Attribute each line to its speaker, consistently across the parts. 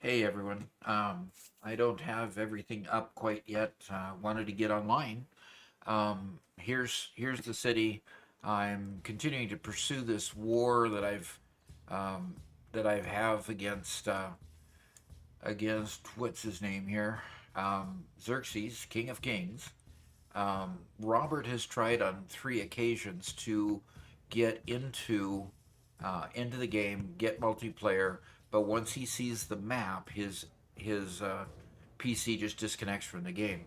Speaker 1: Hey everyone. I don't have everything up quite yet. Wanted to get online. Here's the city. I'm continuing to pursue this war um, that I have against what's his name here, Xerxes, King of Kings. Robert has tried on 3 occasions to get into the game, get multiplayer, but once he sees the map, his PC just disconnects from the game.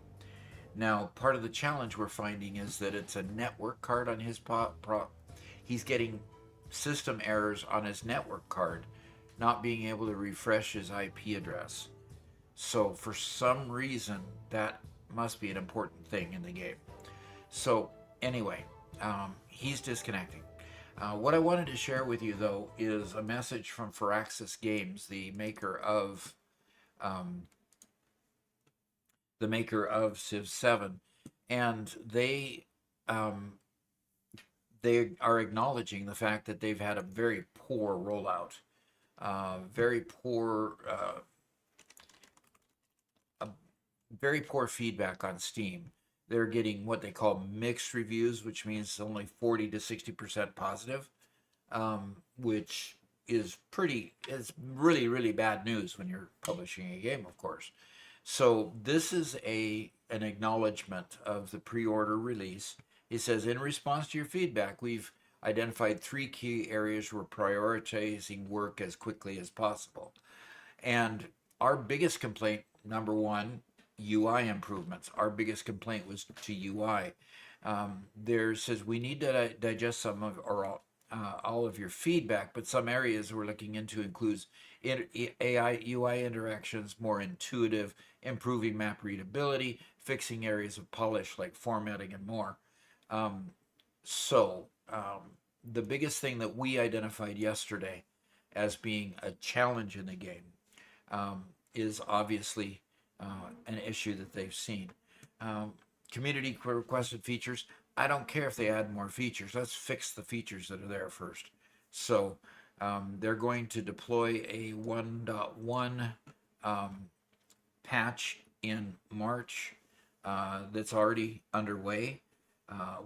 Speaker 1: Now, part of the challenge we're finding is that it's a network card on his he's getting system errors on his network card, not being able to refresh his IP address. So for some reason, that must be an important thing in the game. So anyway, he's disconnecting. What I wanted to share with you, though, is a message from Firaxis Games, um, the maker of Civ 7, and they are acknowledging the fact that they've had a very poor rollout, very poor, very poor feedback on Steam. They're getting what they call mixed reviews, which means only 40 to 60% positive, which is really bad news when you're publishing a game, of course. So this is an acknowledgement of the pre-order release. It says, in response to your feedback, we've identified 3 key areas we're prioritizing work as quickly as possible. And our biggest complaint, number one, UI improvements. Our biggest complaint was to UI. There says we need to digest some of or all of your feedback, but some areas we're looking into includes AI UI interactions, more intuitive, improving map readability, fixing areas of polish like formatting and more. So the biggest thing that we identified yesterday as being a challenge in the game is obviously an issue that they've seen. Community requested features. I don't care if they add more features. Let's fix the features that are there first. So they're going to deploy a 1.1 patch in March that's already underway,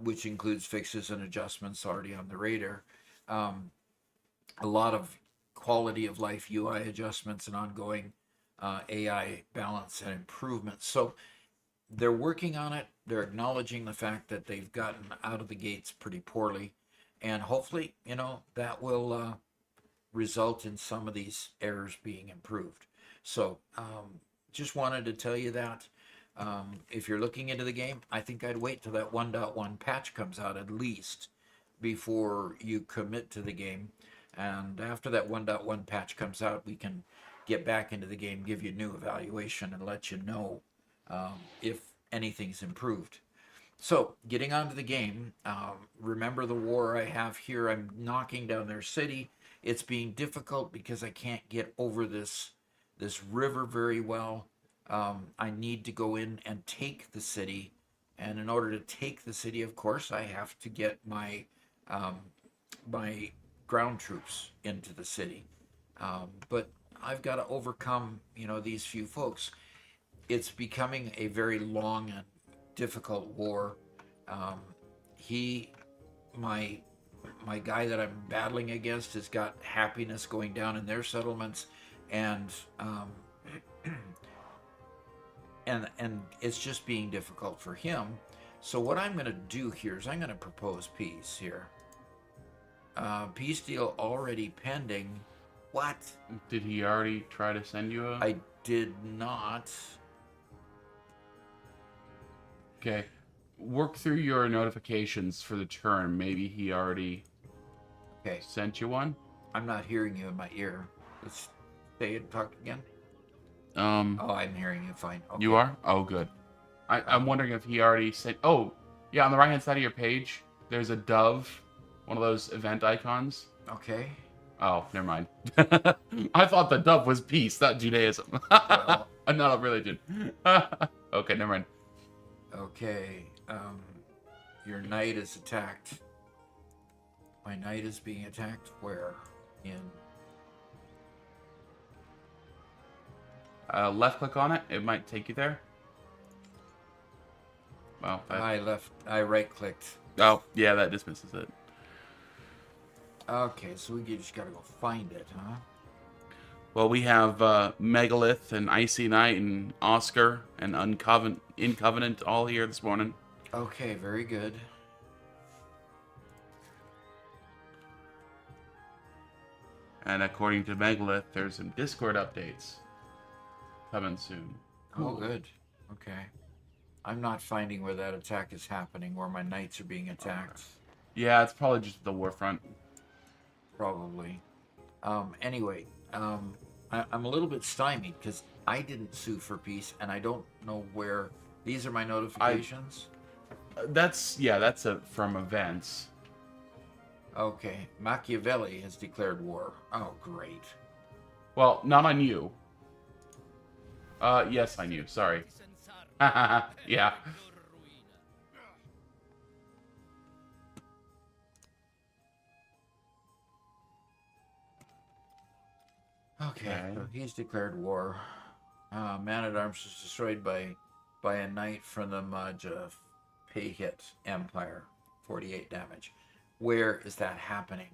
Speaker 1: which includes fixes and adjustments already on the radar. A lot of quality of life UI adjustments and ongoing AI balance and improvements. So they're working on it. They're acknowledging the fact that they've gotten out of the gates pretty poorly. And hopefully, that will result in some of these errors being improved. So just wanted to tell you that. If you're looking into the game, I think I'd wait till that 1.1 patch comes out at least before you commit to the game. And after that 1.1 patch comes out, we can get back into the game, give you a new evaluation, and let you know if anything's improved. So, getting onto the game, remember the war I have here. I'm knocking down their city. It's being difficult because I can't get over this river very well. I need to go in and take the city, and in order to take the city, of course, I have to get my my ground troops into the city. But I've got to overcome, these few folks. It's becoming a very long and difficult war. He, my guy that I'm battling against, has got happiness going down in their settlements, and and it's just being difficult for him. So what I'm going to do here is I'm going to propose peace here. Peace deal already pending. What?
Speaker 2: Did he already try to send you a...
Speaker 1: I did not.
Speaker 2: Okay. Work through your notifications for the turn. Maybe he already sent you one.
Speaker 1: I'm not hearing you in my ear. Let's stay and talk again.
Speaker 2: Oh,
Speaker 1: I'm hearing you fine. Okay.
Speaker 2: You are? Oh, good. I'm wondering if he already sent... Oh, yeah, on the right-hand side of your page, there's a dove, one of those event icons.
Speaker 1: Okay.
Speaker 2: Oh, never mind. I thought the dove was peace, not Judaism. Well, not a religion. Okay, never mind.
Speaker 1: Okay. Your knight is attacked. My knight is being attacked where? In
Speaker 2: Left click on it. It might take you there. Well,
Speaker 1: I right clicked.
Speaker 2: oh, yeah, that dismisses it.
Speaker 1: Okay, so we just gotta go find it, huh?
Speaker 2: Well, we have Megalith and Icy Knight and Oscar and In Covenant all here this morning.
Speaker 1: Okay, very good.
Speaker 2: And according to Megalith, there's some Discord updates coming soon.
Speaker 1: Oh, good. Okay. I'm not finding where that attack is happening, where my knights are being attacked.
Speaker 2: Yeah, it's probably just the Warfront.
Speaker 1: Probably. Anyway, I'm a little bit stymied because I didn't sue for peace, and I don't know where. These are my notifications.
Speaker 2: That's from events.
Speaker 1: Okay, Machiavelli has declared war. Oh, great.
Speaker 2: Well, not on you. Yes, on you. Sorry. Yeah.
Speaker 1: Okay, so he's declared war. Man-at-Arms was destroyed by a knight from the Pahit Empire. 48 damage. Where is that happening?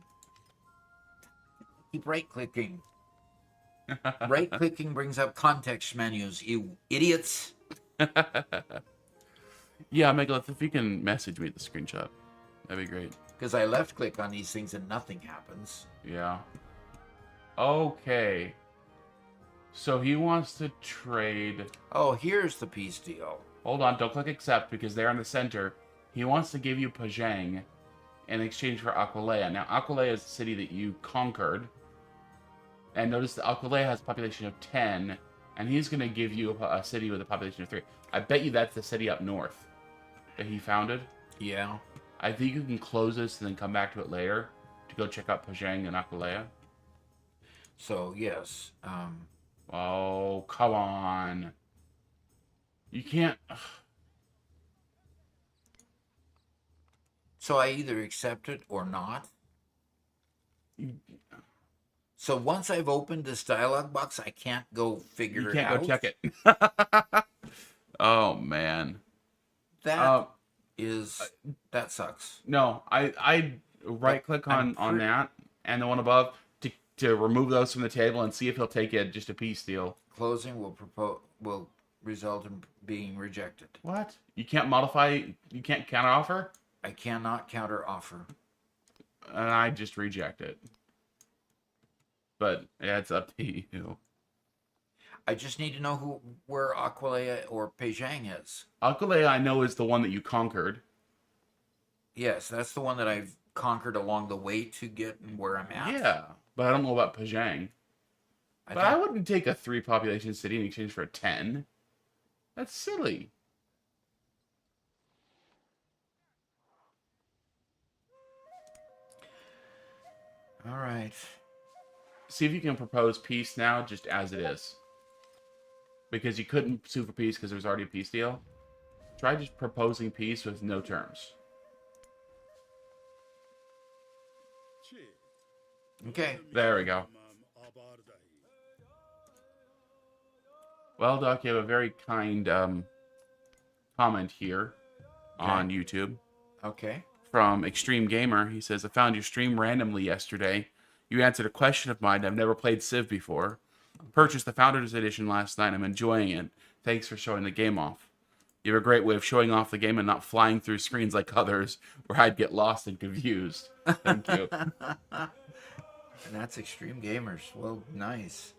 Speaker 1: Keep right-clicking. Right-clicking brings up context menus, you idiots.
Speaker 2: Yeah, Megalith, if you can message me the screenshot, that'd be great.
Speaker 1: Because I left-click on these things and nothing happens.
Speaker 2: Yeah. Okay. So he wants to trade...
Speaker 1: Oh, here's the peace deal.
Speaker 2: Hold on, don't click accept because they're in the center. He wants to give you Pajang in exchange for Aquileia. Now, Aquileia is the city that you conquered. And notice that Aquileia has a population of 10, and he's going to give you a city with a population of 3. I bet you that's the city up north that he founded.
Speaker 1: Yeah.
Speaker 2: I think you can close this and then come back to it later to go check out Pajang and Aquileia.
Speaker 1: So, yes.
Speaker 2: Oh, come on. You can't...
Speaker 1: So I either accept it or not. So once I've opened this dialog box, I can't go figure it out.
Speaker 2: You can't go check it. Oh, man.
Speaker 1: That sucks.
Speaker 2: No, I right-click on that and the one above to remove those from the table and see if he'll take it just a peace deal.
Speaker 1: Closing will result in being rejected.
Speaker 2: What? You can't modify... You can't counteroffer?
Speaker 1: I cannot counter offer.
Speaker 2: And I just reject it. But yeah, it's up to you.
Speaker 1: I just need to know where Aquileia or Pajang is.
Speaker 2: Aquileia, I know, is the one that you conquered.
Speaker 1: Yes, that's the one that I've conquered along the way to get where I'm at.
Speaker 2: Yeah, but I don't know about Pajang. I wouldn't take a 3 population city in exchange for a 10. That's silly.
Speaker 1: All right.
Speaker 2: See if you can propose peace now, just as it is. Because you couldn't sue for peace because there was already a peace deal. Try just proposing peace with no terms.
Speaker 1: Okay.
Speaker 2: There we go. Well, Doc, you have a very kind comment here on YouTube.
Speaker 1: Okay.
Speaker 2: From Extreme Gamer. He says, I found your stream randomly yesterday. You answered a question of mine. I've never played Civ before. Purchased the Founders Edition last night. I'm enjoying it. Thanks for showing the game off. You have a great way of showing off the game and not flying through screens like others where I'd get lost and confused. Thank you.
Speaker 1: And that's Extreme Gamers. Well, nice.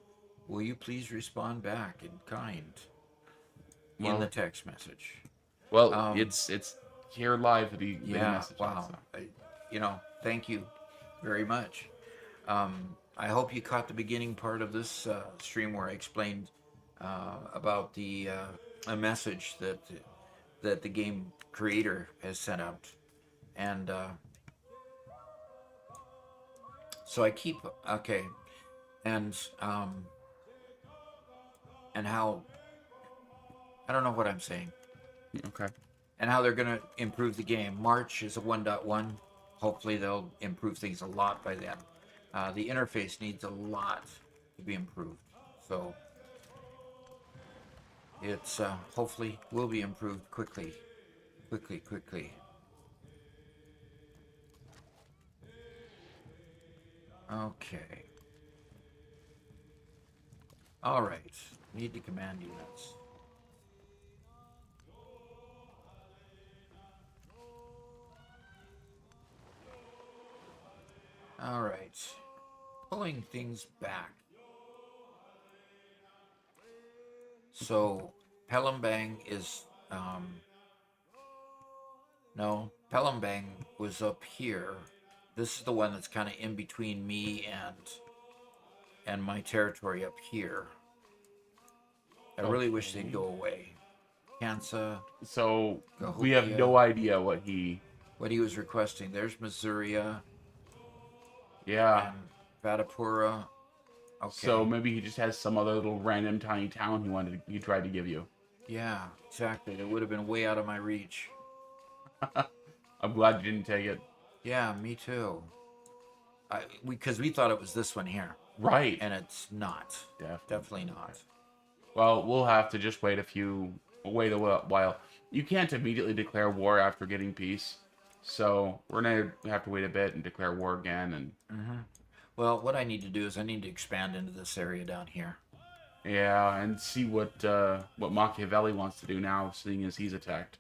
Speaker 1: Will you please respond back in kind in the text message?
Speaker 2: Well, it's here live that he made a message.
Speaker 1: Wow. So. Thank you very much. I hope you caught the beginning part of this stream where I explained about a message that the game creator has sent out, and so I keep and how I don't know what I'm saying.
Speaker 2: Okay.
Speaker 1: And how they're going to improve the game. March is a 1.1. Hopefully they'll improve things a lot by then. The interface needs a lot to be improved. So It's hopefully will be improved quickly. Quickly. Okay. All right. Need to command units. All right. Pulling things back. So, Palembang is, no, Palembang was up here. This is the one that's kind of in between me and my territory up here. I really wish they'd go away. Kansa,
Speaker 2: So we have no idea what he
Speaker 1: was requesting. There's Masuria
Speaker 2: Yeah.
Speaker 1: and Vatapura. Okay.
Speaker 2: So maybe he just has some other little random tiny town he tried to give you.
Speaker 1: Yeah, exactly. It would have been way out of my reach.
Speaker 2: I'm glad you didn't take it.
Speaker 1: Yeah, me too. Because we thought it was this one here.
Speaker 2: Right.
Speaker 1: And it's not. Definitely not.
Speaker 2: Well, we'll have to just wait a while. You can't immediately declare war after getting peace. So we're going to have to wait a bit and declare war again. And
Speaker 1: Well, what I need to do is I need to expand into this area down here.
Speaker 2: Yeah, and see what Machiavelli wants to do now, seeing as he's attacked.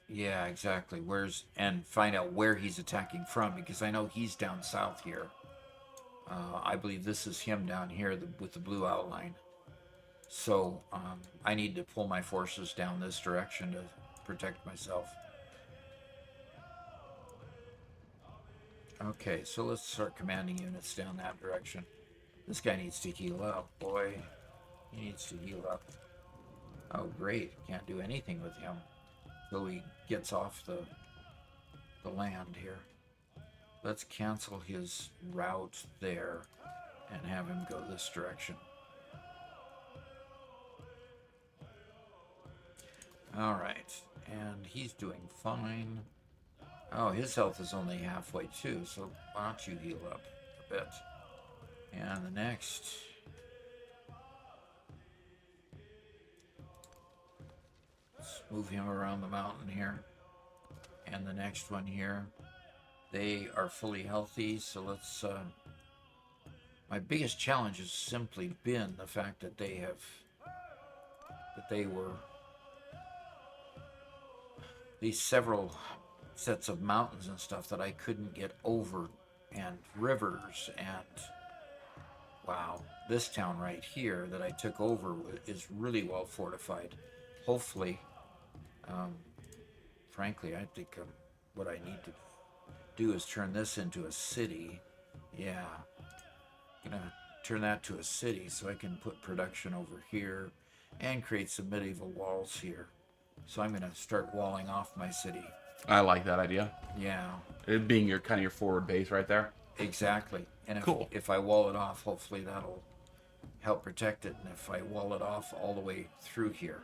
Speaker 1: Yeah, exactly. And find out where he's attacking from, because I know he's down south here. I believe this is him down here with the blue outline. So I need to pull my forces down this direction to protect myself. Okay, so let's start commanding units down that direction. This guy needs to heal up, boy. He needs to heal up. Oh, great. Can't do anything with him till he gets off the land here. Let's cancel his route there and have him go this direction. All right, and he's doing fine. Oh, his health is only halfway too, so why don't you heal up a bit? And the next... let's move him around the mountain here. And the next one here. They are fully healthy, so let's... my biggest challenge has simply been the fact that they were... these several sets of mountains and stuff that I couldn't get over, and rivers, and wow, this town right here that I took over is really well fortified. Hopefully, frankly, I think what I need to do is turn this into a city. Yeah, gonna turn that to a city so I can put production over here and create some medieval walls here. So I'm gonna start walling off my city.
Speaker 2: I like that idea.
Speaker 1: Yeah.
Speaker 2: It being your kind of your forward base right there.
Speaker 1: Exactly. And
Speaker 2: Cool.
Speaker 1: if I wall it off, hopefully that'll help protect it. And if I wall it off all the way through here,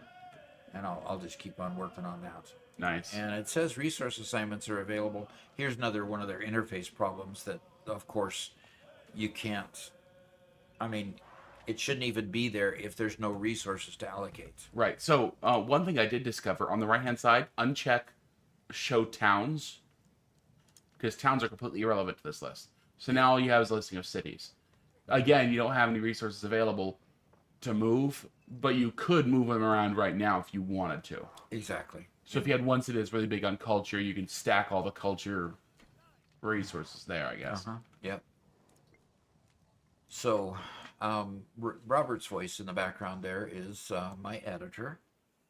Speaker 1: and I'll just keep on working on that.
Speaker 2: Nice.
Speaker 1: And it says resource assignments are available. Here's another one of their interface problems that, of course, you can't. I mean, it shouldn't even be there if there's no resources to allocate.
Speaker 2: Right. So one thing I did discover on the right-hand side, uncheck show towns, because towns are completely irrelevant to this list. So now all you have is a listing of cities. Again, you don't have any resources available to move, but you could move them around right now if you wanted to.
Speaker 1: Exactly.
Speaker 2: So if you had one city that's really big on culture, you can stack all the culture resources there, I guess.
Speaker 1: Yep. So Robert's voice in the background there is my editor,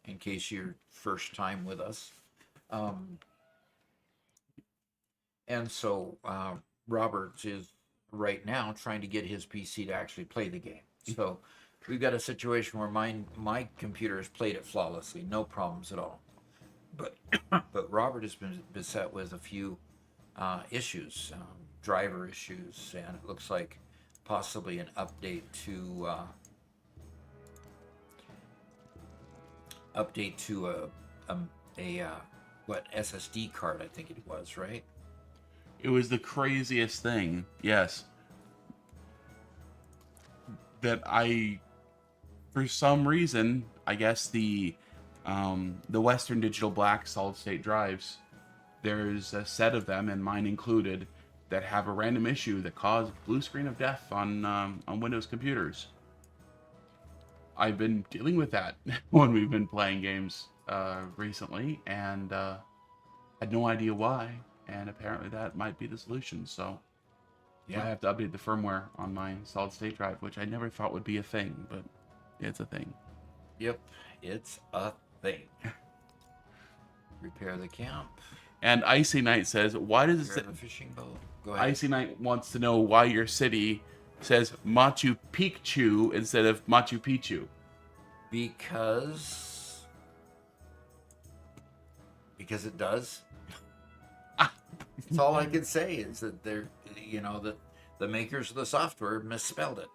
Speaker 1: in case you're first time with us. And so Robert is right now trying to get his PC to actually play the game. So we've got a situation where my computer has played it flawlessly, no problems at all. But Robert has been beset with a few issues, driver issues, and it looks like possibly an update to what SSD card I think it was, right?
Speaker 2: It was the craziest thing, yes. That I for some reason, I guess the Western Digital Black solid state drives, there's a set of them, and mine included, that have a random issue that caused blue screen of death on Windows computers. I've been dealing with that when we've been playing games recently, and had no idea why. And apparently that might be the solution. So I
Speaker 1: Yeah.
Speaker 2: have to update the firmware on my solid state drive, which I never thought would be a thing, but it's a thing.
Speaker 1: Yep. It's a thing. Repair the camp.
Speaker 2: And Icy Knight says, "Why does
Speaker 1: Repair
Speaker 2: it?"
Speaker 1: the fishing boat. Go ahead.
Speaker 2: Icy Knight wants to know why your city says Machu Picchu instead of Machu Picchu.
Speaker 1: Because it does. That's all I can say is that they're, that the makers of the software misspelled it.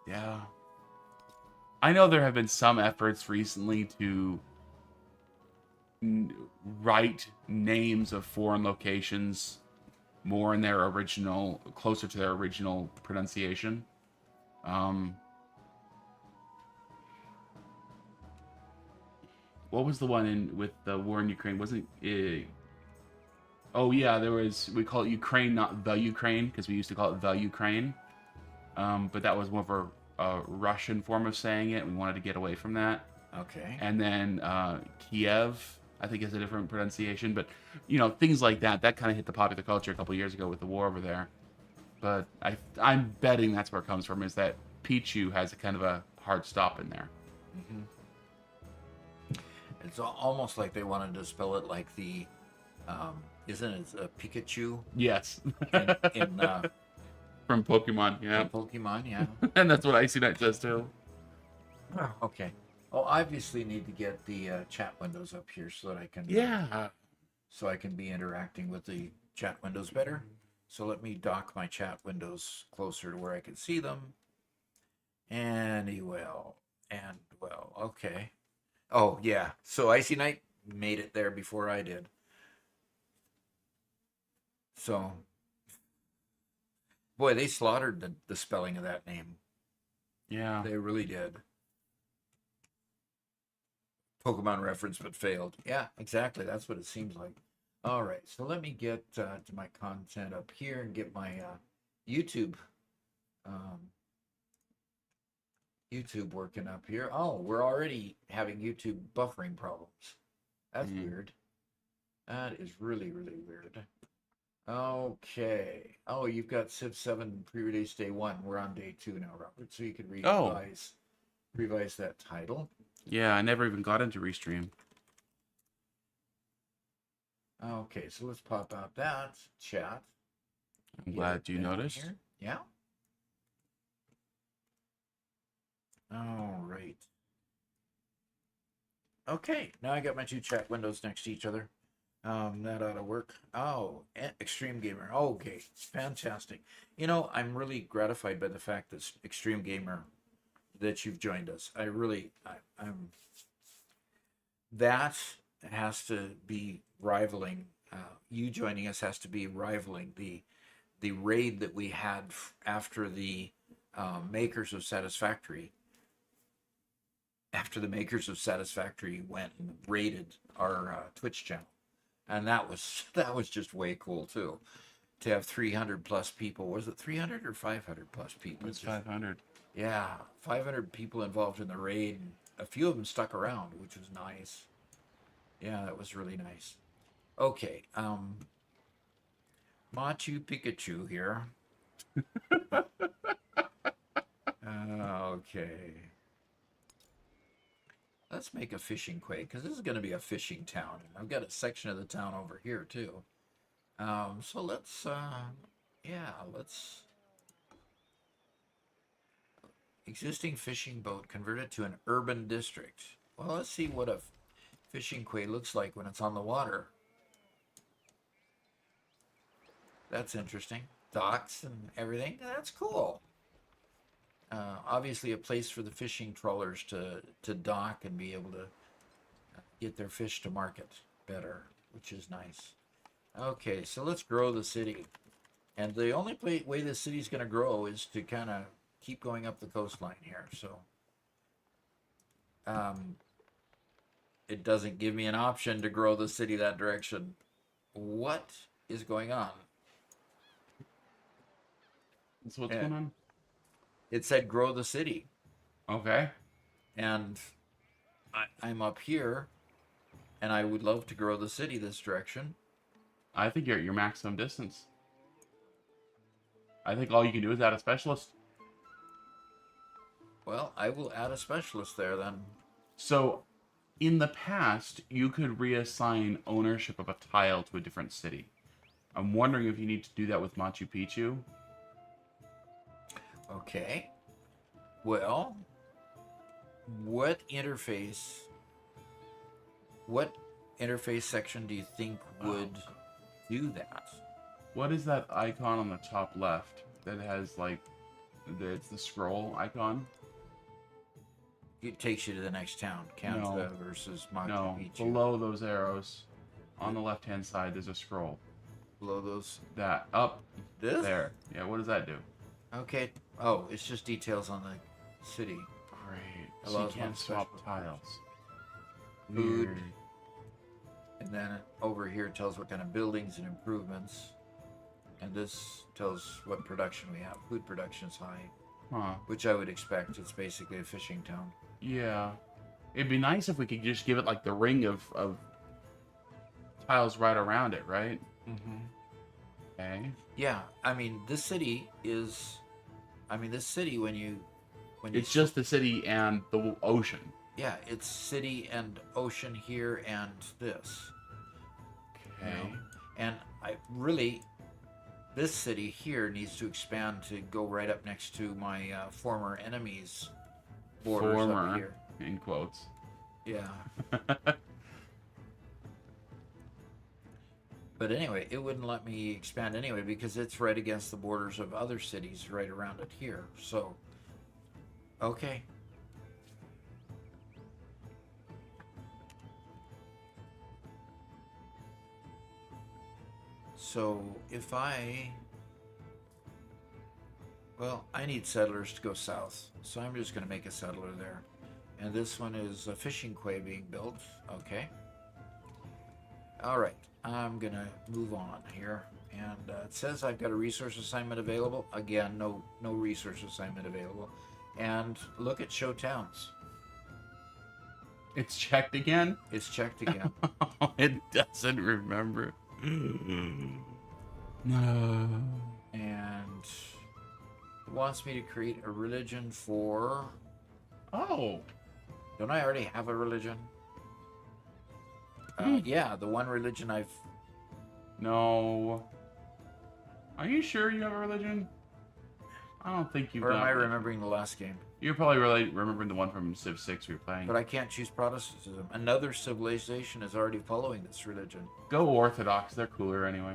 Speaker 2: Yeah. I know there have been some efforts recently to write names of foreign locations more in their original, closer to their original pronunciation. What was the one in with the war in Ukraine? Wasn't it? Oh yeah, there was. We call it Ukraine, not the Ukraine, because we used to call it the Ukraine. But that was more of a Russian form of saying it. We wanted to get away from that.
Speaker 1: Okay.
Speaker 2: And then Kiev, I think, is a different pronunciation. But things like that. That kind of hit the popular culture a couple years ago with the war over there. But I'm betting that's where it comes from. Is that Pichu has a kind of a hard stop in there.
Speaker 1: Mm-hmm. It's almost like they wanted to spell it like the, isn't it a Pikachu?
Speaker 2: Yes.
Speaker 1: in
Speaker 2: From Pokemon, yeah.
Speaker 1: From Pokemon, yeah.
Speaker 2: And that's what Icy Knight says too.
Speaker 1: Okay. Well, obviously need to get the chat windows up here so that I can so I can be interacting with the chat windows better. So let me dock my chat windows closer to where I can see them. Okay. Oh yeah. So Icy Knight made it there before I did. So boy, they slaughtered the spelling of that name.
Speaker 2: Yeah.
Speaker 1: They really did. Pokemon reference, but failed. Yeah, exactly. That's what it seems like. All right, so let me get to my content up here and get my YouTube YouTube working up here. Oh, we're already having YouTube buffering problems. That's weird. That is really, really weird. Okay. Oh, you've got Civ 7 pre-release day 1. We're on day 2 now, Robert. So you could revise that title.
Speaker 2: Yeah, I never even got into Restream.
Speaker 1: Okay, so let's pop out that chat.
Speaker 2: I'm glad you noticed.
Speaker 1: Here. Yeah. All right. Okay, now I got my two chat windows next to each other. That ought to work. Oh, Extreme Gamer. Okay, fantastic. I'm really gratified by the fact that Extreme Gamer, that you've joined us. I'm. That has to be rivaling. You joining us has to be rivaling the raid that we had after the makers of Satisfactory. After the makers of Satisfactory went and raided our Twitch channel, and that was just way cool too. To have 300 plus people. Was it 300 or 500 plus people?
Speaker 2: It's 500.
Speaker 1: Yeah, 500 people involved in the raid. And a few of them stuck around, which was nice. Yeah, that was really nice. Okay, Machu Picchu here. Okay. Let's make a fishing quay, because this is going to be a fishing town. And I've got a section of the town over here, too. So let's. Existing fishing boat converted to an urban district. Well, let's see what a fishing quay looks like when it's on the water. That's interesting. Docks and everything. That's cool. Obviously a place for the fishing trawlers to dock and be able to get their fish to market better, which is nice. Okay, so let's grow the city. And the only way the city's going to grow is to kind of keep going up the coastline here. So Um, it doesn't give me an option to grow the city that direction. What is going on?
Speaker 2: So what's
Speaker 1: Eh,
Speaker 2: going on?
Speaker 1: It said grow the city,
Speaker 2: Okay.
Speaker 1: and I'm up here, and I would love to grow the city this direction.
Speaker 2: I think you're at your maximum distance. I think all you can do is add a specialist.
Speaker 1: Well, I will add a specialist there then.
Speaker 2: So, in the past, you could reassign ownership of a tile to a different city. I'm wondering if you need to do that with Machu Picchu.
Speaker 1: Okay. Well, what interface? What interface section do you think would do that?
Speaker 2: What is that icon on the top left that has like it's the scroll icon?
Speaker 1: It takes you to the next town. Canada versus Machu
Speaker 2: No,
Speaker 1: Picchu.
Speaker 2: below those arrows, on the left-hand side, there's a scroll.
Speaker 1: Below those.
Speaker 2: That up
Speaker 1: This?
Speaker 2: there. Yeah, what does that do?
Speaker 1: Okay. Oh, it's just details on the city.
Speaker 2: Great. So you
Speaker 1: Allows
Speaker 2: can't
Speaker 1: one
Speaker 2: swap
Speaker 1: special
Speaker 2: tiles.
Speaker 1: Food.
Speaker 2: Weird.
Speaker 1: And then over here it tells what kind of buildings and improvements. And this tells what production we have. Food production's high,
Speaker 2: Huh.
Speaker 1: which I would expect. It's basically a fishing town.
Speaker 2: Yeah. It'd be nice if we could just give it like the ring of tiles right around it, right?
Speaker 1: Mm-hmm.
Speaker 2: Okay.
Speaker 1: Yeah, I mean this city is. I mean this city when you
Speaker 2: It's just the city and the ocean.
Speaker 1: Yeah, it's city and ocean here and this.
Speaker 2: Okay.
Speaker 1: You know? And I really, this city here needs to expand to go right up next to my former enemy's borders up
Speaker 2: Former,
Speaker 1: here.
Speaker 2: in quotes.
Speaker 1: Yeah. But anyway, it wouldn't let me expand anyway because it's right against the borders of other cities right around it here. So, okay. So if well, I need settlers to go south, so I'm just going to make a settler there. And this one is a fishing quay being built. Okay. All right, I'm going to move on here. And it says I've got a resource assignment available. Again, no resource assignment available. And look at show towns.
Speaker 2: It's checked again?
Speaker 1: It's checked again.
Speaker 2: It doesn't remember. No.
Speaker 1: And it wants me to create a religion for...
Speaker 2: Oh.
Speaker 1: Don't I already have a religion? Yeah, the one religion I've...
Speaker 2: No. Are you sure you have a religion? I don't think you've
Speaker 1: Or am
Speaker 2: done
Speaker 1: I
Speaker 2: it.
Speaker 1: remembering the last game?
Speaker 2: You're probably really remembering the one from Civ 6 we were playing.
Speaker 1: But I can't choose Protestantism. Another civilization is already following this religion.
Speaker 2: Go Orthodox. They're cooler anyway.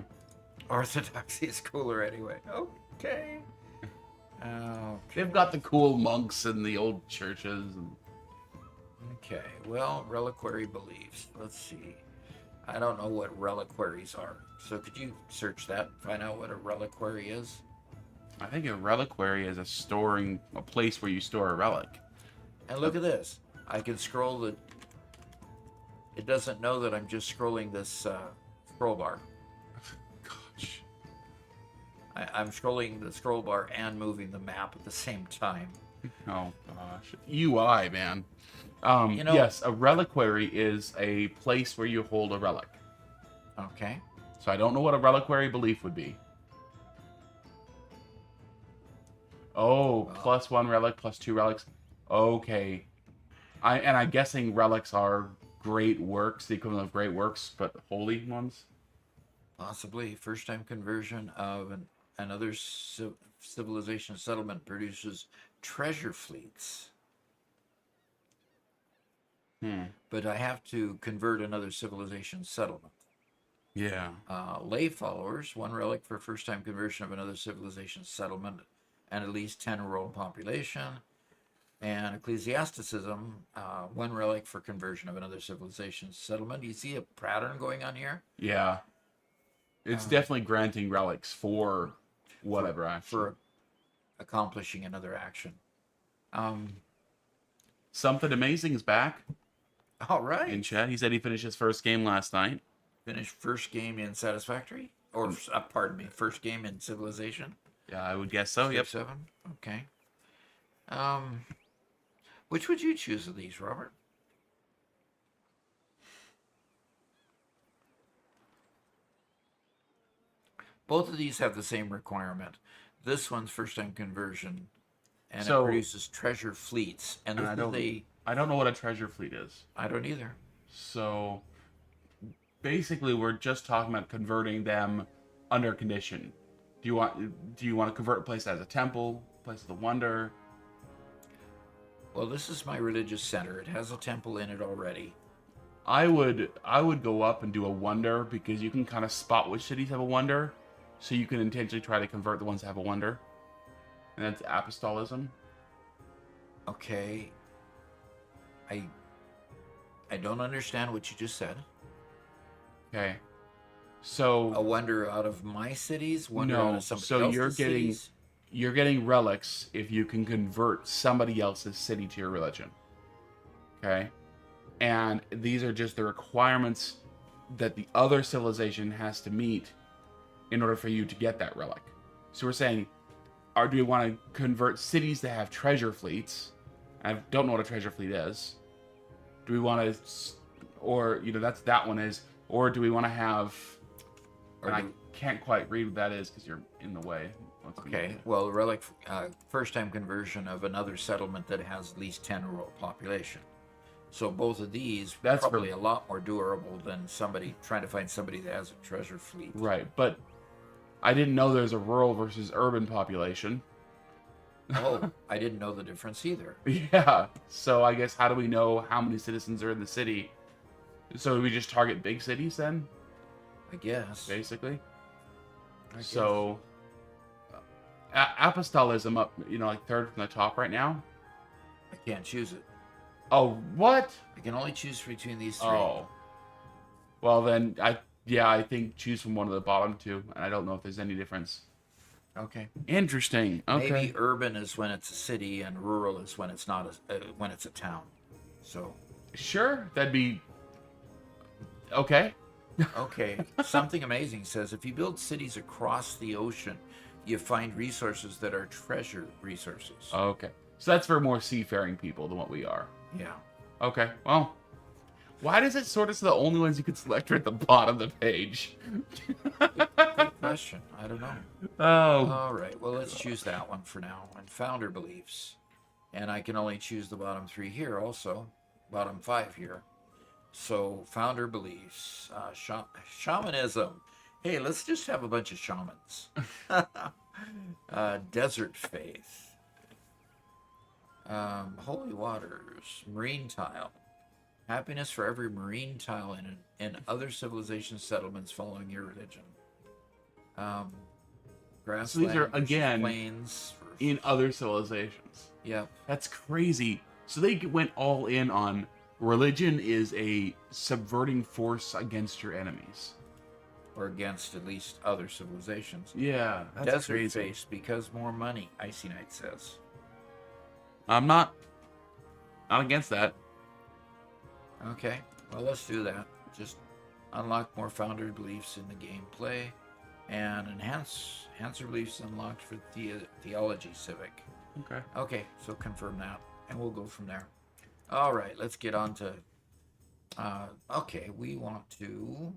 Speaker 1: Orthodoxy is cooler anyway. Okay. Okay.
Speaker 2: They've got the cool monks and the old churches. And...
Speaker 1: Okay. Well, reliquary beliefs. Let's see. I don't know what reliquaries are. So could you search that? Find out what a reliquary is?
Speaker 2: I think a reliquary is a place where you store a relic.
Speaker 1: And look at this. I can scroll the... It doesn't know that I'm just scrolling this scroll bar.
Speaker 2: Gosh.
Speaker 1: I'm scrolling the scroll bar and moving the map at the same time.
Speaker 2: Oh gosh. UI, man.
Speaker 1: You know-
Speaker 2: Yes, a reliquary is a place where you hold a relic.
Speaker 1: Okay.
Speaker 2: So I don't know what a reliquary belief would be. Oh,
Speaker 1: Well.
Speaker 2: plus one relic, plus two relics. Okay. I'm guessing relics are great works, the equivalent of great works, but holy ones.
Speaker 1: Possibly. First time conversion of another civilization settlement produces treasure fleets. But I have to convert another civilization settlement.
Speaker 2: Yeah.
Speaker 1: Lay followers, one relic for first time conversion of another civilization settlement and at least 10 world population. And ecclesiasticism, one relic for conversion of another civilization settlement. Do you see a pattern going on here?
Speaker 2: Yeah. It's definitely granting relics for whatever action.
Speaker 1: For accomplishing another action.
Speaker 2: Something Amazing is back
Speaker 1: All right.
Speaker 2: in chat. He said he finished his first game last night.
Speaker 1: Finished first game in Satisfactory? Or, pardon me, first game in Civilization?
Speaker 2: Yeah, I would guess so. Yep.
Speaker 1: 7? Okay. Which would you choose of these, Robert? Both of these have the same requirement. This one's first-time conversion, and it produces treasure fleets. And this is
Speaker 2: I don't know what a treasure fleet is.
Speaker 1: I don't either.
Speaker 2: So basically, we're just talking about converting them under condition. Do you want to convert a place that has a temple, place of the wonder?
Speaker 1: Well, this is my religious center. It has a temple in it already.
Speaker 2: I would go up and do a wonder, because you can kind of spot which cities have a wonder, so you can intentionally try to convert the ones that have a wonder. And that's apostolism.
Speaker 1: Okay. I don't understand what you just said.
Speaker 2: Okay. So
Speaker 1: A wonder out of my cities? Wonder out of somebody else's cities?
Speaker 2: you're getting relics if you can convert somebody else's city to your religion. Okay? And these are just the requirements that the other civilization has to meet in order for you to get that relic. So we're saying, do we want to convert cities that have treasure fleets? I don't know what a treasure fleet is. Do we want to, or, that's that one is, or do we want to have, I can't quite read what that is because you're in the way.
Speaker 1: Okay, well, relic, first-time conversion of another settlement that has at least 10 rural population. So both of these probably a lot more durable than somebody trying to find somebody that has a treasure fleet.
Speaker 2: Right, but I didn't know there's a rural versus urban population.
Speaker 1: Oh, I didn't know the difference either.
Speaker 2: Yeah, so I guess how do we know how many citizens are in the city? So do we just target big cities then?
Speaker 1: I guess.
Speaker 2: Basically. So, apostolism up, like third from the top right now.
Speaker 1: I can't choose it.
Speaker 2: Oh, what?
Speaker 1: I can only choose between these three.
Speaker 2: Oh. Well then, I think choose from one of the bottom two, and I don't know if there's any difference.
Speaker 1: Okay.
Speaker 2: Interesting. Okay.
Speaker 1: Maybe urban is when it's a city, and rural is when it's not when it's a town. So.
Speaker 2: Sure, that'd be okay.
Speaker 1: Okay. Something Amazing says, if you build cities across the ocean, you find resources that are treasure resources.
Speaker 2: Okay. So that's for more seafaring people than what we are.
Speaker 1: Yeah.
Speaker 2: Okay. Well, why does it sort us the only ones you could select are at the bottom of the page?
Speaker 1: Good question. I don't know.
Speaker 2: Oh.
Speaker 1: All right. Well, let's choose that one for now. And founder beliefs. And I can only choose the bottom three here also. Bottom 5 here. So, founder beliefs. Shamanism. Hey, let's just have a bunch of shamans. Desert faith. Holy waters. Marine tile. Happiness for every marine tile in other civilization settlements following your religion. Grassland.
Speaker 2: So these are, again,
Speaker 1: plains.
Speaker 2: In other civilizations.
Speaker 1: Yep.
Speaker 2: That's crazy. So they went all in on religion is a subverting force against your enemies.
Speaker 1: Or against at least other civilizations.
Speaker 2: Yeah, that's
Speaker 1: Desert
Speaker 2: crazy.
Speaker 1: face because more money, Icy Knight says.
Speaker 2: I'm not against that.
Speaker 1: Okay, well, let's do that. Just unlock more founder beliefs in the gameplay, and enhance your beliefs unlocked for theology civic.
Speaker 2: Okay.
Speaker 1: Okay, so confirm that, and we'll go from there. All right, let's get on to. Okay, we want to.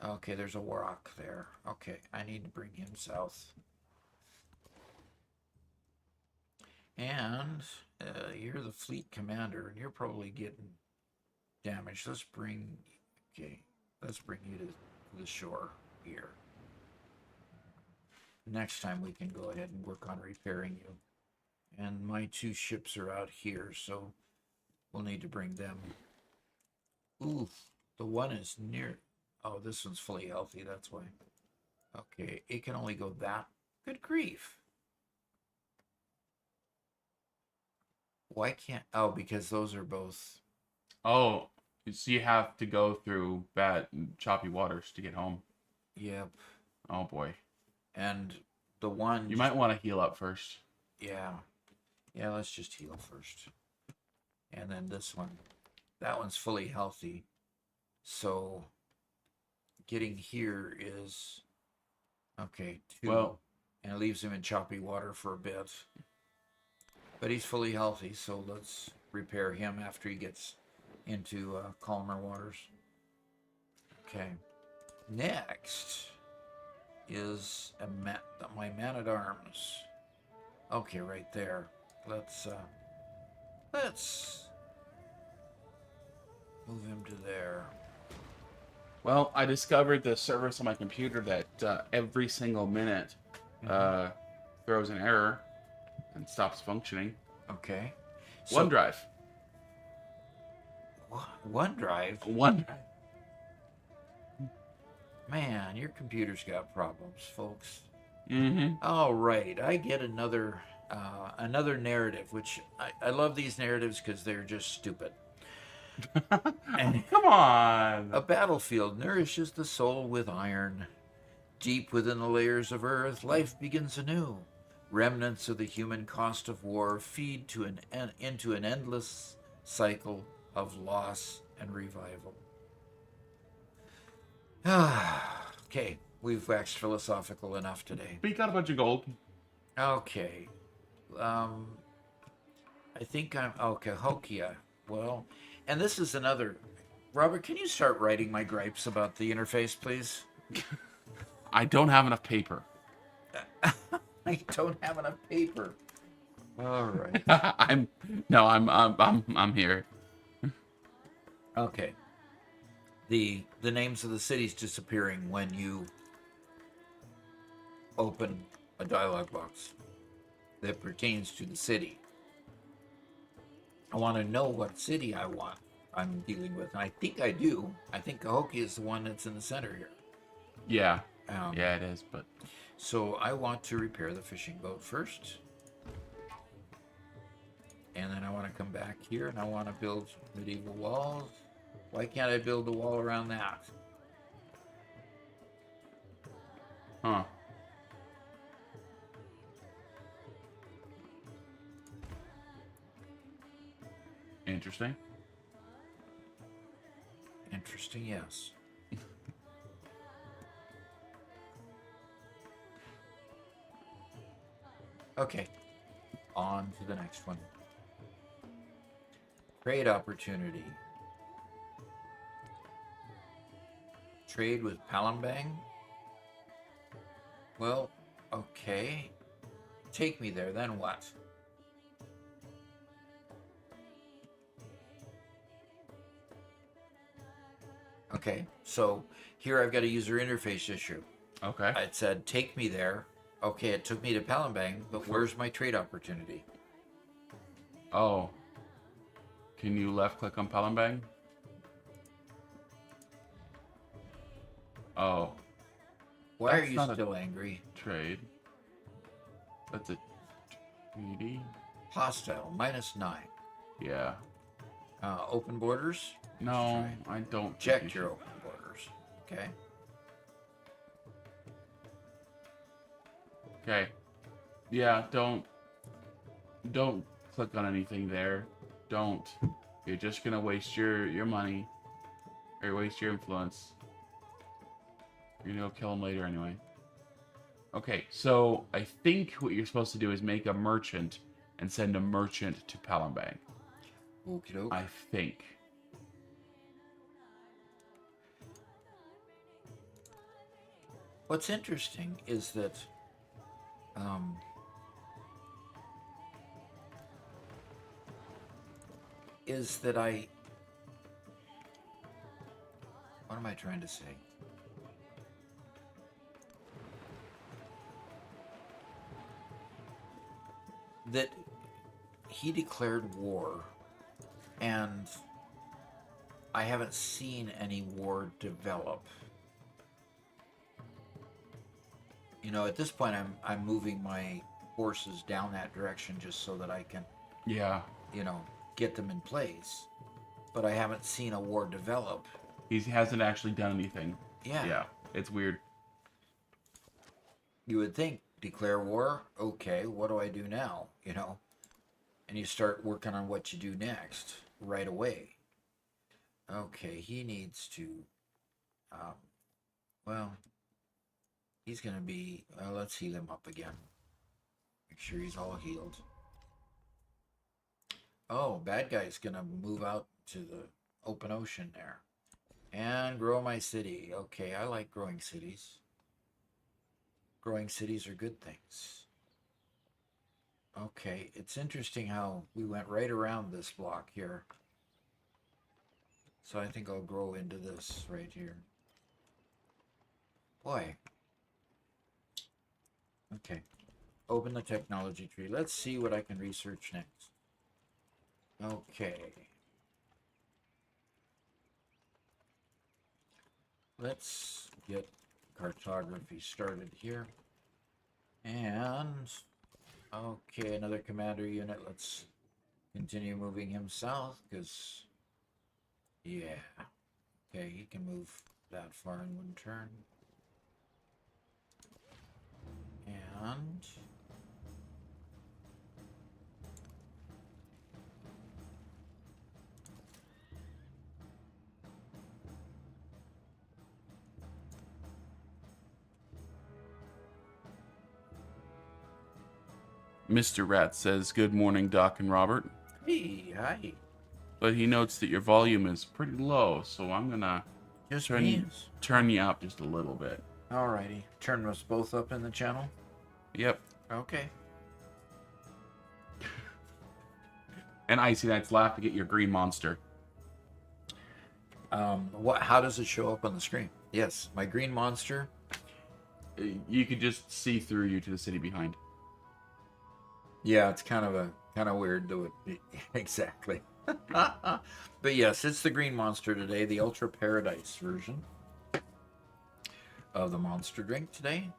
Speaker 1: Okay, there's a Warrock there. Okay, I need to bring him south. And you're the fleet commander, and you're probably getting damaged. Let's bring you to the shore here. Next time we can go ahead and work on repairing you. And my 2 ships are out here, so we'll need to bring them. Ooh, the one is near. Oh, this one's fully healthy, that's why. Okay, it can only go that. Good grief. Why can't... Oh, because those are both...
Speaker 2: Oh, so you have to go through bad, choppy waters to get home.
Speaker 1: Yep.
Speaker 2: Oh, boy.
Speaker 1: And the one...
Speaker 2: You might want to heal up first.
Speaker 1: Yeah. Yeah, let's just heal first. And then this one. That one's fully healthy. So getting here is okay, 2.
Speaker 2: Well,
Speaker 1: and it leaves him in choppy water for a bit. But he's fully healthy, so let's repair him after he gets into calmer waters. Okay. Next is my man-at-arms. Okay, right there. Let's move him to there.
Speaker 2: well, I discovered the service on my computer that every single minute throws an error and stops functioning.
Speaker 1: Okay.
Speaker 2: OneDrive.
Speaker 1: OneDrive?
Speaker 2: OneDrive.
Speaker 1: Man, your computer's got problems, folks.
Speaker 2: Mm-hmm.
Speaker 1: All right, I get another narrative, which I love these narratives because they're just stupid. And
Speaker 2: Come on.
Speaker 1: a battlefield nourishes the soul with iron. Deep within the layers of earth, life begins anew. Remnants of the human cost of war feed into an endless cycle of loss and revival. Okay, we've waxed philosophical enough today.
Speaker 2: But you got a bunch of gold.
Speaker 1: Okay. I think I'm... Okay, Hokia. Well, and this is another... Robert, can you start writing my gripes about the interface, please?
Speaker 2: I don't have enough paper.
Speaker 1: I don't have enough paper. All right.
Speaker 2: I'm here.
Speaker 1: Okay. The names of the cities disappearing when you open a dialog box that pertains to the city. I want to know what city I'm dealing with, and I think I do. I think Cahokia is the one that's in the center here.
Speaker 2: Yeah. Yeah, it is, but...
Speaker 1: So I want to repair the fishing boat first. And then I want to come back here, and I want to build medieval walls. Why can't I build a wall around that?
Speaker 2: Huh. Interesting.
Speaker 1: Interesting, yes. Okay, on to the next one. Trade opportunity. Trade with Palembang? Well, okay. Take me there, then what? Okay, so here I've got a user interface issue.
Speaker 2: Okay.
Speaker 1: It said, take me there. Okay, it took me to Palembang, but where's my trade opportunity?
Speaker 2: Oh. Can you left click on Palembang? Oh.
Speaker 1: Why
Speaker 2: That's
Speaker 1: are you
Speaker 2: not
Speaker 1: still angry?
Speaker 2: Trade. That's a treaty.
Speaker 1: Hostile, -9.
Speaker 2: Yeah.
Speaker 1: Open borders?
Speaker 2: No, I don't. think
Speaker 1: Check
Speaker 2: you
Speaker 1: your
Speaker 2: should.
Speaker 1: open borders. Okay.
Speaker 2: Okay. Yeah, don't click on anything there. Don't. You're just gonna waste your money. Or waste your influence. You're gonna go kill him later anyway. Okay, so I think what you're supposed to do is make a merchant and send a merchant to Palembang.
Speaker 1: Okie doke.
Speaker 2: I think.
Speaker 1: What's interesting is that what am I trying to say? That he declared war, and I haven't seen any war develop. You know, at this point, I'm moving my forces down that direction just so that I can,
Speaker 2: Yeah.
Speaker 1: you know, get them in place. But I haven't seen a war develop.
Speaker 2: He hasn't actually done anything.
Speaker 1: Yeah.
Speaker 2: Yeah. It's weird.
Speaker 1: You would think, declare war? Okay, what do I do now? You know? And you start working on what you do next. right away. Okay, he needs to, um, well, he's gonna be, let's heal him up again. Make sure he's all healed. Oh, bad guy's gonna move out to the open ocean there. And grow my city. Okay, I like growing cities. Growing cities are good things. Okay, it's interesting how we went right around this block here. So I think I'll grow into this right here. Boy. Okay. Open the technology tree. Let's see what I can research next. Okay. Let's get cartography started here. And, okay, another commander unit. Let's continue moving him south, because, yeah. Okay, he can move that far in one turn. And...
Speaker 2: Mr. Rat says, "Good morning, Doc and Robert."
Speaker 1: hey, hi.
Speaker 2: But he notes that your volume is pretty low, so I'm gonna
Speaker 1: Just
Speaker 2: turn
Speaker 1: me.
Speaker 2: turn you up just a little bit.
Speaker 1: Alrighty. Turn us both up in the channel.
Speaker 2: Yep.
Speaker 1: Okay.
Speaker 2: And Icy Knight's laughing at your green monster.
Speaker 1: What? How does it show up on the screen? Yes, my green monster.
Speaker 2: You could just see through you to the city behind.
Speaker 1: Yeah, it's kind of weird though. Exactly. But yes, it's the green monster today, the Ultra Paradise version of the monster drink today.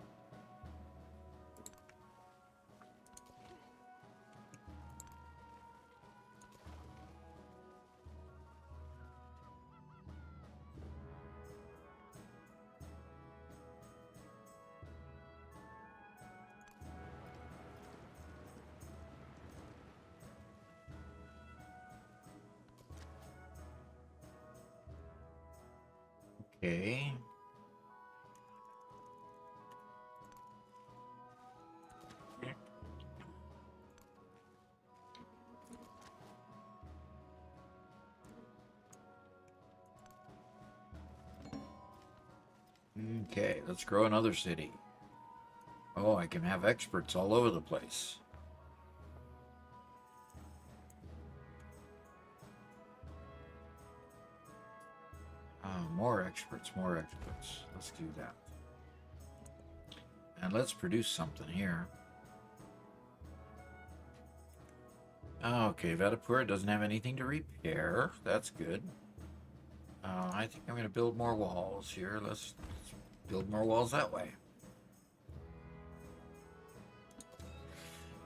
Speaker 1: Okay. Okay, let's grow another city. Oh, I can have experts all over the place. More experts, more experts. Let's do that. And let's produce something here. Okay, Vedapur doesn't have anything to repair. That's good. I think I'm going to build more walls here. Let's build more walls that way.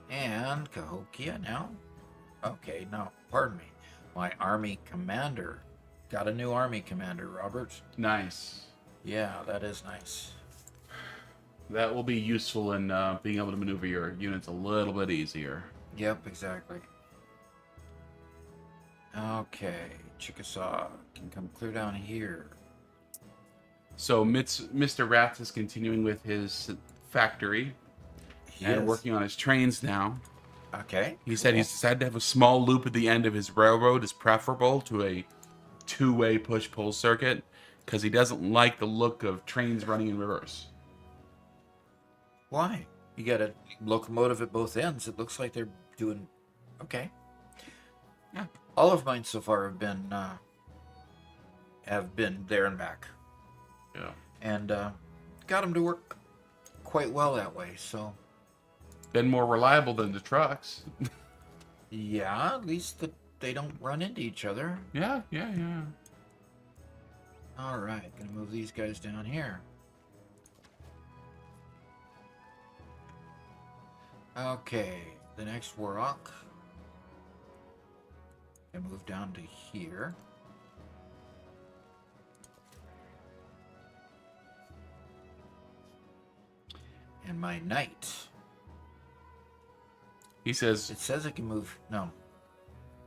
Speaker 1: And Cahokia now. Okay, no, pardon me. My army commander. Got a new army commander, Robert.
Speaker 2: Nice.
Speaker 1: Yeah, that is nice.
Speaker 2: That will be useful in being able to maneuver your units a little bit easier.
Speaker 1: Yep, exactly. Okay, Chickasaw can come clear down here.
Speaker 2: So Mr. Rats is continuing with his factory and working on his trains now.
Speaker 1: Okay.
Speaker 2: He said he's decided to have a small loop at the end of his railroad is preferable to a two-way push-pull circuit because he doesn't like the look of trains running in reverse.
Speaker 1: Why? You got a locomotive at both ends. It looks like they're doing okay.
Speaker 2: Yeah.
Speaker 1: All of mine so far have been there and back.
Speaker 2: Yeah.
Speaker 1: And got them to work quite well that way. So
Speaker 2: Been more reliable than the trucks.
Speaker 1: yeah, at least they don't run into each other.
Speaker 2: Yeah.
Speaker 1: All right, gonna move these guys down here. Okay, the next Warrock can move down to here. And my knight.
Speaker 2: He says
Speaker 1: It says it can move. No.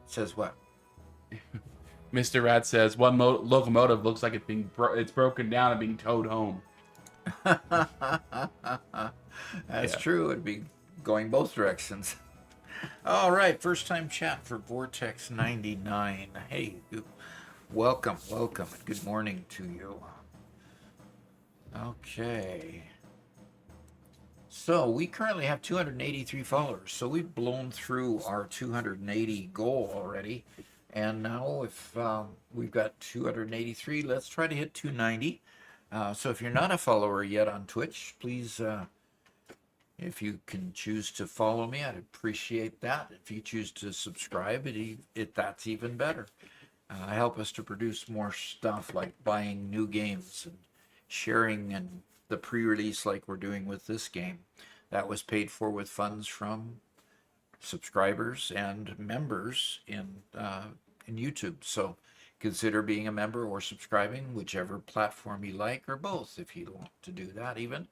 Speaker 1: It says what?
Speaker 2: Mr. Rat says one locomotive looks like it's broken down and being towed home.
Speaker 1: That's true. It'd be going both directions. All right, first time chat for Vortex 99. Hey, welcome, welcome, and good morning to you. Okay. So we currently have 283 followers. So we've blown through our 280 goal already. And now if we've got 283, let's try to hit 290. So if you're not a follower yet on Twitch, please, if you can choose to follow me, I'd appreciate that. If you choose to subscribe, that's even better. Help us to produce more stuff like buying new games and sharing and the pre-release like we're doing with this game. That was paid for with funds from subscribers and members in YouTube. So consider being a member or subscribing, whichever platform you like, or both if you want to do that even.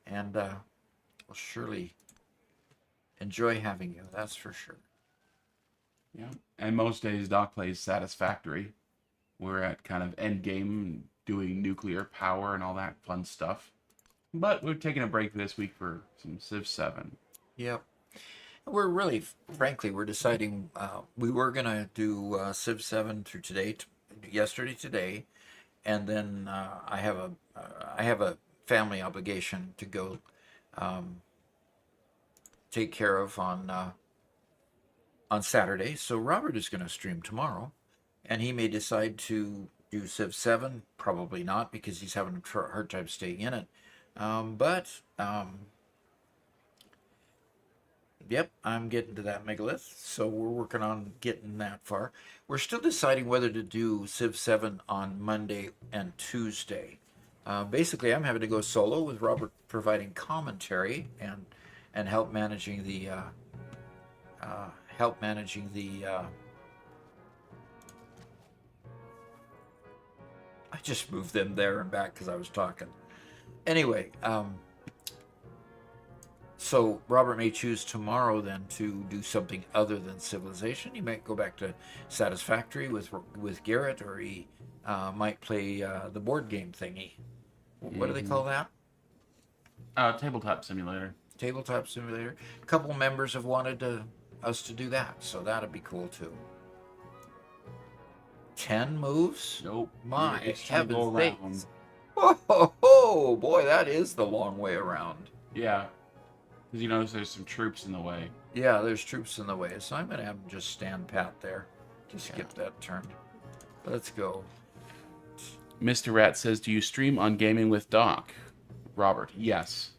Speaker 1: And we'll surely enjoy having you, that's for sure.
Speaker 2: Yeah, and most days Doc plays Satisfactory. We're at kind of end game, doing nuclear power and all that fun stuff. But we're taking a break this week for some Civ 7.
Speaker 1: Yep. We're really, frankly, we're deciding we were going to do Civ 7 through today, and then I have a family obligation to go take care of on Saturday. So Robert is going to stream tomorrow, and he may decide to do Civ 7, probably not, because he's having a hard time staying in it. Yep, I'm getting to that megalith, so we're working on getting that far. We're still deciding whether to do Civ 7 on Monday and Tuesday. Basically, I'm having to go solo with Robert providing commentary and help managing the I just moved them there and back because I was talking. Anyway, so Robert may choose tomorrow then to do something other than Civilization. He might go back to Satisfactory with Garrett, or he might play the board game thingy. What do they call that?
Speaker 2: Tabletop Simulator.
Speaker 1: Tabletop Simulator. A couple members have wanted us to do that, so that'd be cool too. 10 moves?
Speaker 2: Nope.
Speaker 1: My heavens sakes.
Speaker 2: around.
Speaker 1: Oh, boy, that is the long way around.
Speaker 2: Yeah. Because you notice there's some troops in the way.
Speaker 1: Yeah, there's troops in the way, so I'm going to have them just stand pat there. Just skip that turn. Let's go.
Speaker 2: Mr. Rat says, do you stream on Gaming with Doc? Robert, yes.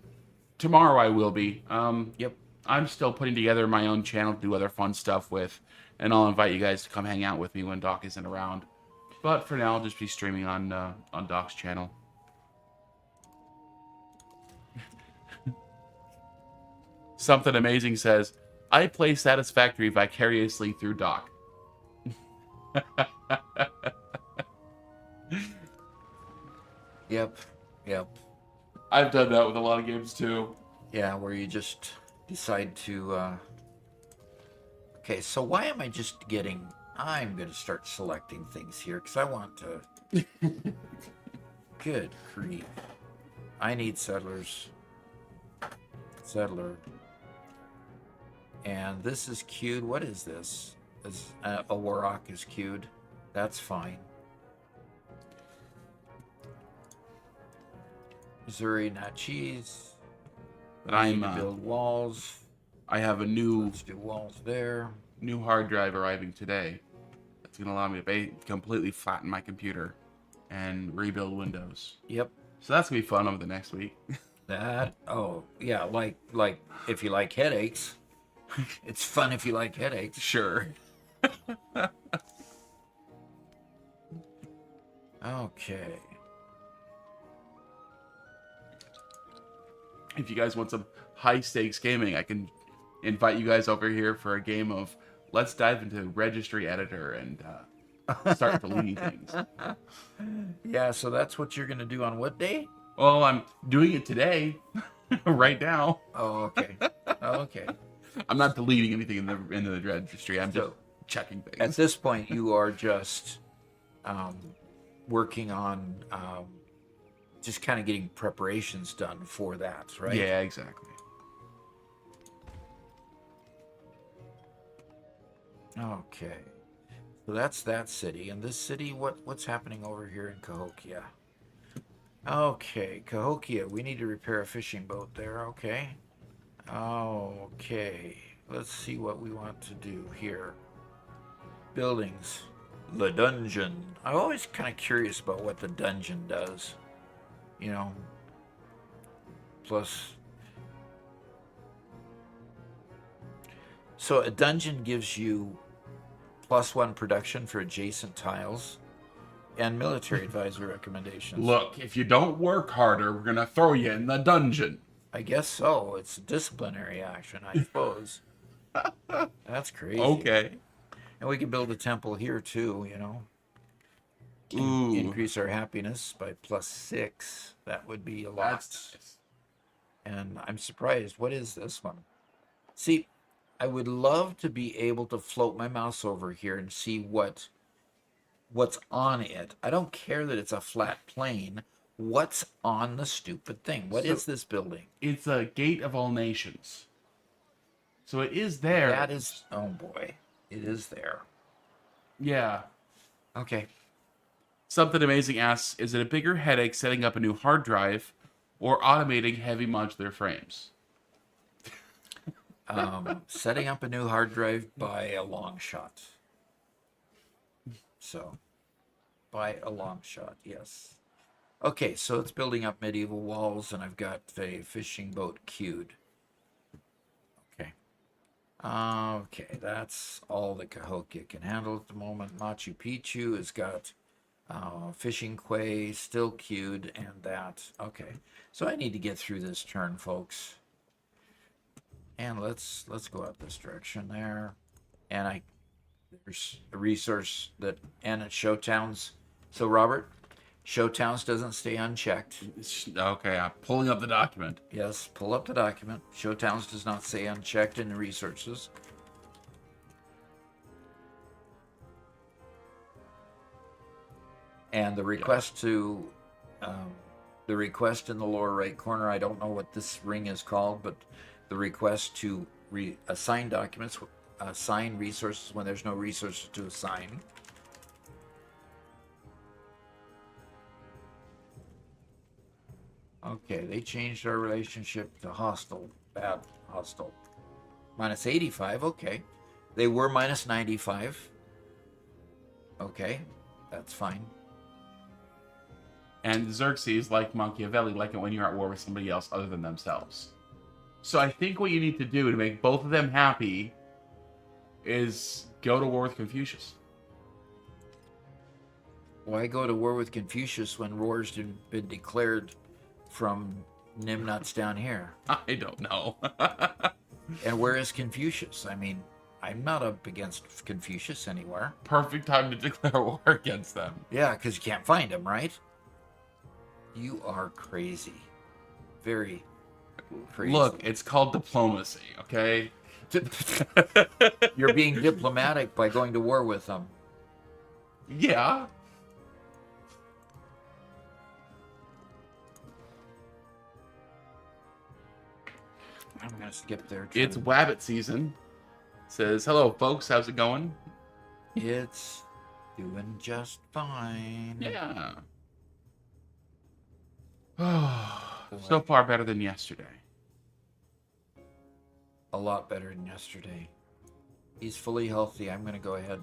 Speaker 2: Tomorrow I will be.
Speaker 1: Yep.
Speaker 2: I'm still putting together my own channel to do other fun stuff with, and I'll invite you guys to come hang out with me when Doc isn't around. But for now, I'll just be streaming on Doc's channel. Something Amazing says, I play Satisfactory vicariously through Doc.
Speaker 1: Yep.
Speaker 2: I've done that with a lot of games too.
Speaker 1: Yeah, where you just decide to... Okay, so why am I just getting... I'm going to start selecting things here, because I want to... Good grief. I need settlers. Settler. And this is queued. What is this? A Warrock is queued. That's fine. Missouri, not cheese.
Speaker 2: But
Speaker 1: I need to build walls.
Speaker 2: I have a
Speaker 1: Let's do walls there.
Speaker 2: new hard drive arriving today. That's going to allow me to completely flatten my computer and rebuild Windows.
Speaker 1: Yep.
Speaker 2: So that's going to be fun over the next week.
Speaker 1: Oh, yeah, like if you like headaches. It's fun if you like headaches.
Speaker 2: Sure.
Speaker 1: Okay.
Speaker 2: If you guys want some high-stakes gaming, I can invite you guys over here for a game of let's dive into Registry Editor and start deleting things.
Speaker 1: Yeah, so that's what you're going to do on what day?
Speaker 2: Well, I'm doing it today, right now.
Speaker 1: Oh, okay. Okay.
Speaker 2: I'm not deleting anything in the registry. I'm just checking things.
Speaker 1: At this point, you are just working on just kind of getting preparations done for that, right?
Speaker 2: Yeah, exactly.
Speaker 1: Okay. So that's that city. And this city, what's happening over here in Cahokia? Okay, Cahokia, we need to repair a fishing boat there, okay. Okay, let's see what we want to do here. Buildings. The dungeon. I'm always kind of curious about what the dungeon does. You know, plus... So a dungeon gives you +1 production for adjacent tiles and military advisor recommendations.
Speaker 2: Look, if you don't work harder, we're gonna throw you in the dungeon.
Speaker 1: I guess so. It's a disciplinary action, I suppose. That's crazy.
Speaker 2: Okay.
Speaker 1: And we can build a temple here too, you know.
Speaker 2: Ooh.
Speaker 1: Increase our happiness by +6. That would be a lot.
Speaker 2: That's nice.
Speaker 1: And I'm surprised. What is this one? See, I would love to be able to float my mouse over here and see what's on it. I don't care that it's a flat plane. What's on the stupid thing? What is this building?
Speaker 2: It's a gate of all nations. So it is there.
Speaker 1: That is, oh boy, it is there.
Speaker 2: Yeah.
Speaker 1: Okay.
Speaker 2: Something Amazing asks, is it a bigger headache setting up a new hard drive or automating heavy modular frames?
Speaker 1: Setting up a new hard drive by a long shot. So, by a long shot, yes. Okay, so it's building up medieval walls, and I've got a fishing boat queued. Okay. Okay, that's all that Cahokia can handle at the moment. Machu Picchu has got fishing quay still queued, and that. Okay, so I need to get through this turn, folks. And let's go out this direction there. And there's a resource that, and it's Showtowns. So Robert, Showtowns doesn't stay unchecked.
Speaker 2: Okay, I'm pulling up the document.
Speaker 1: Yes, pull up the document. Showtowns does not stay unchecked in the resources. And the request to, the request in the lower right corner, I don't know what this ring is called, but the request to assign documents, assign resources when there's no resources to assign. Okay, they changed our relationship to hostile, bad hostile. -85, okay. They were -95. Okay, that's fine.
Speaker 2: And Xerxes, like Machiavelli, like it when you're at war with somebody else other than themselves. So I think what you need to do to make both of them happy is go to war with Confucius.
Speaker 1: Why go to war with Confucius when war's been declared from Nimnuts down here?
Speaker 2: I don't know.
Speaker 1: And where is Confucius? I mean, I'm not up against Confucius anywhere.
Speaker 2: Perfect time to declare war against them.
Speaker 1: Yeah, because you can't find him, right? You are crazy. Very crazy.
Speaker 2: Look, it's called diplomacy, okay?
Speaker 1: You're being diplomatic by going to war with them.
Speaker 2: Yeah.
Speaker 1: I'm going to skip there.
Speaker 2: It's Wabbit season. Says, hello, folks. How's it going?
Speaker 1: It's doing just fine.
Speaker 2: Yeah. So far better than yesterday.
Speaker 1: A lot better than yesterday. He's fully healthy. I'm going to go ahead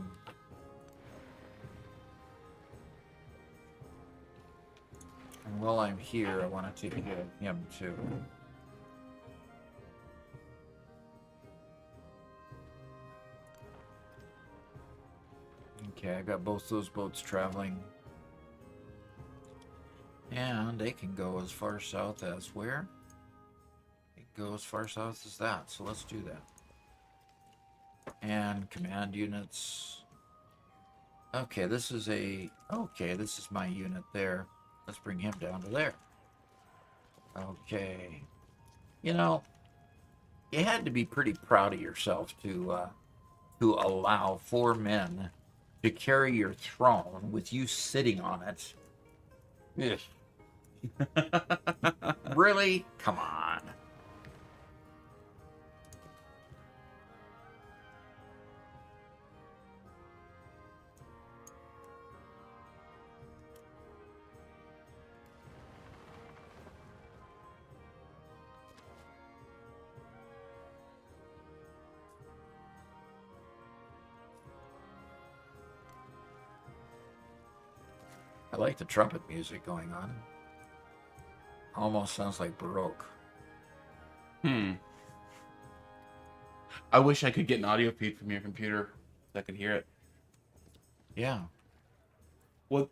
Speaker 1: and while I'm here, I want to take care of him too. Okay, I got both those boats traveling. And they can go as far south as where? They can go as far south as that, so let's do that. And command units. Okay, this is my unit there. Let's bring him down to there. Okay. You know, you had to be pretty proud of yourself to who allow 4 men to carry your throne with you sitting on it. Ugh. Really? Come on. I like the trumpet music going on. Almost sounds like Baroque.
Speaker 2: I wish I could get an audio feed from your computer so I could hear it.
Speaker 1: Yeah.
Speaker 2: What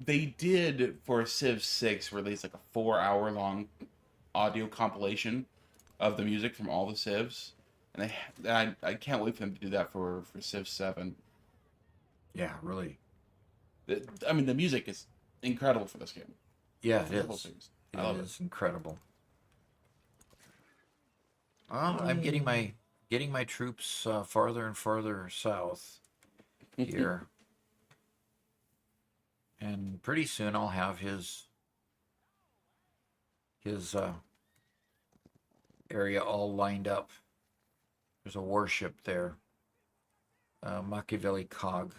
Speaker 2: they did for Civ 6 release like a 4-hour long audio compilation of the music from all the Civs. And I can't wait for them to do that for Civ 7.
Speaker 1: Yeah, really.
Speaker 2: I mean, the music is incredible for this game.
Speaker 1: Yeah,
Speaker 2: The
Speaker 1: it
Speaker 2: whole
Speaker 1: is.
Speaker 2: thing
Speaker 1: It
Speaker 2: I love
Speaker 1: is incredible. Well, I'm getting my troops farther and farther south
Speaker 2: it.
Speaker 1: here, and pretty soon I'll have his area all lined up. There's a warship there, Machiavelli Cog.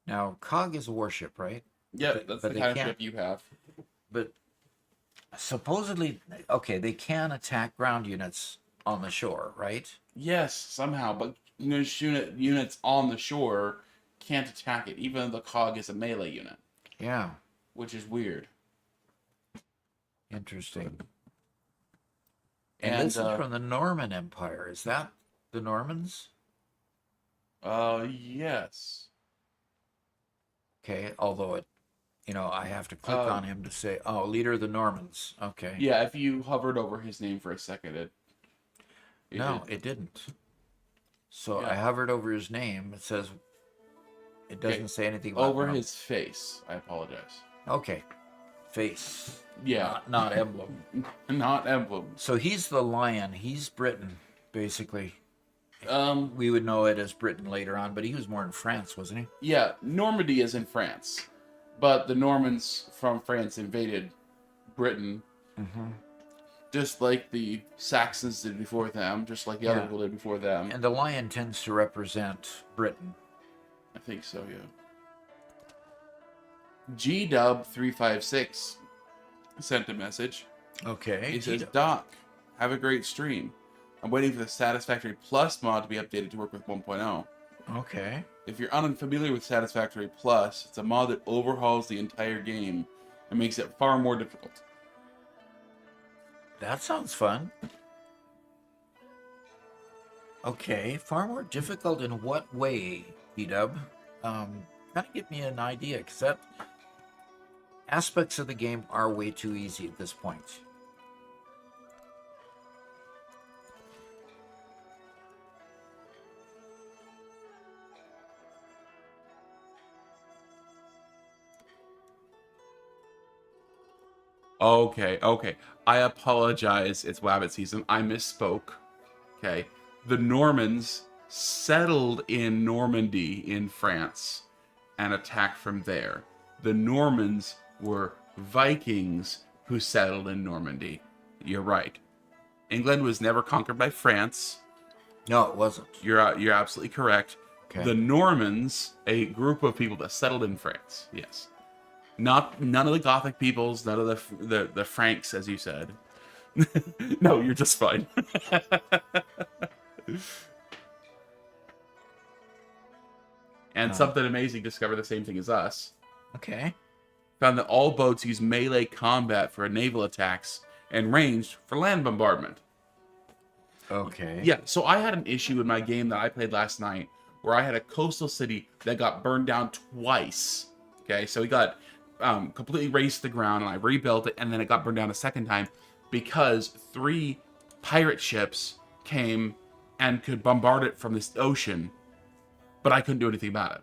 Speaker 1: Now, Cog is a warship, right?
Speaker 2: Yeah,
Speaker 1: But-
Speaker 2: that's
Speaker 1: but
Speaker 2: the
Speaker 1: they
Speaker 2: kind of
Speaker 1: can't-
Speaker 2: ship you have.
Speaker 1: But supposedly, okay, they can attack ground units on the shore, right?
Speaker 2: Yes, somehow, but units on the shore can't attack it, even though the cog is a melee unit,
Speaker 1: Yeah,
Speaker 2: which is weird.
Speaker 1: interesting. And
Speaker 2: And
Speaker 1: this is from the Norman Empire. Is that the Normans?
Speaker 2: yes.
Speaker 1: Okay, although I have to click
Speaker 2: Um,
Speaker 1: on him to say, oh, leader of the Normans. Okay.
Speaker 2: Yeah, if you hovered over his name for a second, it
Speaker 1: No, it didn't. So
Speaker 2: Yeah.
Speaker 1: I hovered over his name. It says, it doesn't
Speaker 2: Okay,
Speaker 1: say anything about
Speaker 2: over
Speaker 1: Norm-
Speaker 2: his face. I apologize.
Speaker 1: Okay, face,
Speaker 2: Yeah,
Speaker 1: not emblem.
Speaker 2: not emblem.
Speaker 1: So he's the lion. He's Britain, basically.
Speaker 2: Um,
Speaker 1: We would know it as Britain later on, but he was more in France, wasn't he?
Speaker 2: yeah, Normandy is in France, but the Normans from France invaded Britain,
Speaker 1: Mm-hmm.
Speaker 2: just like the Saxons did before them, just like the other
Speaker 1: Yeah.
Speaker 2: people did before them.
Speaker 1: And the lion tends to represent Britain.
Speaker 2: I think so, yeah. GDub356 sent a message.
Speaker 1: Okay.
Speaker 2: He says, Doc, have a great stream. I'm waiting for the Satisfactory Plus mod to be updated to work with 1.0.
Speaker 1: Okay.
Speaker 2: If you're unfamiliar with Satisfactory Plus, it's a mod that overhauls the entire game and makes it far more difficult.
Speaker 1: That sounds fun. Okay, far more difficult in what way, B-Dub? Kind of give me an idea, because that aspects of the game are way too easy at this point.
Speaker 2: Okay. I apologize. It's Wabbit season. I misspoke. Okay. The Normans settled in Normandy in France and attacked from there. The Normans were Vikings who settled in Normandy. You're right. England was never conquered by France.
Speaker 1: No, it wasn't.
Speaker 2: You're absolutely correct.
Speaker 1: Okay.
Speaker 2: The Normans, a group of people that settled in France. Yes. None of the Gothic peoples, none of the Franks, as you said. No, you're just fine. And something amazing discovered the same thing as us.
Speaker 1: Okay.
Speaker 2: Found that all boats use melee combat for naval attacks and ranged for land bombardment.
Speaker 1: Okay.
Speaker 2: Yeah, so I had an issue in my game that I played last night where I had a coastal city that got burned down twice. Okay, so we got completely razed to the ground, and I rebuilt it, and then it got burned down a second time because 3 pirate ships came and could bombard it from this ocean, but I couldn't do anything about it.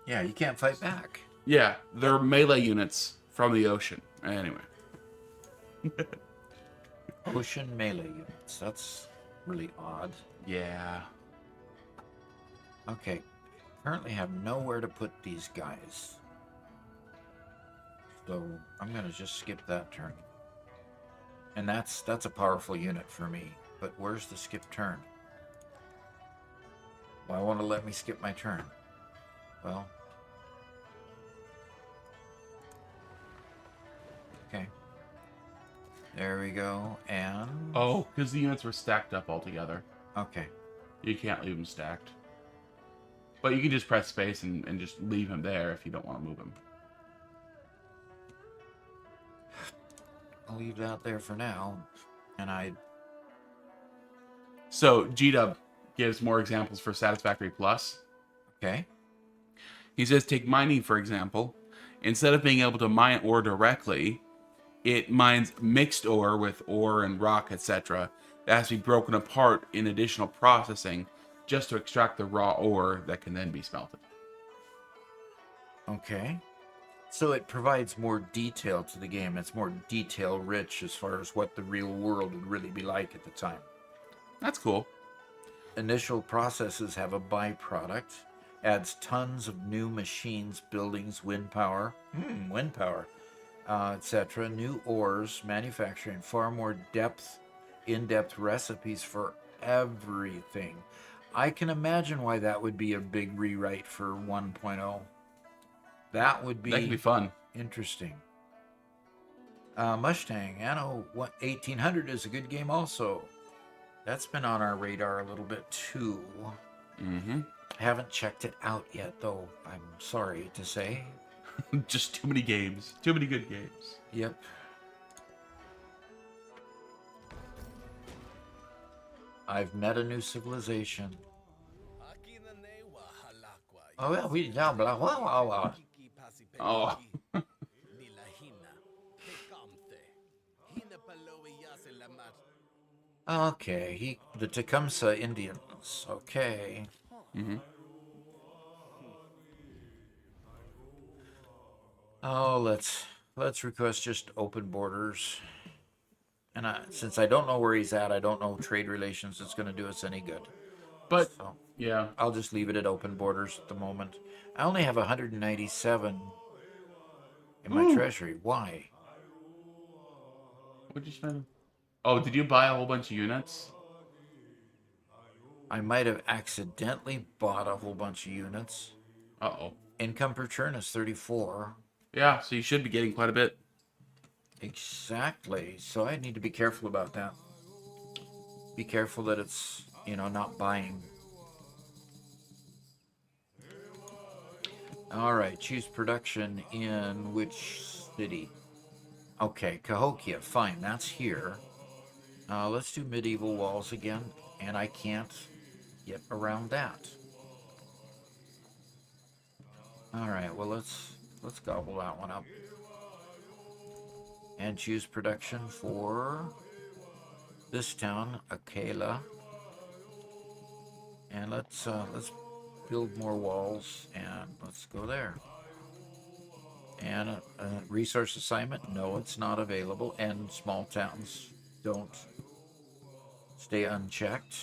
Speaker 1: Yeah, you can't fight back.
Speaker 2: Yeah, they're melee units from the ocean. Anyway.
Speaker 1: Ocean melee units. That's really odd.
Speaker 2: Yeah.
Speaker 1: Okay. Currently have nowhere to put these guys. So I'm gonna just skip that turn. And that's a powerful unit for me. But where's the skip turn? Why won't it let me skip my turn? Well, okay. There we go. And
Speaker 2: Oh, because the units were stacked up all together.
Speaker 1: okay.
Speaker 2: You can't leave them stacked. But you can just press space and just leave him there if you don't want to move him.
Speaker 1: I'll leave that there for now. And
Speaker 2: So GDub gives more examples for Satisfactory Plus.
Speaker 1: okay.
Speaker 2: He says, take mining, for example. Instead of being able to mine ore directly, it mines mixed ore with ore and rock, etc. That has to be broken apart in additional processing just to extract the raw ore that can then be smelted.
Speaker 1: Okay. So it provides more detail to the game. It's more detail rich as far as what the real world would really be like at the time.
Speaker 2: That's cool.
Speaker 1: Initial processes have a byproduct. Adds tons of new machines, buildings, wind power, etc. New ores, manufacturing, far more in-depth recipes for everything. I can imagine why that would be a big rewrite for 1.0. That would
Speaker 2: That could be
Speaker 1: be
Speaker 2: fun.
Speaker 1: interesting. Mustang Anno 1800 is a good game also. That's been on our radar a little bit too.
Speaker 2: Mm-hmm.
Speaker 1: Haven't checked it out yet though, I'm sorry to say.
Speaker 2: Just too many games. Too many good games.
Speaker 1: Yep. I've met a new civilization. Oh yeah, we blah blah blah blah blah.
Speaker 2: Oh.
Speaker 1: Okay, the Tecumseh Indians. Okay.
Speaker 2: Mm-hmm.
Speaker 1: Oh, let's request just open borders. And since I don't know where he's at, I don't know trade relations that's going to do us any good.
Speaker 2: But,
Speaker 1: So
Speaker 2: yeah.
Speaker 1: I'll just leave it at open borders at the moment. I only have 197 in my treasury. Why?
Speaker 2: What'd you spend? Oh, did you buy a whole bunch of units?
Speaker 1: I might have accidentally bought a whole bunch of units.
Speaker 2: Uh-oh.
Speaker 1: Income per turn is 34.
Speaker 2: Yeah, so you should be getting quite a bit.
Speaker 1: Exactly. So I need to be careful about that. Be careful that it's, not buying. All right, choose production in which city? Okay, Cahokia, fine, that's here. Let's do medieval walls again, and I can't get around that. All right, well let's gobble that one up. And choose production for this town, Akela. And let's build more walls, and let's go there. And a resource assignment, no, it's not available. And small towns don't stay unchecked.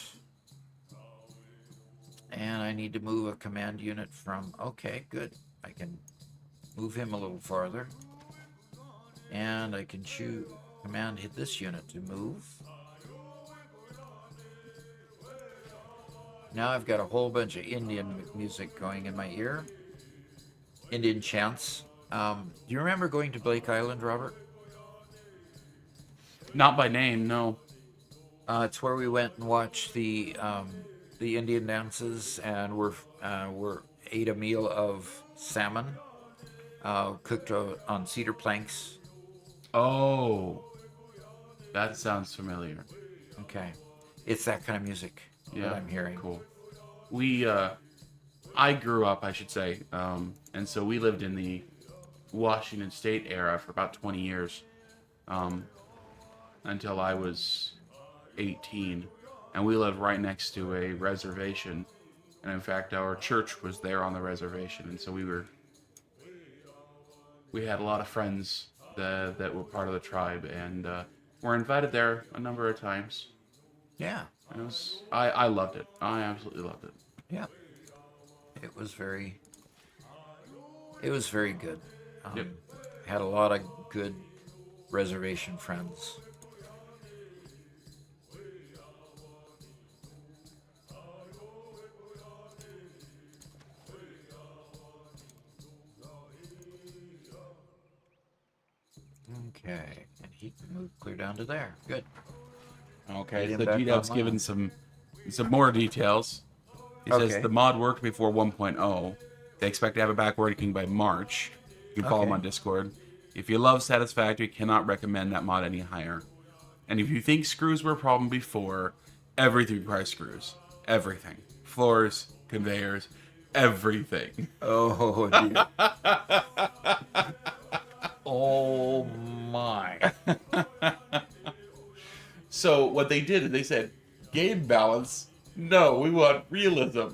Speaker 1: And I need to move a command unit from, okay, good. I can move him a little farther. And I can hit this unit to move. Now I've got a whole bunch of Indian music going in my ear. Indian chants. Do you remember going to Blake Island, Robert?
Speaker 2: Not by name, no.
Speaker 1: It's where we went and watched the Indian dances, and we ate a meal of salmon cooked on cedar planks.
Speaker 2: Oh. That sounds familiar.
Speaker 1: Okay, it's that kind of music that I'm hearing.
Speaker 2: Cool. I grew up, I should say, and so we lived in the Washington State era for about 20 years, until I was 18, and we lived right next to a reservation, and in fact, our church was there on the reservation, and so we had a lot of friends that were part of the tribe, and were invited there a number of times.
Speaker 1: Yeah.
Speaker 2: I loved it. I absolutely loved it.
Speaker 1: Yeah. It was very, it was very good.
Speaker 2: Yep.
Speaker 1: Had a lot of good reservation friends. Okay, and he can move clear down to there. Good.
Speaker 2: Okay,
Speaker 1: Get him
Speaker 2: so
Speaker 1: back
Speaker 2: GDev's
Speaker 1: online.
Speaker 2: given some more details. He says
Speaker 1: Okay.
Speaker 2: the mod worked before 1.0. They expect to have it back working by March. You can follow him
Speaker 1: Okay.
Speaker 2: on Discord. If you love Satisfactory, cannot recommend that mod any higher. And if you think screws were a problem before, everything requires screws. Everything. Floors, conveyors, everything.
Speaker 1: Oh dear. Oh my.
Speaker 2: So what they did is they said, game balance? No, we want realism.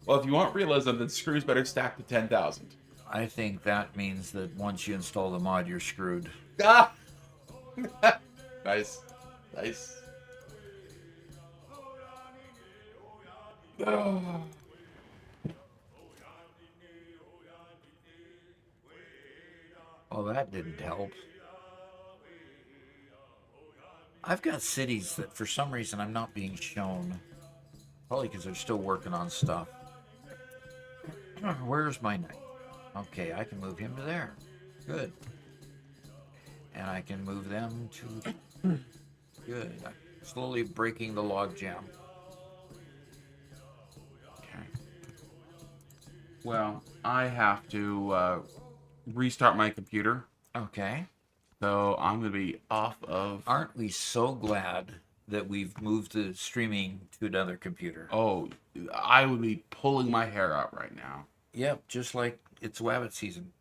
Speaker 2: Well, if you want realism, then screws better stack to 10,000.
Speaker 1: I think that means that once you install the mod, you're screwed.
Speaker 2: Ah! Nice. Nice. Oh.
Speaker 1: Well, that didn't help. I've got cities that for some reason I'm not being shown. Probably because they're still working on stuff. Where's my knight? Okay, I can move him to there. Good. And I can move them to... Good. I'm slowly breaking the log jam.
Speaker 2: Okay. Well, I have to restart my computer.
Speaker 1: Okay.
Speaker 2: So I'm going to be off of...
Speaker 1: Aren't we so glad that we've moved the streaming to another computer?
Speaker 2: Oh, I would be pulling my hair out right now.
Speaker 1: Yep, just like it's Wabbit season.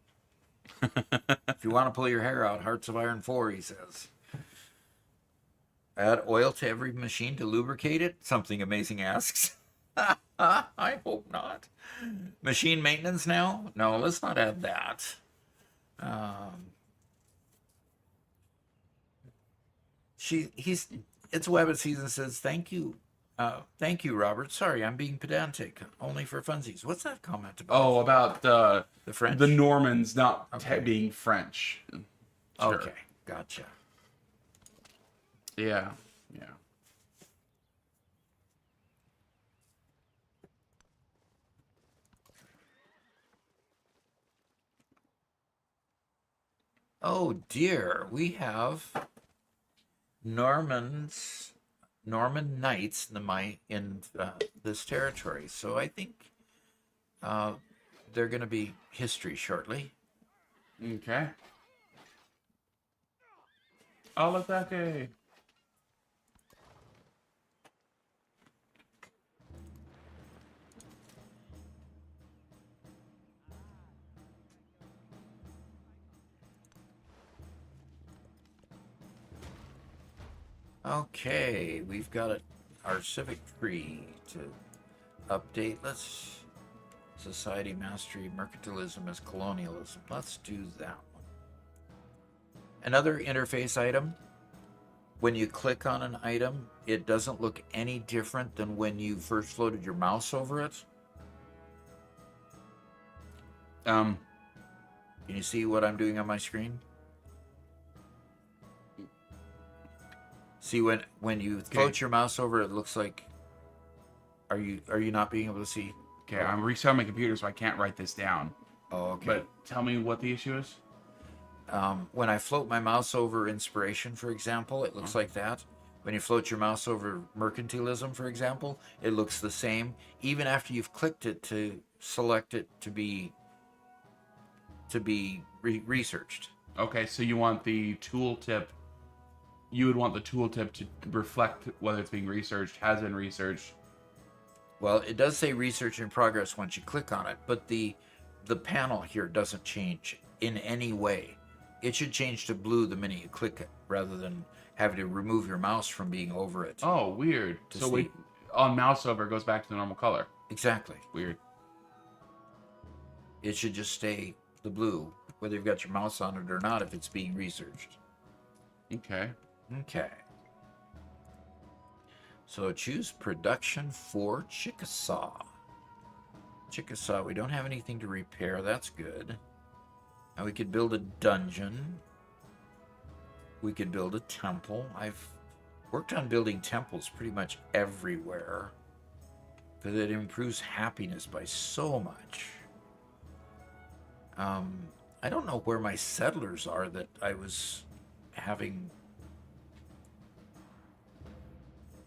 Speaker 1: If you want to pull your hair out, Hearts of Iron 4, he says. Add oil to every machine to lubricate it? Something Amazing asks. I hope not. Machine maintenance now? No, let's not add that. It's Wabbit season says, thank you. Thank you, Robert. Sorry, I'm being pedantic. Only for funsies. What's that comment about?
Speaker 2: Oh, about
Speaker 1: The French?
Speaker 2: the Normans not
Speaker 1: Okay.
Speaker 2: being French. Sure.
Speaker 1: Okay, gotcha.
Speaker 2: Yeah, yeah.
Speaker 1: Oh dear, we have Norman knights in this territory. So I think they're going to be history shortly.
Speaker 2: Okay. All ataque.
Speaker 1: Okay, we've got our civic tree to update. Let's society mastery mercantilism as colonialism. Let's do that one. Another interface item. When you click on an item, it doesn't look any different than when you first floated your mouse over it. Can you see what I'm doing on my screen? See when you float your mouse over, it looks like. Are you not being able to see?
Speaker 2: Okay, I'm restarting my computer, so I can't write this down.
Speaker 1: Oh, okay.
Speaker 2: But tell me what the issue is.
Speaker 1: When I float my mouse over inspiration, for example, it looks like that. When you float your mouse over mercantilism, for example, it looks the same. Even after you've clicked it to select it to be researched.
Speaker 2: Okay, so you want the tooltip. You would want the tooltip to reflect whether it's being researched, has been researched.
Speaker 1: Well, it does say research in progress once you click on it, but the panel here doesn't change in any way. It should change to blue the minute you click it, rather than having to remove your mouse from being over it.
Speaker 2: Oh, weird. So
Speaker 1: see.
Speaker 2: wait, on mouse over, it goes back to the normal color.
Speaker 1: Exactly.
Speaker 2: Weird.
Speaker 1: It should just stay the blue, whether you've got your mouse on it or not, if it's being researched.
Speaker 2: Okay.
Speaker 1: Okay. So choose production for Chickasaw. Chickasaw, we don't have anything to repair. That's good. Now we could build a dungeon. We could build a temple. I've worked on building temples pretty much everywhere because it improves happiness by so much. I don't know where my settlers are that I was having.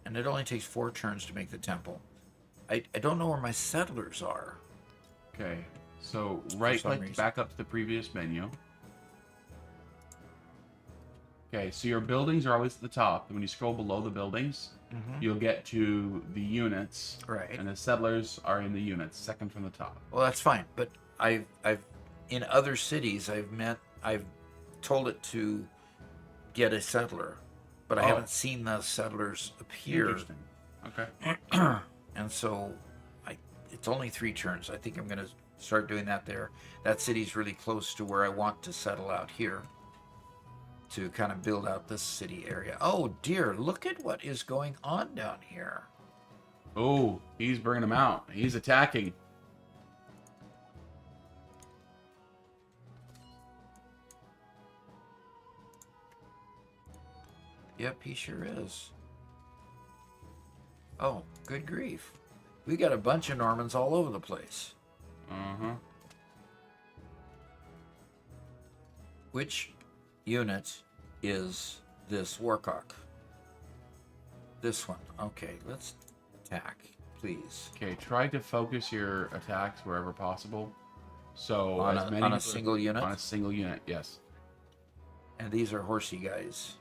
Speaker 1: And it only takes 4 turns to make the temple. I don't know where my settlers are.
Speaker 2: Okay, so right-click
Speaker 1: reason.
Speaker 2: back up to the previous menu. Okay, so your buildings are always at the top. And when you scroll below the buildings, you'll get to the units.
Speaker 1: Right.
Speaker 2: And the settlers are in the units, second from the top.
Speaker 1: Well, that's fine. But I've in other cities I've told it to get a settler, but I haven't seen the settlers appear.
Speaker 2: Interesting. Okay.
Speaker 1: And so it's only 3 turns. I think I'm going to start doing that there. That city's really close to where I want to settle out here to kind of build out this city area. Oh dear, look at what is going on down here.
Speaker 2: Oh, he's bringing them out. He's attacking.
Speaker 1: Yep, he sure is. Oh, good grief. We got a bunch of Normans all over the place.
Speaker 2: Uh-huh.
Speaker 1: Which unit is this Warcock? This one. Okay, let's attack, please.
Speaker 2: Okay, try to focus your attacks wherever possible. So
Speaker 1: On
Speaker 2: as many
Speaker 1: a single unit?
Speaker 2: On a single unit, yes.
Speaker 1: And these are horsey guys.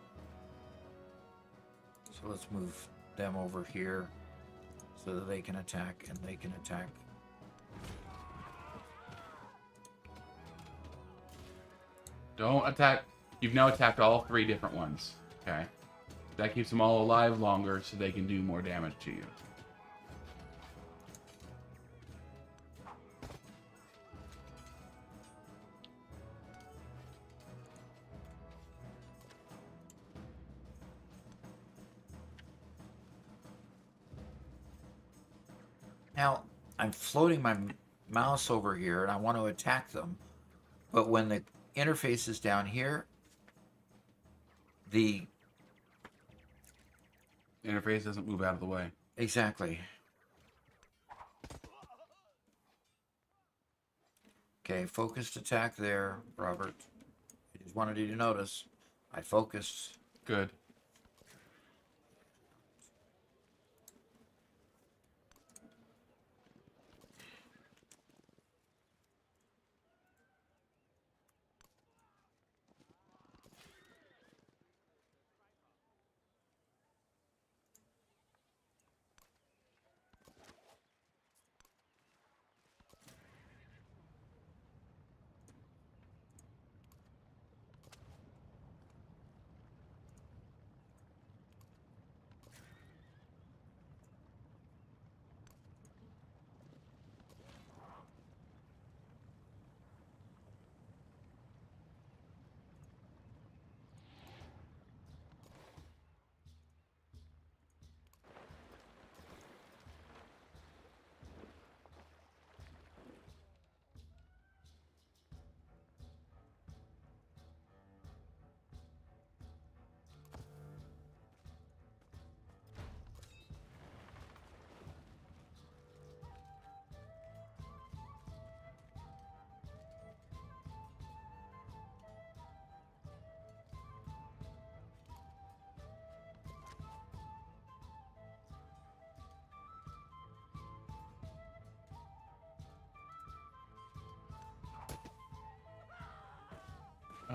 Speaker 1: So let's move them over here so that they can attack and they can attack.
Speaker 2: Don't attack. You've now attacked all 3 different ones. Okay. That keeps them all alive longer so they can do more damage to you.
Speaker 1: Now, I'm floating my mouse over here and I want to attack them. But when the interface is down here, the
Speaker 2: Interface doesn't move out of the way.
Speaker 1: exactly. Okay, focused attack there, Robert. I just wanted you to notice. I focused.
Speaker 2: Good.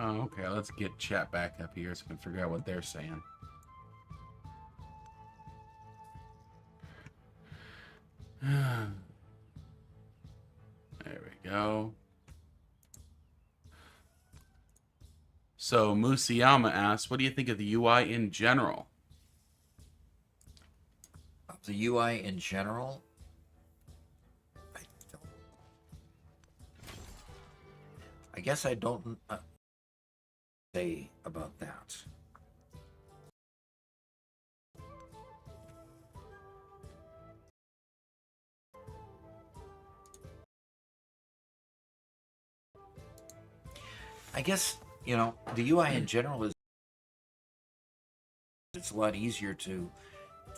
Speaker 2: Oh, okay. Let's get chat back up here so we can figure out what they're saying. There we go. So Musiyama asks, what do you think of the UI in general?
Speaker 1: The UI in general, I guess I don't say about that. I guess, the UI in general is it's a lot easier to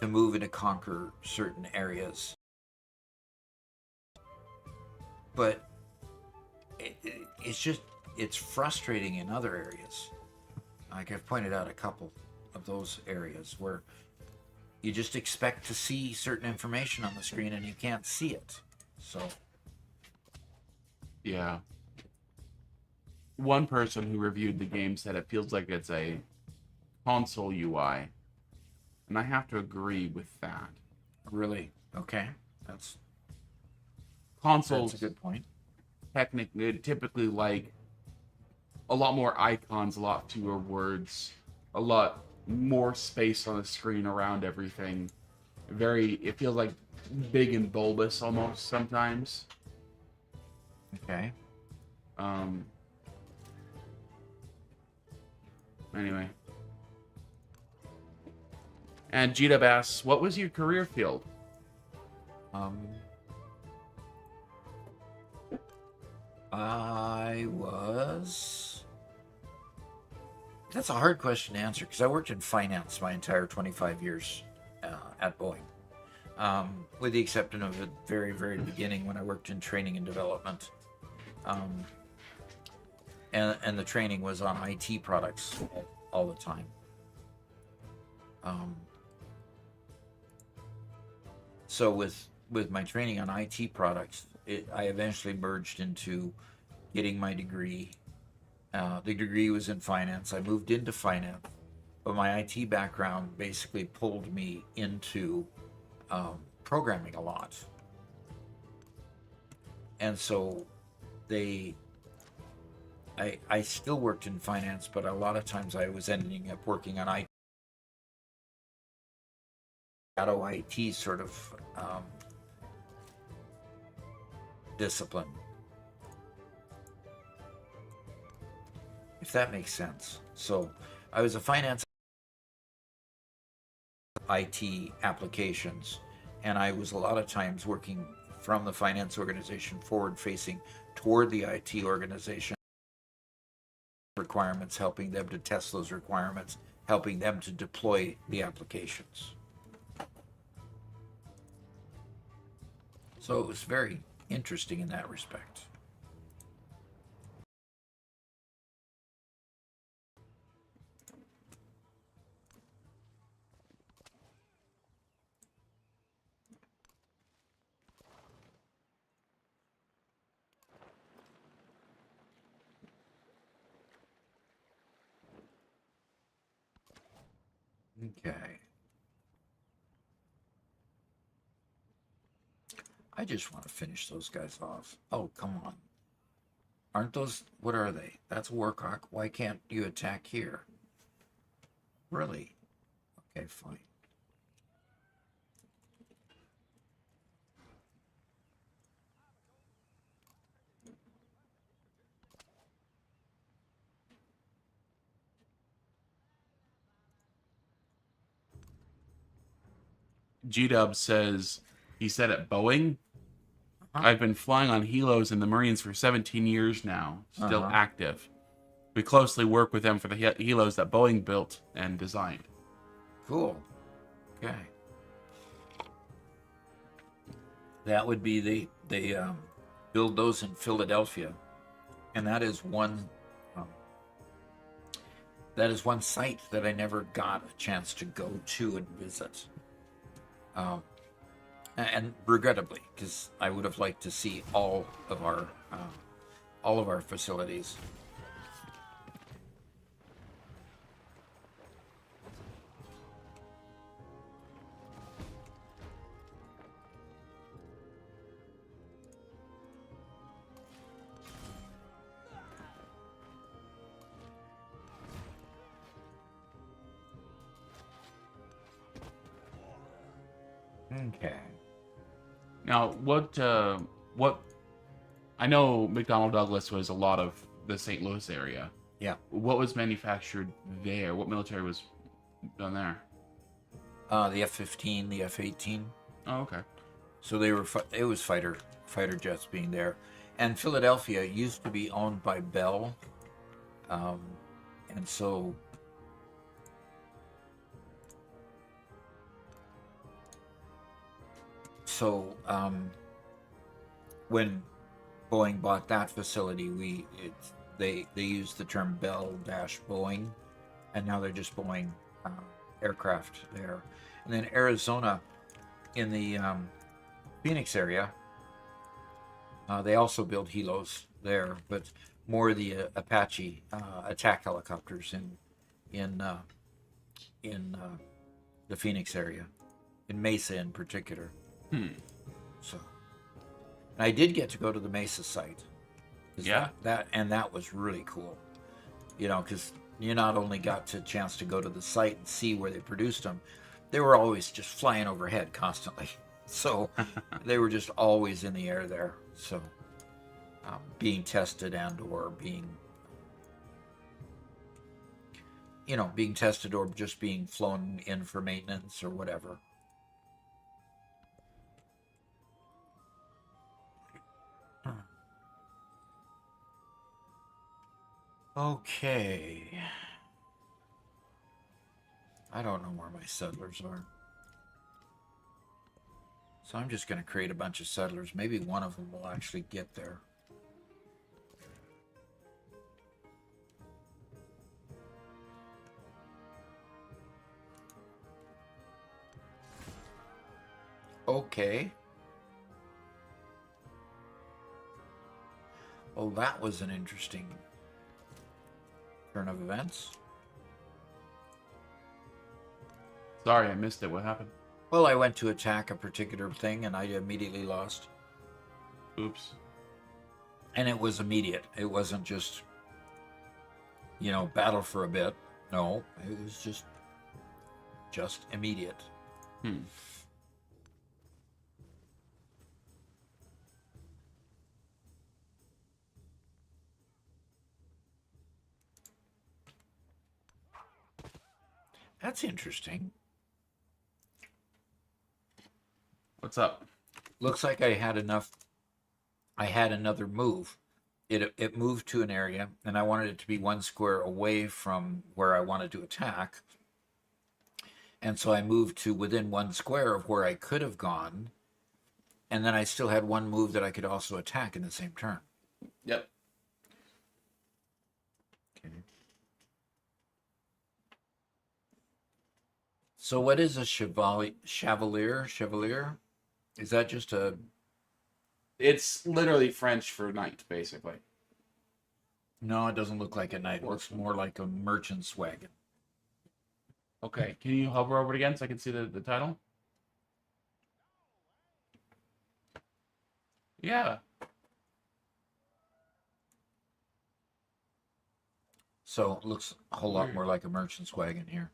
Speaker 1: move and to conquer certain areas. But it's frustrating in other areas. Like I've pointed out a couple of those areas where you just expect to see certain information on the screen and you can't see it. So
Speaker 2: Yeah. One person who reviewed the game said it feels like it's a console UI. And I have to agree with that.
Speaker 1: really, okay, that's
Speaker 2: Consoles
Speaker 1: a good point.
Speaker 2: typically like a lot more icons, a lot fewer words, a lot more space on the screen around everything. It feels like big and bulbous almost sometimes.
Speaker 1: Okay.
Speaker 2: Anyway. And G-Dub asks, what was your career field?
Speaker 1: I was. That's a hard question to answer because I worked in finance my entire 25 years at Boeing, with the exception of the very, very beginning when I worked in training and development. And the training was on IT products all the time. So with my training on IT products, I eventually merged into getting my degree. The degree was in finance. I moved into finance, but my IT background basically pulled me into programming a lot. And so I still worked in finance, but a lot of times I was ending up working on IT, shadow IT sort of discipline, if that makes sense. So I was a finance IT applications, and I was a lot of times working from the finance organization forward facing toward the IT organization, requirements, helping them to test those requirements, helping them to deploy the applications. So it was very interesting in that respect. Okay. I just want to finish those guys off. Oh, come on. Aren't those, what are they? That's Warcock. Why can't you attack here? Really? Okay, fine.
Speaker 2: G-Dub says, he said at Boeing,
Speaker 1: Uh-huh.
Speaker 2: I've been flying on helos in the Marines for 17 years now, still
Speaker 1: Uh-huh.
Speaker 2: active. We closely work with them for the helos that Boeing built and designed.
Speaker 1: Cool. Okay. That would be they build those in Philadelphia, and that is one site that I never got a chance to go to and visit. And regrettably, because I would have liked to see all of our facilities. Okay.
Speaker 2: Now, what I know McDonnell Douglas was a lot of the St. Louis area.
Speaker 1: Yeah.
Speaker 2: What was manufactured there? What military was done there?
Speaker 1: The F-15, the F-18.
Speaker 2: Oh, okay.
Speaker 1: So it was fighter jets being there. And Philadelphia used to be owned by Bell. Um, and so when Boeing bought that facility, they used the term Bell dash Boeing, and now they're just Boeing aircraft there. And then Arizona, in the Phoenix area, they also build helos there, but more the Apache attack helicopters in the Phoenix area, in Mesa in particular. So, and I did get to go to the Mesa site.
Speaker 2: Yeah.
Speaker 1: That was really cool. You know, because you not only got a chance to go to the site and see where they produced them, they were always just flying overhead constantly. So they were just always in the air there. So being tested or being tested or just being flown in for maintenance or whatever. Okay. I don't know where my settlers are. So I'm just going to create a bunch of settlers. Maybe one of them will actually get there. Okay. Well, that was an interesting turn of events.
Speaker 2: Sorry, I missed it. What happened?
Speaker 1: Well, I went to attack a particular thing and I immediately lost.
Speaker 2: Oops.
Speaker 1: And it was immediate. It wasn't just, battle for a bit. No, it was just immediate. That's interesting.
Speaker 2: What's up?
Speaker 1: Looks like I had another move. It moved to an area, and I wanted it to be 1 square away from where I wanted to attack. And so I moved to within 1 square of where I could have gone, and then I still had one move that I could also attack in the same turn.
Speaker 2: Yep.
Speaker 1: Okay. So what is a chevalier? Chevalier? Is that just a...
Speaker 2: It's literally French for knight, basically.
Speaker 1: No, it doesn't look like a knight. It looks more like a merchant's wagon.
Speaker 2: Okay, can you hover over it again so I can see the title? Yeah.
Speaker 1: So it looks a whole lot more like a merchant's wagon here.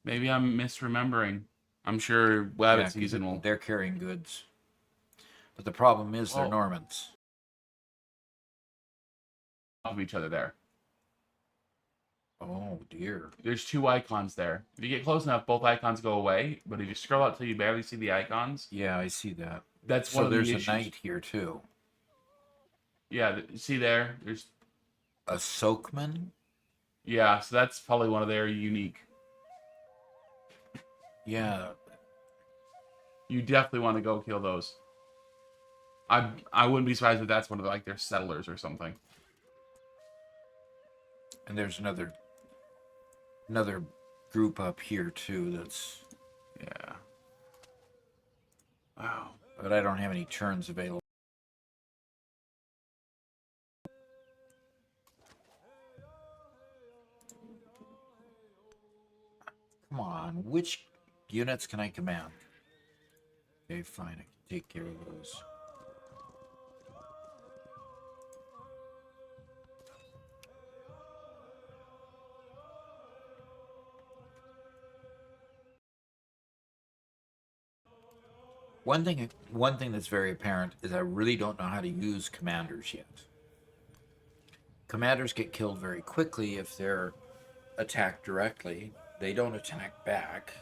Speaker 2: Maybe I'm misremembering. I'm sure Wabbit season will...
Speaker 1: They're carrying goods. But the problem is they're Normans.
Speaker 2: Of each other there.
Speaker 1: Oh, dear.
Speaker 2: There's 2 icons there. If you get close enough, both icons go away. But if you scroll out till you barely see the icons...
Speaker 1: Yeah, I see that.
Speaker 2: That's one of the issues.
Speaker 1: So there's a knight here, too.
Speaker 2: Yeah, see there? There's...
Speaker 1: A soakman?
Speaker 2: Yeah, so that's probably one of their unique...
Speaker 1: Yeah.
Speaker 2: You definitely want to go kill those. I wouldn't be surprised if that's one of their settlers or something.
Speaker 1: And there's another group up here too that's...
Speaker 2: Yeah. Wow.
Speaker 1: But I don't have any turns available. Come on, which units can I command? Okay, fine, I can take care of those. One thing that's very apparent is I really don't know how to use commanders yet. Commanders get killed very quickly if they're attacked directly. They don't attack back.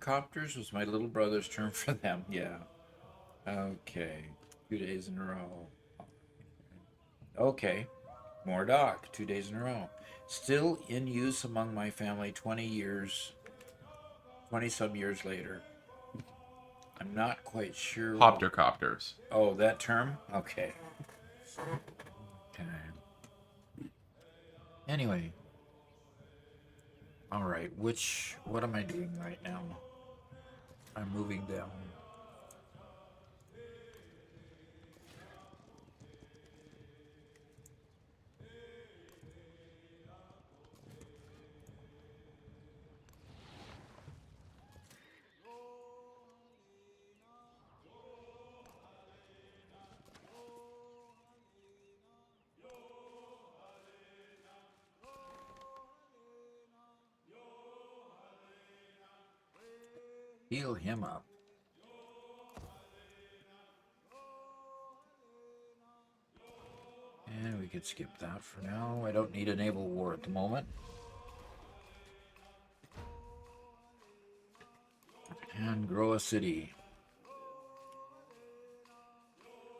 Speaker 1: Copters was my little brother's term for them. Yeah. Okay. 2 days in a row. Okay. More dock. 2 days in a row. Still in use among my family 20 years, 20 some years later. I'm not quite sure.
Speaker 2: Hoptercopters.
Speaker 1: Oh, that term? Okay. Okay. Anyway. All right. What am I doing right now? I'm moving down. Heal him up. And we could skip that for now. I don't need a naval war at the moment. And grow a city.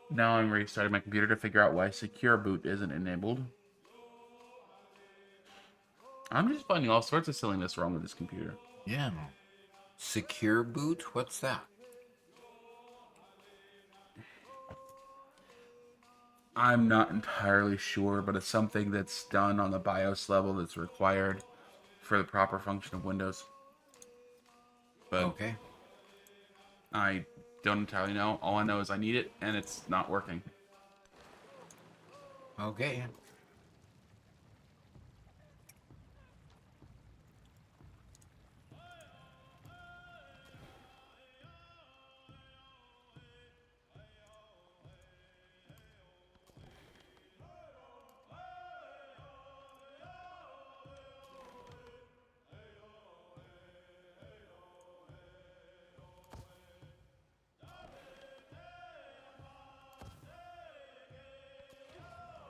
Speaker 2: Now I'm restarting my computer to figure out why secure boot isn't enabled. I'm just finding all sorts of silliness wrong with this computer.
Speaker 1: Yeah. Secure boot? What's that?
Speaker 2: I'm not entirely sure, but it's something that's done on the BIOS level that's required for the proper function of Windows. But
Speaker 1: Okay.
Speaker 2: I don't entirely know. All I know is I need it, and it's not working.
Speaker 1: Okay.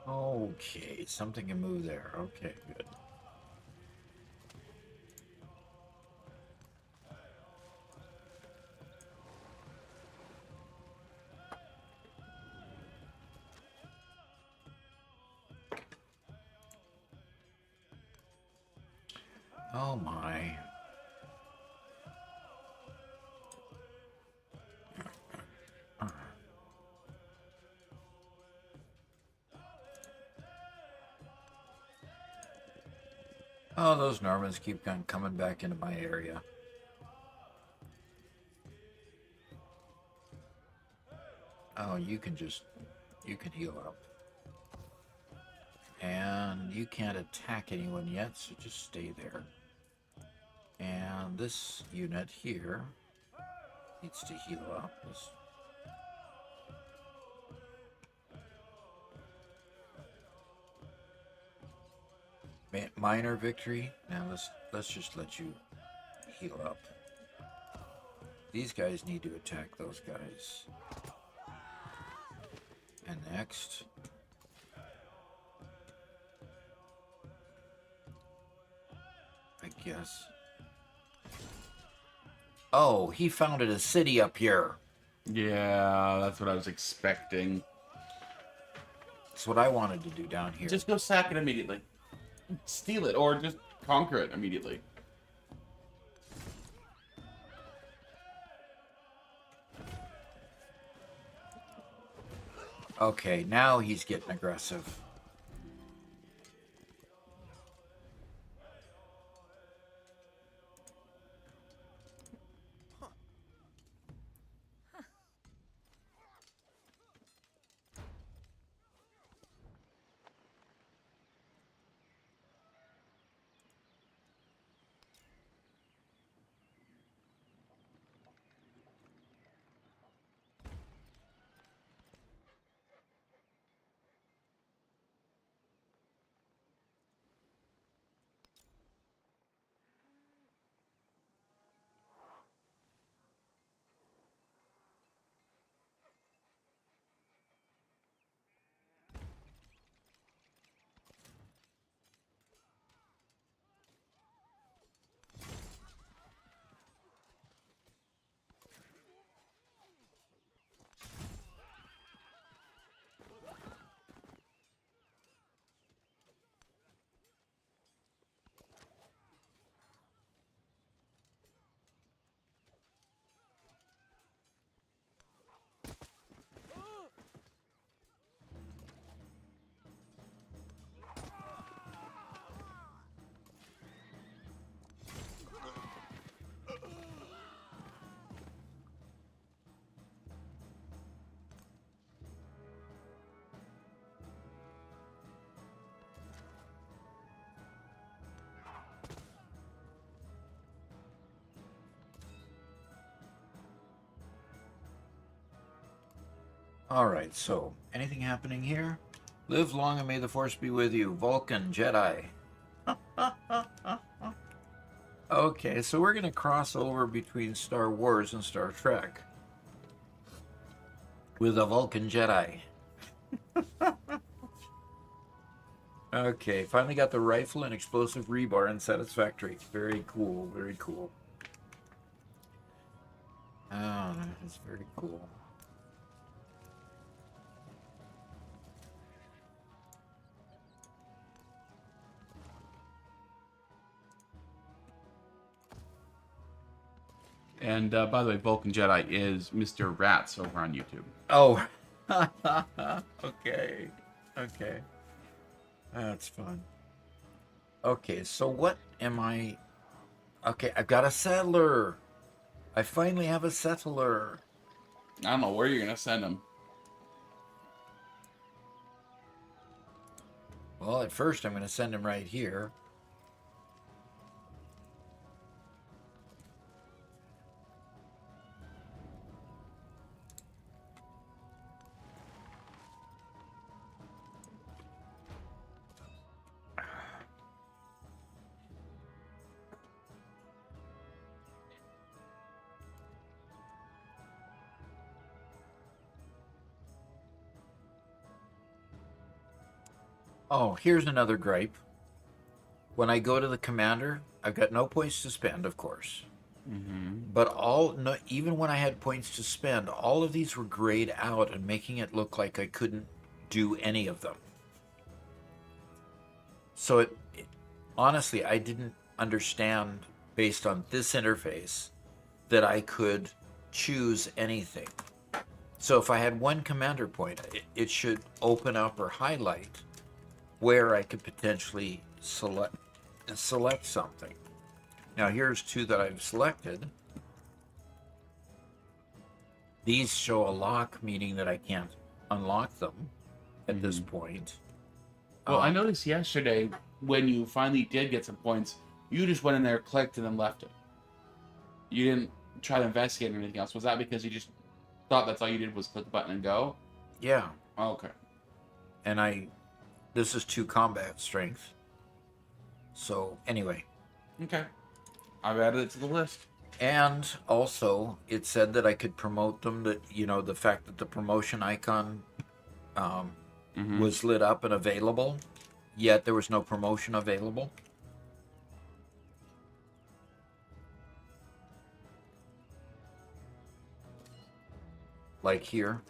Speaker 1: Okay, something can move there. Okay, good. Oh my. Oh, those Normans keep on coming back into my area. Oh, you can heal up. And you can't attack anyone yet, so just stay there. And this unit here needs to heal up. Minor victory. Now let's just let you heal up. These guys need to attack those guys. And next, I guess. Oh, he founded a city up here.
Speaker 2: Yeah, that's what I was expecting.
Speaker 1: That's what I wanted to do down here.
Speaker 2: Just go sack it immediately. Steal it, or just conquer it immediately.
Speaker 1: Okay, now he's getting aggressive. All right, so anything happening here? Live long and may the force be with you. Vulcan, Jedi. Okay, so we're going to cross over between Star Wars and Star Trek with a Vulcan Jedi. Okay, finally got the rifle and explosive rebar in satisfactory. Very cool, very cool. Oh, that is very cool.
Speaker 2: And by the way, Vulcan Jedi is Mr. Rats over on YouTube.
Speaker 1: Oh, okay, okay. That's fun. Okay, so what am I... Okay, I've got a settler. I finally have a settler.
Speaker 2: I don't know where you're gonna send him.
Speaker 1: Well, at first I'm going to send him right here. Oh, here's another gripe. When I go to the commander, I've got no points to spend, of course. But no, even when I had points to spend, all of these were grayed out and making it look like I couldn't do any of them. So honestly, I didn't understand based on this interface that I could choose anything. So if I had one commander point, it should open up or highlight where I could potentially select something. Now here's two that I've selected. These show a lock, meaning that I can't unlock them at this point.
Speaker 2: Well, I noticed yesterday when you finally did get some points, you just went in there, clicked, and then left it. You didn't try to investigate or anything else. Was that because you just thought that's all you did was click the button and go?
Speaker 1: Yeah.
Speaker 2: Oh, okay.
Speaker 1: And this is 2 combat strength. So anyway.
Speaker 2: Okay. I've added it to the list.
Speaker 1: And also, it said that I could promote them, that, the fact that the promotion icon was lit up and available, yet there was no promotion available. Like here.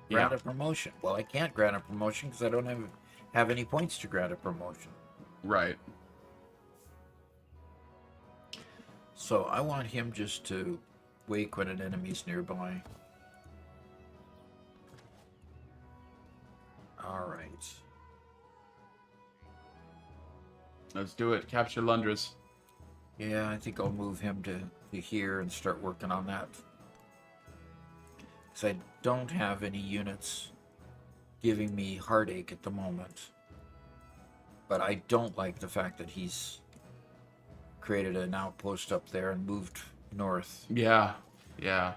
Speaker 1: Grant a promotion. Well, I can't grant a promotion because I don't have any points to grant a promotion.
Speaker 2: Right.
Speaker 1: So I want him just to wake when an enemy's nearby. All right.
Speaker 2: Let's do it. Capture Lundras.
Speaker 1: Yeah, I think I'll move him to here and start working on that. Because I don't have any units giving me heartache at the moment. But I don't like the fact that he's created an outpost up there and moved north.
Speaker 2: Yeah. Yeah.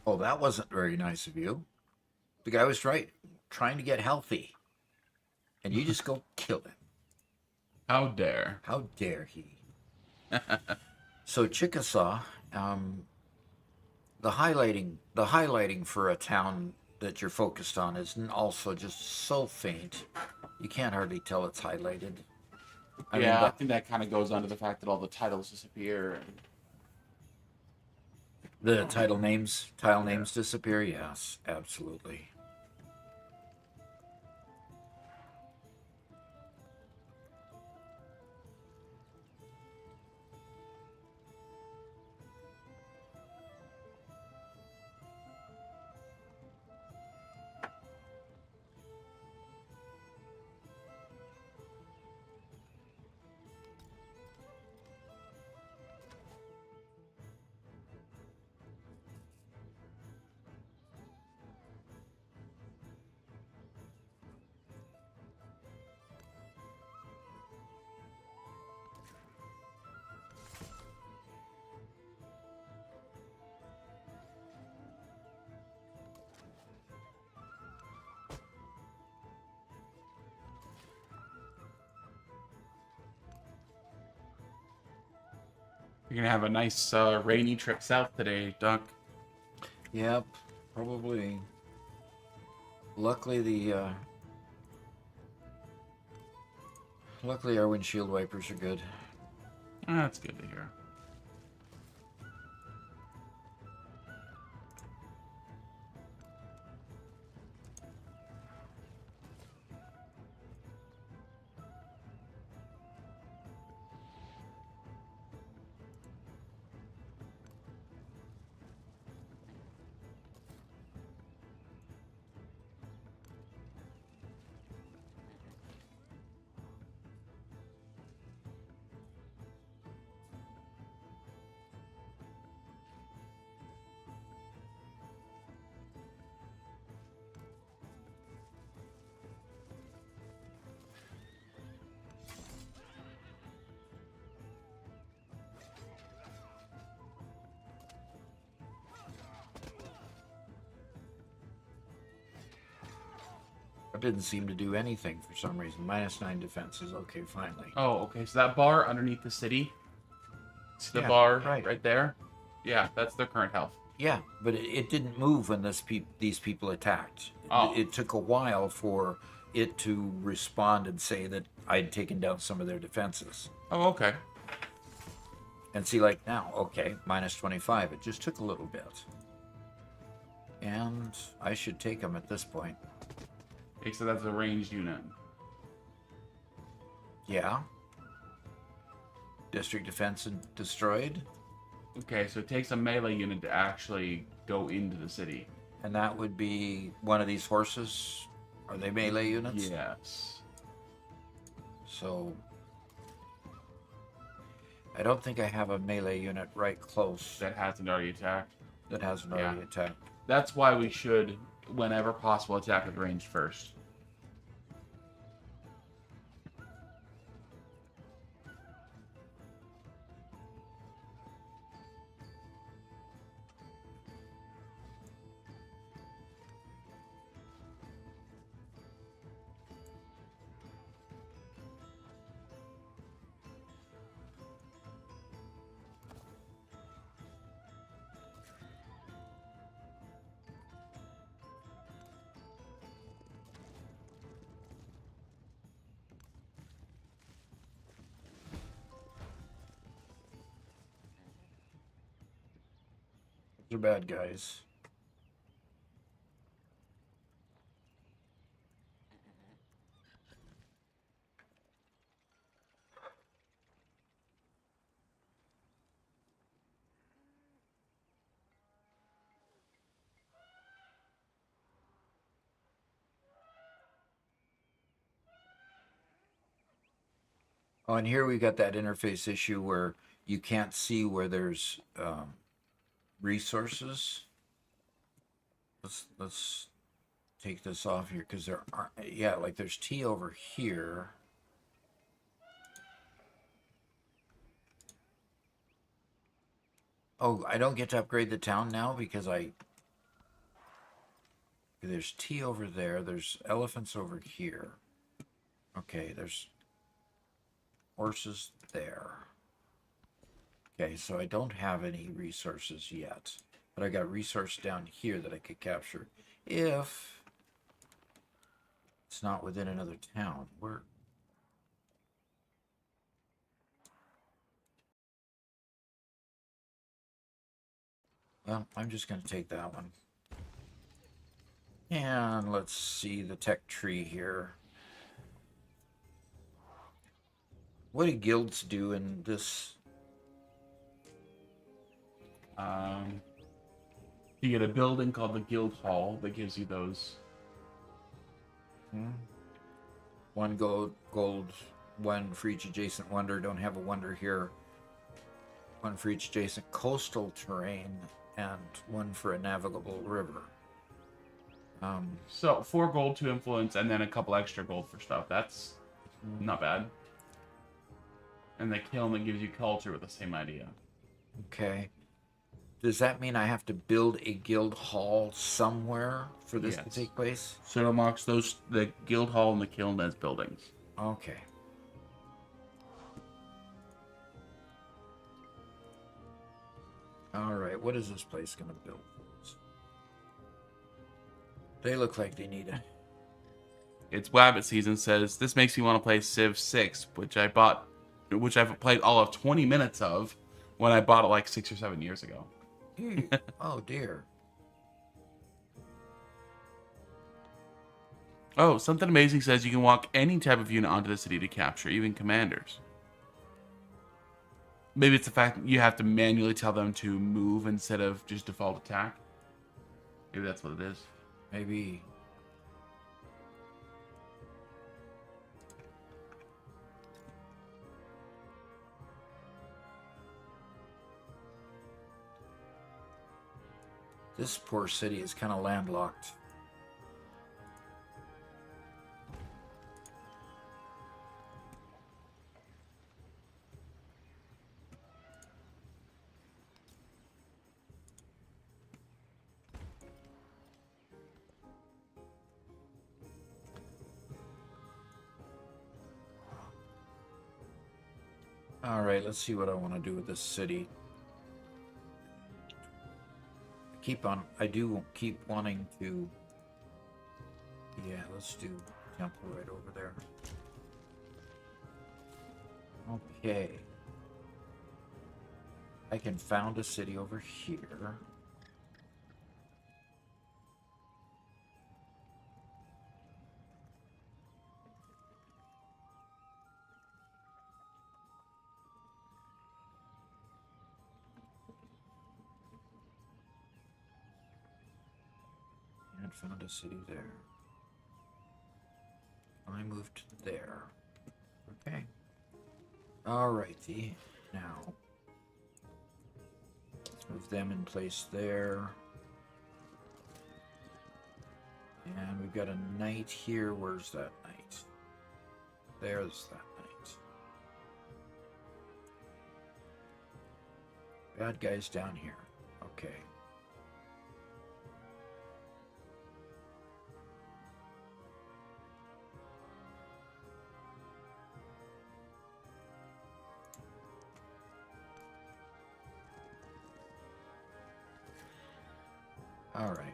Speaker 1: Oh, that wasn't very nice of you. The guy was trying to get healthy. And you just go kill him.
Speaker 2: How dare.
Speaker 1: How dare he? So Chickasaw, the highlighting for a town that you're focused on is also just so faint. You can't hardly tell it's highlighted. I mean,
Speaker 2: Yeah, I think that kind of goes under the fact that all the titles disappear.
Speaker 1: the tile
Speaker 2: Yeah.
Speaker 1: names disappear. Yes, absolutely.
Speaker 2: You're gonna have a nice rainy trip south today, Doc.
Speaker 1: Yep, probably. Luckily, luckily our windshield wipers are good.
Speaker 2: That's good to hear.
Speaker 1: That didn't seem to do anything for some reason. -9 defenses. Okay, finally.
Speaker 2: Oh, okay. So that bar underneath the city, see the
Speaker 1: Yeah,
Speaker 2: bar
Speaker 1: right.
Speaker 2: right there? Yeah, that's their current health.
Speaker 1: Yeah, but it didn't move when these people attacked.
Speaker 2: Oh,
Speaker 1: It took a while for it to respond and say that I'd taken down some of their defenses.
Speaker 2: oh, okay.
Speaker 1: And see, like now, okay, -25. It just took a little bit. And I should take them at this point.
Speaker 2: Okay, so that's a ranged unit.
Speaker 1: Yeah. District defense destroyed.
Speaker 2: Okay, so it takes a melee unit to actually go into the city.
Speaker 1: And that would be one of these horses. Are they melee units?
Speaker 2: Yes.
Speaker 1: So I don't think I have a melee unit right close
Speaker 2: That hasn't already attacked.
Speaker 1: that hasn't already attacked.
Speaker 2: That's why we should, whenever possible, attack with range first.
Speaker 1: Those are bad guys. Oh, and here we got that interface issue where you can't see where there's resources. Let's take this off here because there are, yeah, like there's T over here. Oh, I don't get to upgrade the town now because there's T over there. There's elephants over here. Okay, there's horses there. Okay, so I don't have any resources yet, but I got resource down here that I could capture if it's not within another town. Where? Well, I'm just going to take that one. And let's see the tech tree here. What do guilds do in this?
Speaker 2: You get a building called the Guild Hall that gives you those.
Speaker 1: One gold, one for each adjacent wonder. Don't have a wonder here. One for each adjacent coastal terrain, and one for a navigable river.
Speaker 2: So 4 gold to influence, and then a couple extra gold for stuff. That's not bad. And the kiln that gives you culture with the same idea.
Speaker 1: Okay. Does that mean I have to build a guild hall somewhere for this to take place?
Speaker 2: So it unlocks the guild hall and the kiln as buildings.
Speaker 1: Okay. All right. What is this place going to build? They look like they need it.
Speaker 2: It's Wabbit season says this makes me want to play Civ 6, which I've played all of 20 minutes of when I bought it like 6 or 7 years ago.
Speaker 1: Oh dear.
Speaker 2: Oh, something amazing says you can walk any type of unit onto the city to capture, even commanders. Maybe it's the fact that you have to manually tell them to move instead of just default attack. Maybe that's what it is.
Speaker 1: Maybe. This poor city is kind of landlocked. All right, let's see what I want to do with this city. I do keep wanting to. Yeah, let's do temple right over there. Okay. I can found a city over here. And found a city there. I moved there. Okay. Alrighty. Now, let's move them in place there. And we've got a knight here. Where's that knight? There's that knight. Bad guys down here. Okay. All right.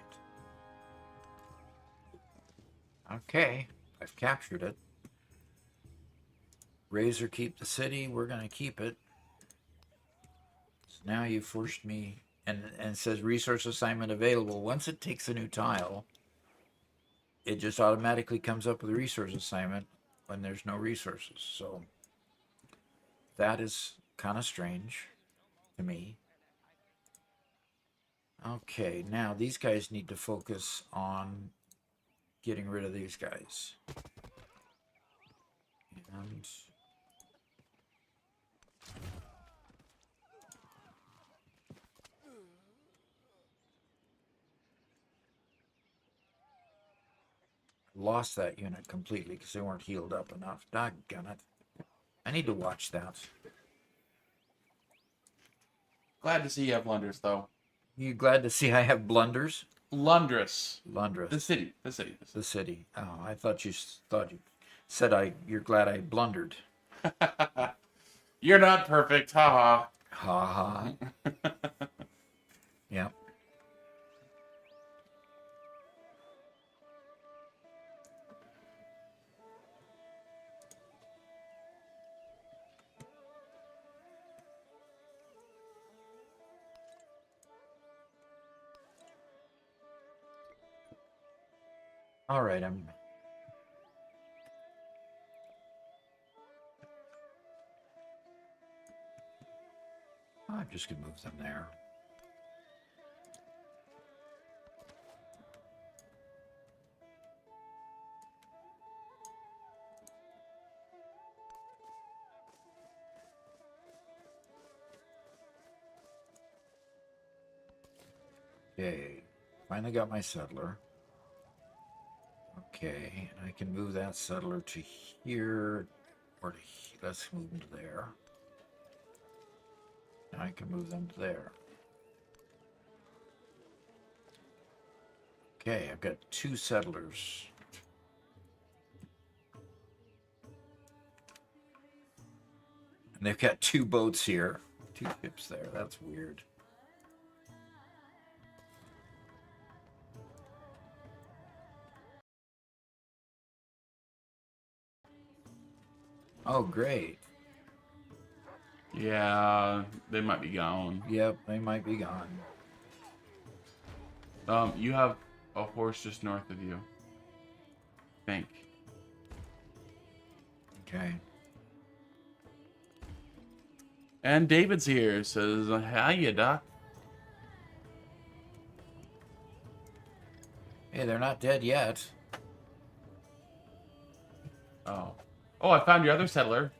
Speaker 1: Okay, I've captured it. Razor keep the city. We're going to keep it. So now you forced me, and it says resource assignment available. Once it takes a new tile, it just automatically comes up with a resource assignment when there's no resources. So that is kind of strange to me. Okay, now these guys need to focus on getting rid of these guys. And lost that unit completely because they weren't healed up enough. Doggone it. I need to watch that.
Speaker 2: Glad to see you have blunders, though.
Speaker 1: You glad to see I have blunders?
Speaker 2: Lundrus.
Speaker 1: Lundrus.
Speaker 2: The city.
Speaker 1: The city. Oh, I thought you said you're glad I blundered.
Speaker 2: You're not perfect, haha.
Speaker 1: Ha ha. Yep. All right, I'm just gonna move them there. Okay, finally got my settler. Okay, I can move that settler to here, or to let's move them to there. I can move them to there. Okay, I've got 2 settlers. And they've got 2 boats here. 2 ships there. That's weird. Oh, great.
Speaker 2: Yeah, they might be gone.
Speaker 1: Yep, they might be gone.
Speaker 2: You have a horse just north of you. Think.
Speaker 1: Okay.
Speaker 2: And David's here, says, hiya, Doc.
Speaker 1: Hey, they're not dead yet.
Speaker 2: Oh. Oh, I found your other settler.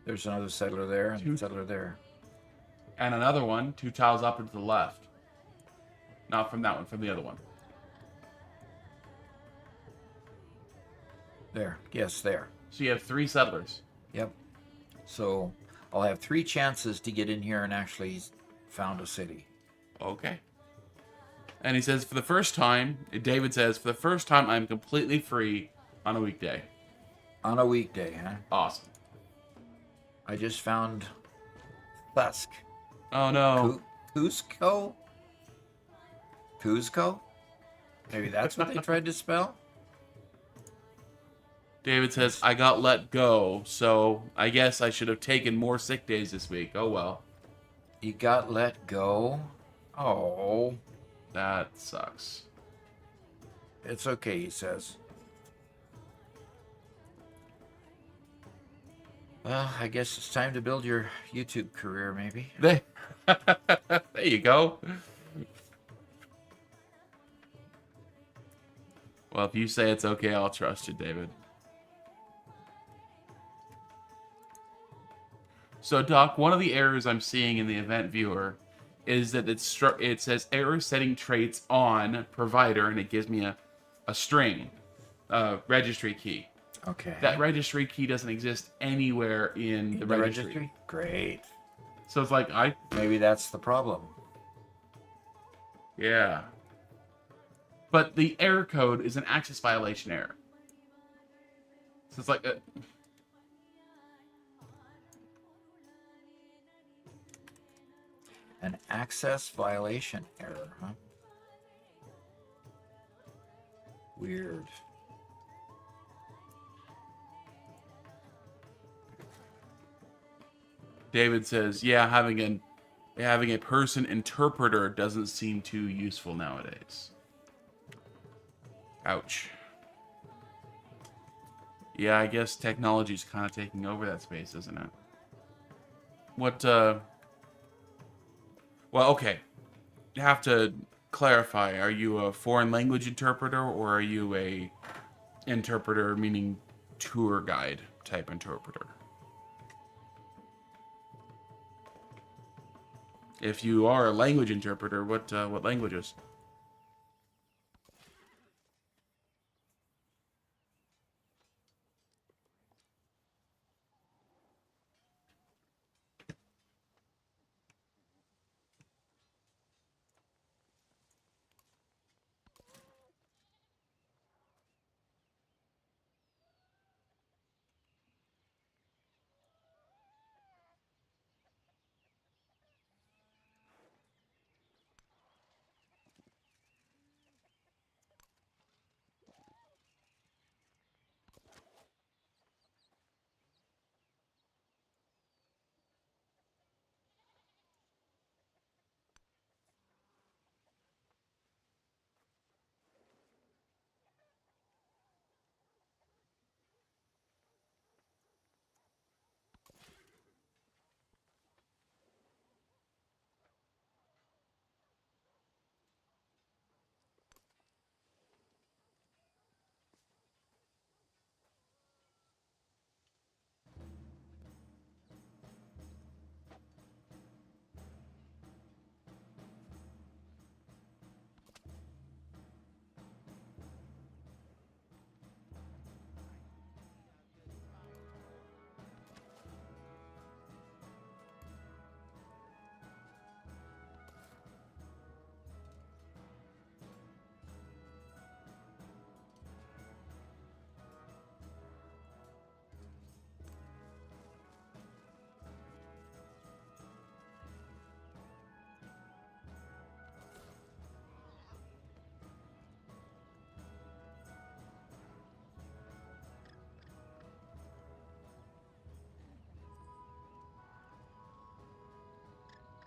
Speaker 1: There's another settler there and a settler there.
Speaker 2: And another one, 2 tiles up and to the left. Not from that one, from the other one.
Speaker 1: There. Yes, there.
Speaker 2: So you have 3 settlers.
Speaker 1: Yep. So I'll have 3 chances to get in here and actually found a city.
Speaker 2: Okay. And he says, for the first time, David says, for the first time, I'm completely free on a weekday.
Speaker 1: On a weekday, huh?
Speaker 2: Awesome.
Speaker 1: I just found Thusk.
Speaker 2: Oh, no.
Speaker 1: Cusco? Cusco? Maybe that's what they tried to spell?
Speaker 2: David says, I got let go, so I guess I should have taken more sick days this week. Oh, well.
Speaker 1: You got let go? Oh.
Speaker 2: That sucks.
Speaker 1: It's okay, he says. Well, I guess it's time to build your YouTube career, maybe.
Speaker 2: There you go. Well, if you say it's okay, I'll trust you, David. So, Doc, one of the errors I'm seeing in the event viewer is that it says error setting traits on provider, and it gives me a string, registry key.
Speaker 1: Okay.
Speaker 2: That registry key doesn't exist anywhere in the registry.
Speaker 1: Great.
Speaker 2: So it's like,
Speaker 1: Maybe that's the problem.
Speaker 2: yeah. But the error code is an access violation error. So it's like...
Speaker 1: An access violation error, huh? Weird.
Speaker 2: David says, yeah, having a person interpreter doesn't seem too useful nowadays. Ouch. Yeah, I guess technology's kind of taking over that space, isn't it? Well, okay. You have to clarify. Are you a foreign language interpreter, or are you a interpreter, meaning tour guide type interpreter? If you are a language interpreter, what languages?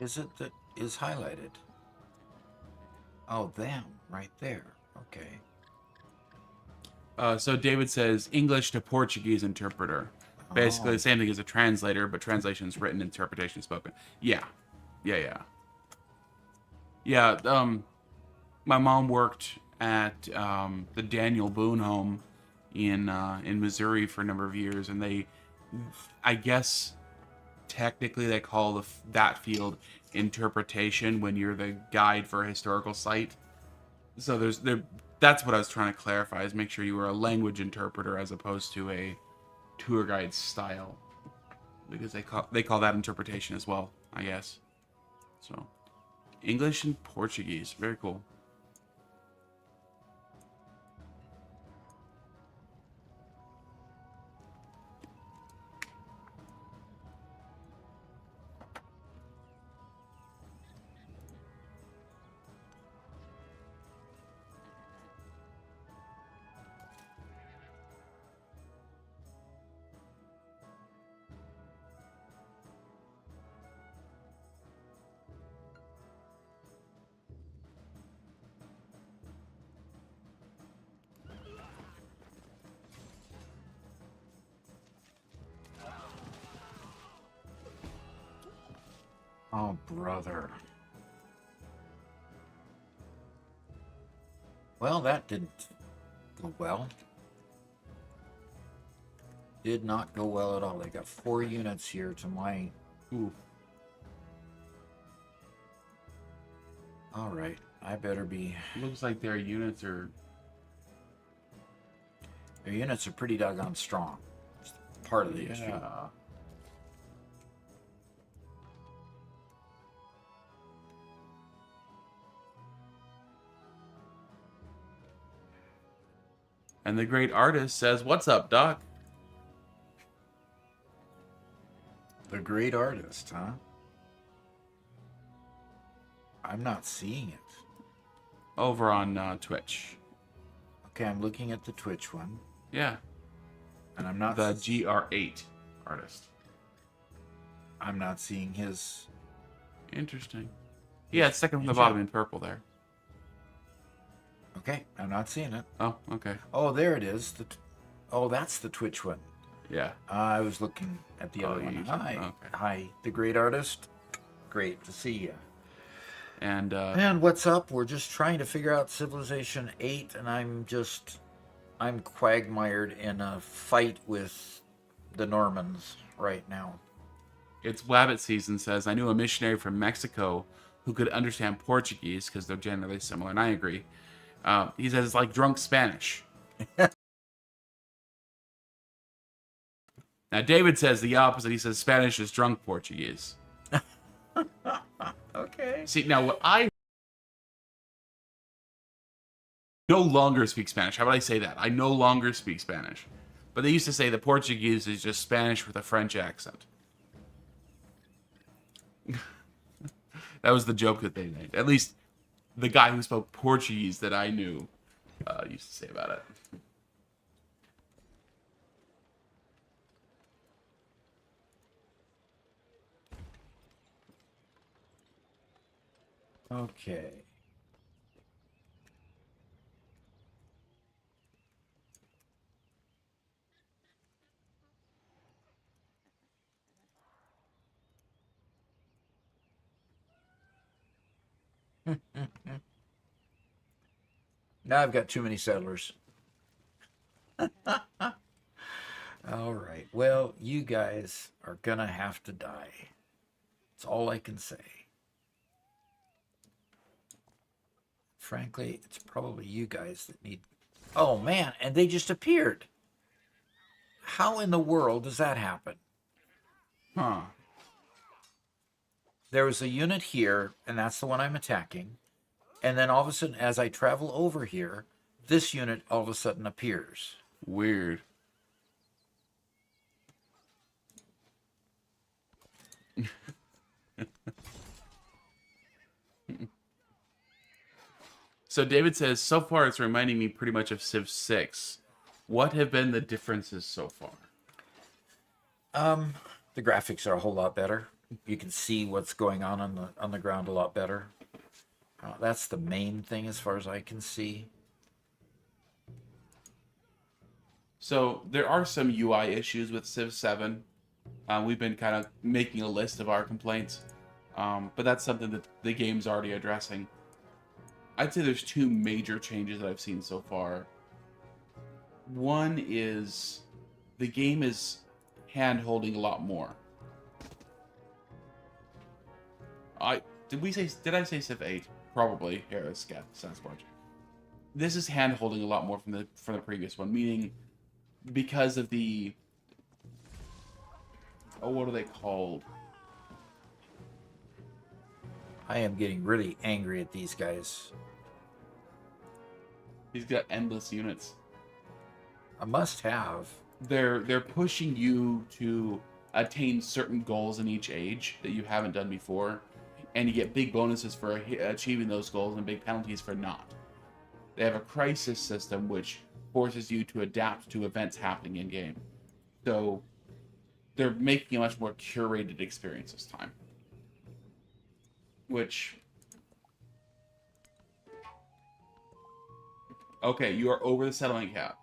Speaker 1: is it that is highlighted? Oh, them right there. Okay.
Speaker 2: So David says English to Portuguese interpreter. Basically
Speaker 1: Oh,
Speaker 2: the same thing as a translator, but translation is written, interpretation is spoken. Yeah. Yeah. Yeah, my mom worked at the Daniel Boone home in Missouri for a number of years, and I guess technically they call that field interpretation when you're the guide for a historical site. So that's what I was trying to clarify, is make sure you were a language interpreter as opposed to a tour guide style, because they call that interpretation as well, I guess. So English and Portuguese, very cool.
Speaker 1: oh, brother. Well, that didn't go well. Did not go well at all. They got 4 units here to my...
Speaker 2: Ooh.
Speaker 1: All right, I better be...
Speaker 2: Looks like their units are...
Speaker 1: Their units are pretty doggone strong. It's part of the issue.
Speaker 2: Yeah. And the great artist says, "What's up, Doc?"
Speaker 1: The great artist, huh? I'm not seeing it.
Speaker 2: Over on Twitch.
Speaker 1: Okay, I'm looking at the Twitch one,
Speaker 2: Yeah.
Speaker 1: and I'm not...
Speaker 2: The GR8 artist.
Speaker 1: I'm not seeing his...
Speaker 2: Interesting. Yeah, it's second from the
Speaker 1: Good
Speaker 2: bottom
Speaker 1: job.
Speaker 2: in purple there.
Speaker 1: Okay, I'm not seeing it.
Speaker 2: Oh, okay.
Speaker 1: Oh, there it is. Oh, that's the Twitch one.
Speaker 2: Yeah.
Speaker 1: I was looking at the other one.
Speaker 2: YouTube.
Speaker 1: Hi.
Speaker 2: Okay.
Speaker 1: Hi, the great artist. Great to see you.
Speaker 2: And
Speaker 1: And what's up? We're just trying to figure out Civilization 8, and I'm quagmired in a fight with the Normans right now.
Speaker 2: it's Wabbit season says, "I knew a missionary from Mexico who could understand Portuguese because they're generally similar," and I agree. He says it's like drunk Spanish. Now, David says the opposite. He says Spanish is drunk Portuguese.
Speaker 1: Okay.
Speaker 2: See, now what I no longer speak Spanish. How about I say that? I no longer speak Spanish. But they used to say that Portuguese is just Spanish with a French accent. That was the joke that they made. At least the guy who spoke Portuguese that I knew used to say about it.
Speaker 1: Okay. Now I've got too many settlers. All right. Well, you guys are gonna have to die. That's all I can say. Frankly, it's probably you guys that need... Oh, man, and they just appeared. How in the world does that happen?
Speaker 2: Huh.
Speaker 1: There was a unit here, and that's the one I'm attacking. And then all of a sudden, as I travel over here, this unit all of a sudden appears.
Speaker 2: Weird. So David says, so far it's reminding me pretty much of Civ 6. What have been the differences so far?
Speaker 1: The graphics are a whole lot better. you can see what's going on the ground a lot better. That's the main thing as far as I can see.
Speaker 2: So there are some UI issues with Civ 7. We've been kind of making a list of our complaints, but that's something that the game's already addressing. I'd say there's two major changes that I've seen so far. One is the game is hand-holding a lot more. Did I say Civ 8? Probably. Here, let's get Sasquatch. This is hand-holding a lot more from the previous one, meaning because of the what are they called?
Speaker 1: I am getting really angry at these guys.
Speaker 2: He's got endless units.
Speaker 1: I must have.
Speaker 2: They're pushing you to attain certain goals in each age that you haven't done before, and you get big bonuses for achieving those goals and big penalties for not. They have a crisis system which forces you to adapt to events happening in game. So they're making a much more curated experience this time. Which... Okay, you are over the settlement cap.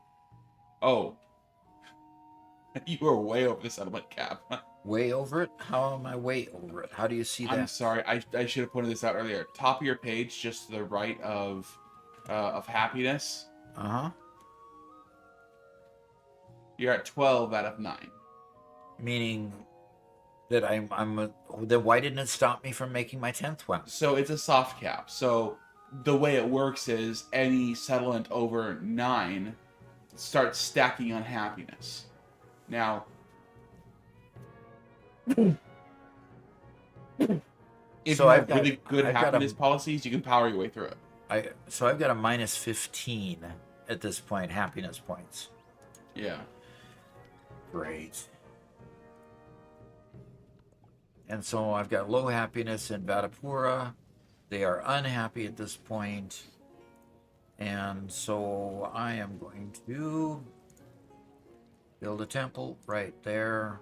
Speaker 2: Oh. You are way over the settlement cap.
Speaker 1: Way over it? How am I way over it? How do you see that?
Speaker 2: I'm sorry, I should have pointed this out earlier. Top of your page, just to the right of happiness.
Speaker 1: Uh-huh.
Speaker 2: You're at 12 out of 9.
Speaker 1: Meaning that then why didn't it stop me from making my 10th one?
Speaker 2: So it's a soft cap. So the way it works is any settlement over 9 starts stacking on happiness. Now, if
Speaker 1: So
Speaker 2: you
Speaker 1: I've
Speaker 2: have
Speaker 1: got-
Speaker 2: really good
Speaker 1: I've got
Speaker 2: happiness policies, you can power your way through it.
Speaker 1: So I've got a minus 15 at this point, happiness points.
Speaker 2: Yeah.
Speaker 1: Great. And so I've got low happiness in Vatapura. They are unhappy at this point. And so I am going to build a temple right there.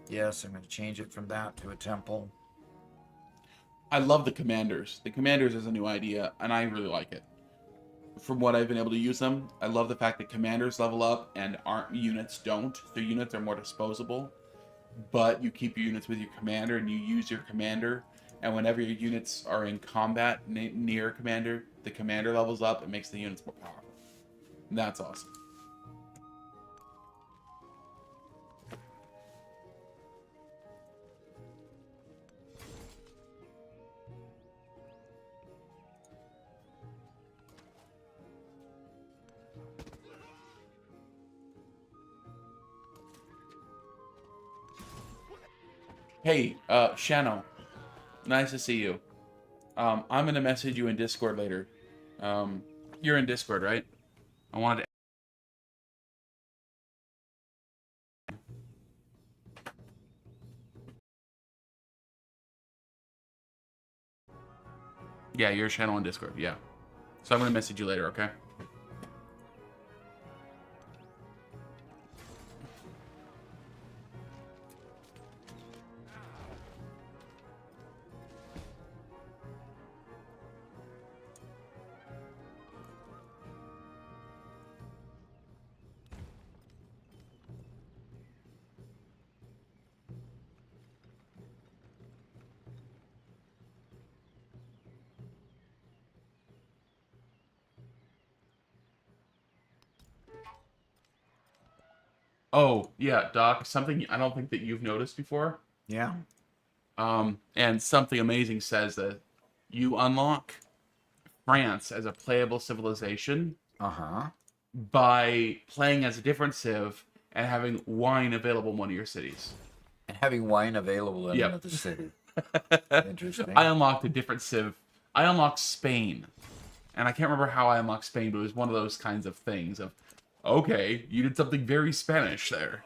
Speaker 1: Yes, I'm going to change it from that to a temple.
Speaker 2: I love the commanders. The commanders is a new idea, and I really like it. From what I've been able to use them, I love the fact that commanders level up and units don't. Their units are more disposable, but you keep your units with your commander and you use your commander, and whenever your units are in combat near commander, the commander levels up and makes the units more powerful. And that's awesome. Hey, Shano. Nice to see you. I'm gonna message you in Discord later. You're in Discord, right? I wanted to... Yeah, you're a channel on Discord, yeah. So I'm gonna message you later, okay? Oh, yeah, Doc, something I don't think that you've noticed before.
Speaker 1: Yeah.
Speaker 2: And something amazing says that you unlock France as a playable civilization
Speaker 1: Uh-huh.
Speaker 2: by playing as a different civ and having wine available in one of your cities.
Speaker 1: And having wine available in
Speaker 2: Yep.
Speaker 1: another city. Interesting.
Speaker 2: I unlocked a different civ. I unlocked Spain. And I can't remember how I unlocked Spain, but it was one of those kinds of things of, okay, you did something very Spanish there.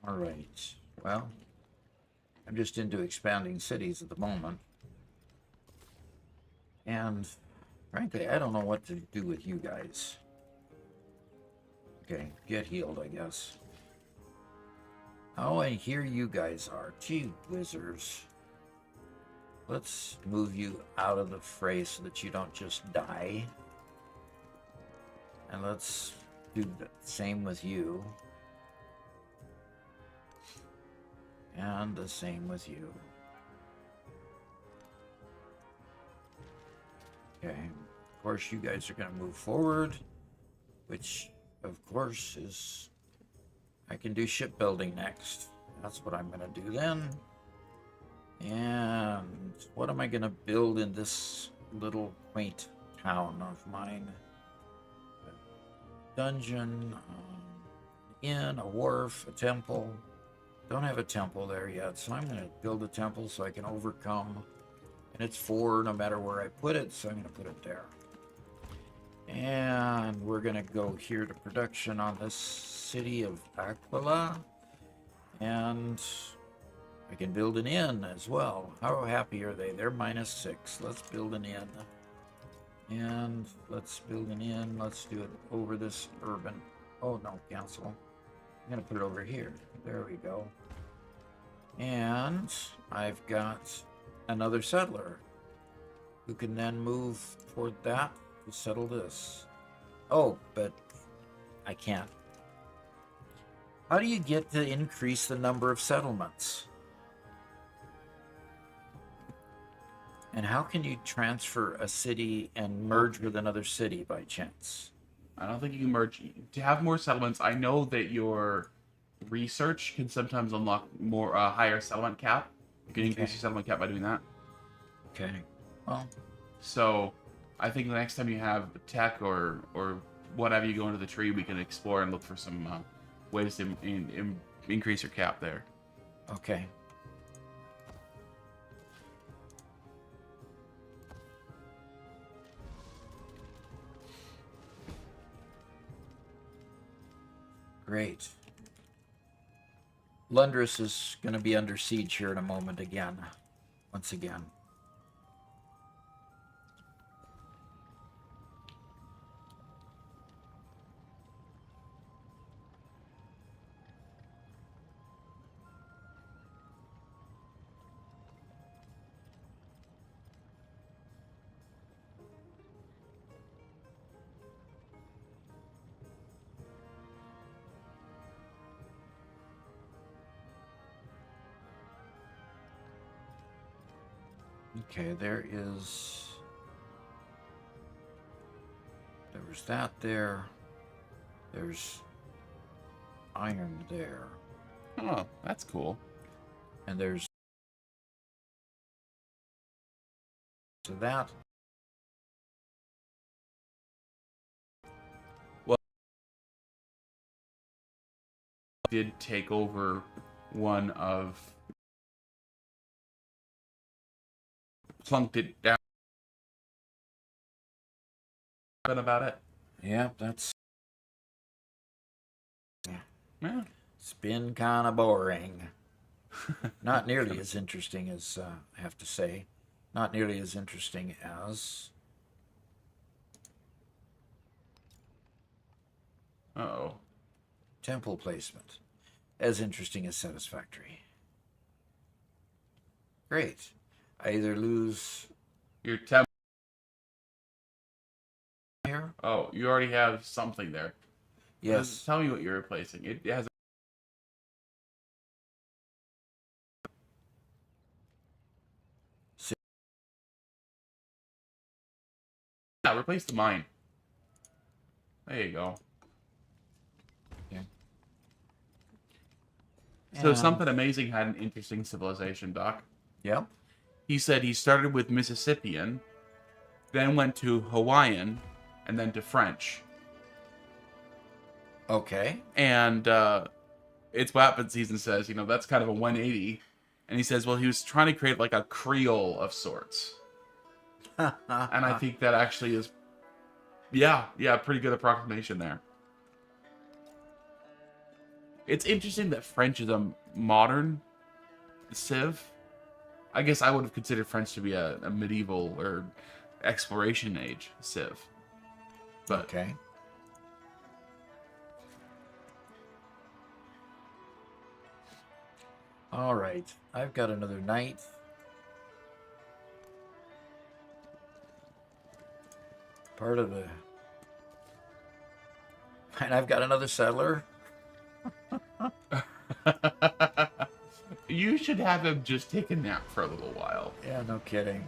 Speaker 1: All right. Well, I'm just into expanding cities at the moment. And frankly, I don't know what to do with you guys. Okay, get healed, I guess. Oh, and here you guys are. Gee whizzers. Let's move you out of the fray so that you don't just die. And let's do the same with you. And the same with you. Okay. Of course, you guys are going to move forward, which, of course, is... I can do shipbuilding next. That's what I'm going to do then. And what am I going to build in this little quaint town of mine? A dungeon, an inn, a wharf, a temple. Don't have a temple there yet, so I'm going to build a temple so I can overcome. And it's 4 no matter where I put it, so I'm going to put it there. And we're going to go here to production on this city of Aquila. And I can build an inn as well. How happy are they? They're -6. Let's build an inn. And let's build an inn. Let's do it over this urban. Oh, no, cancel. I'm going to put it over here. There we go. And I've got another settler who can then move toward that to settle this. Oh, but I can't. How do you get to increase the number of settlements? And how can you transfer a city and merge with another city by chance?
Speaker 2: I don't think you can merge. To have more settlements, I know that your research can sometimes unlock more higher settlement cap. You can increase your settlement cap by doing that.
Speaker 1: Okay. Well,
Speaker 2: so I think the next time you have tech or whatever you go into the tree, we can explore and look for some ways to increase your cap there.
Speaker 1: okay. Great. Lundris is going to be under siege here in a moment again. Once again. Okay, there was that there. There's iron there.
Speaker 2: Oh, that's cool.
Speaker 1: And there's to that.
Speaker 2: Well, did take over one of plunked it down about it.
Speaker 1: Yeah, that's
Speaker 2: Yeah.
Speaker 1: it's been kind of boring. Not nearly as interesting as I have to say. Not nearly as interesting as
Speaker 2: Uh-oh.
Speaker 1: temple placement. As interesting as satisfactory. Great. I either lose
Speaker 2: Your temp.
Speaker 1: here.
Speaker 2: Oh, you already have something there.
Speaker 1: Yes.
Speaker 2: Tell me what you're replacing. It has. Yeah, replace the mine. There you go.
Speaker 1: Okay.
Speaker 2: So something amazing had an interesting civilization, Doc.
Speaker 1: Yep.
Speaker 2: He said he started with Mississippian, then went to Hawaiian, and then to French.
Speaker 1: Okay.
Speaker 2: And it's Weapon Season says, that's kind of a 180. And he says, well, he was trying to create like a Creole of sorts. And I think that actually is, pretty good approximation there. It's interesting that French is a modern civ. I guess I would have considered French to be a medieval or exploration age civ. But
Speaker 1: Okay. All right. I've got another knight. Part of the... And I've got another settler.
Speaker 2: you should have him just take a nap for a little while.
Speaker 1: Yeah, no kidding.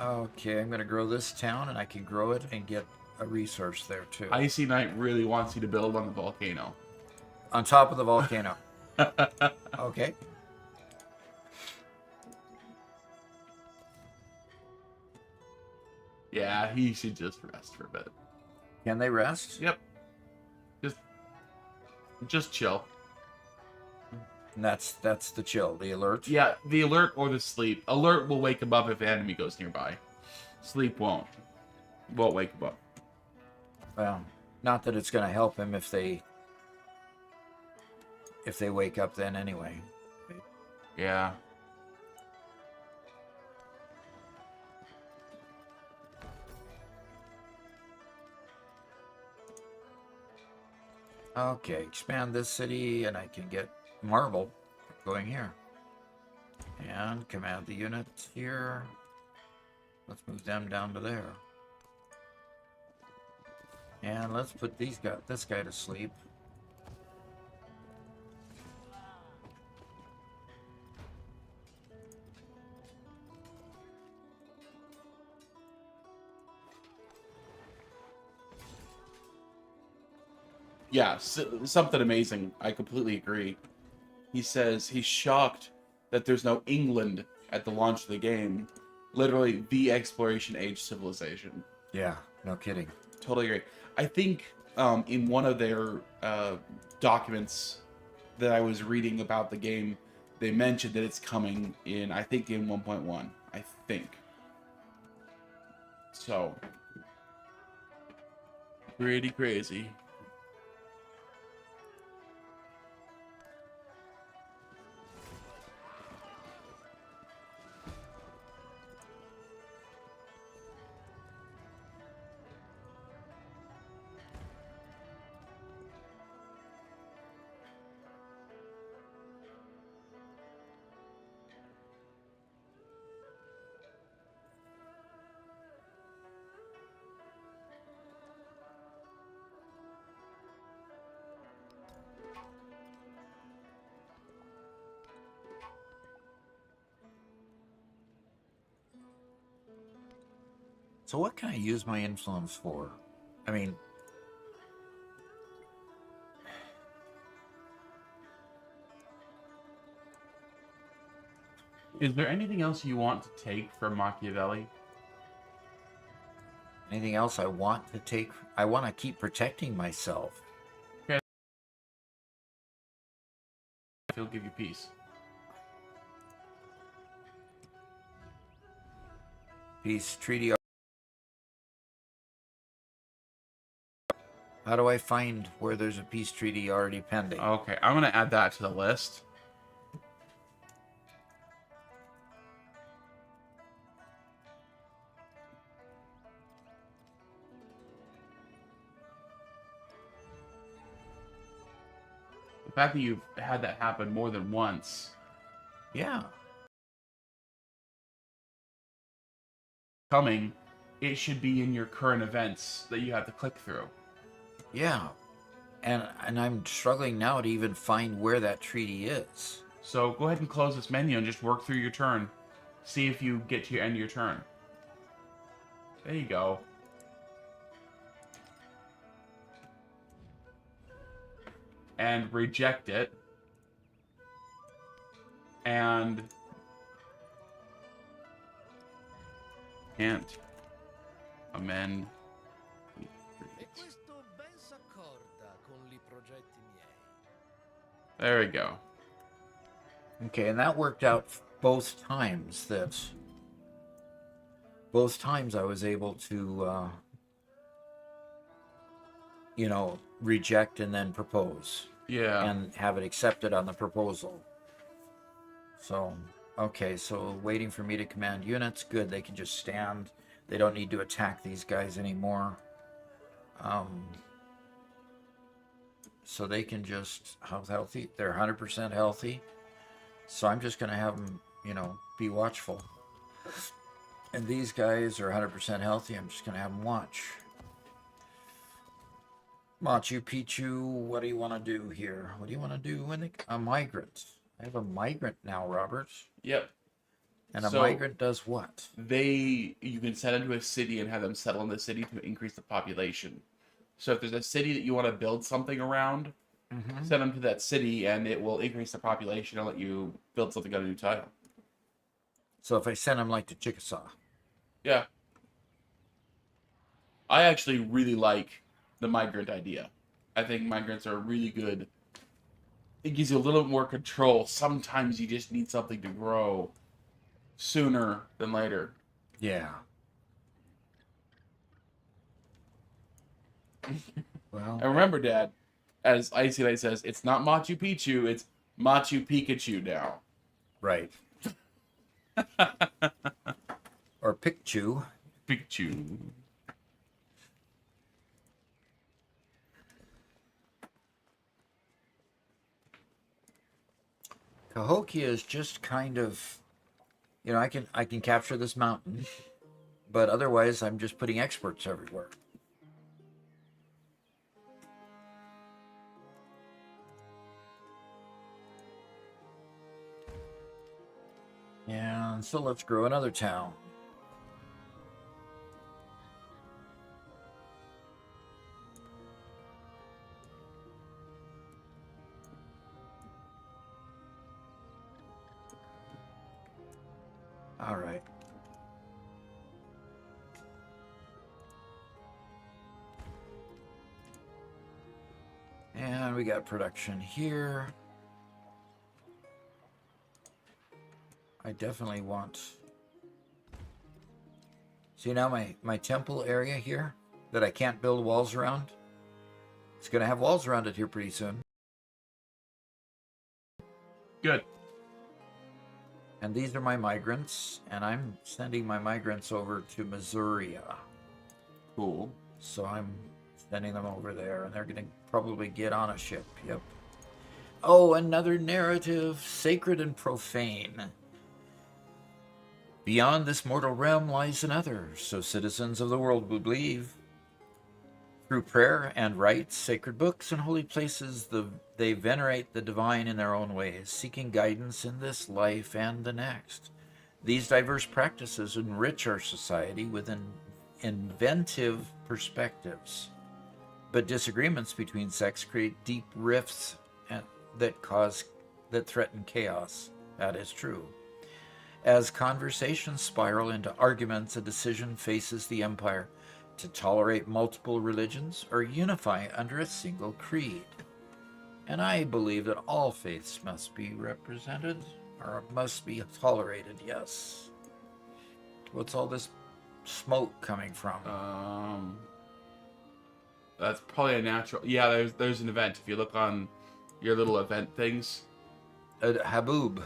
Speaker 1: Okay, I'm going to grow this town, and I can grow it and get a resource there, too.
Speaker 2: Icy Knight really wants you to build on the volcano.
Speaker 1: On top of the volcano. Okay.
Speaker 2: Yeah, he should just rest for a bit.
Speaker 1: Can they rest?
Speaker 2: Yep. Just chill.
Speaker 1: And that's the chill, the alert.
Speaker 2: Yeah, the alert or the sleep. Alert will wake him up if an enemy goes nearby. Sleep won't. Won't wake him up.
Speaker 1: Well, not that it's going to help him if they wake up then anyway.
Speaker 2: Yeah.
Speaker 1: Okay, expand this city, and I can get marble going here. And command the unit here. Let's move them down to there. And let's put this guy to sleep.
Speaker 2: Yeah, something amazing. I completely agree. He says he's shocked that there's no England at the launch of the game. Literally the exploration age civilization.
Speaker 1: Yeah, no kidding.
Speaker 2: Totally agree. I think in one of their documents that I was reading about the game, they mentioned that it's coming in, I think, in 1.1. I think. So, pretty crazy.
Speaker 1: So what can I use my influence for? I mean,
Speaker 2: Is there anything else you want to take from Machiavelli?
Speaker 1: anything else I want to take? I want to keep protecting myself.
Speaker 2: Okay. He'll give you peace.
Speaker 1: Peace treaty. How do I find where there's a peace treaty already pending?
Speaker 2: Okay, I'm going to add that to the list. The fact that you've had that happen more than once.
Speaker 1: Yeah.
Speaker 2: Coming, it should be in your current events that you have to click through.
Speaker 1: Yeah. And I'm struggling now to even find where that treaty is.
Speaker 2: So go ahead and close this menu and just work through your turn. See if you get to your end of your turn. There you go. And reject it. And can't amend. There we go.
Speaker 1: Okay, and that worked out both times. Both times I was able to reject and then propose
Speaker 2: Yeah.
Speaker 1: and have it accepted on the proposal. So, okay, so waiting for me to command units. Good, they can just stand. They don't need to attack these guys anymore. So they can just, how's healthy? They're 100% healthy. So I'm just going to have them, be watchful. And these guys are 100% healthy. I'm just going to have them watch. Machu Picchu, what do you want to do here? What do you want to do when a migrant? I have a migrant now, Robert.
Speaker 2: Yep.
Speaker 1: And a
Speaker 2: So
Speaker 1: migrant does what?
Speaker 2: you can send them to a city and have them settle in the city to increase the population. So if there's a city that you want to build something around, send them to that city and it will increase the population and let you build something on a new tile.
Speaker 1: So if I send them like to Chickasaw.
Speaker 2: Yeah. I actually really like the migrant idea. I think migrants are really good. It gives you a little more control. Sometimes you just need something to grow sooner than later.
Speaker 1: Yeah. Well,
Speaker 2: And remember, Dad, as Icy Light says, it's not Machu Picchu, it's Machu Pikachu now.
Speaker 1: right. Or Picchu.
Speaker 2: Pikachu.
Speaker 1: Cahokia is just kind of, I can capture this mountain, but otherwise I'm just putting experts everywhere. And so let's grow another town. All right. And we got production here. I definitely want... See now my temple area here that I can't build walls around? It's going to have walls around it here pretty soon.
Speaker 2: Good.
Speaker 1: And these are my migrants, and I'm sending my migrants over to Missouri.
Speaker 2: Cool.
Speaker 1: So I'm sending them over there, and they're going to probably get on a ship. Yep. Oh, another narrative, sacred and profane. Beyond this mortal realm lies another, so citizens of the world will believe. Through prayer and rites, sacred books, and holy places, they venerate the divine in their own ways, seeking guidance in this life and the next. These diverse practices enrich our society with inventive perspectives. But disagreements between sects create deep rifts that threaten chaos. That is true. As conversations spiral into arguments, a decision faces the empire to tolerate multiple religions or unify under a single creed. And I believe that all faiths must be represented, or must be tolerated, yes. What's all this smoke coming from?
Speaker 2: That's probably a natural... Yeah, there's an event. If you look on your little event things.
Speaker 1: A haboob.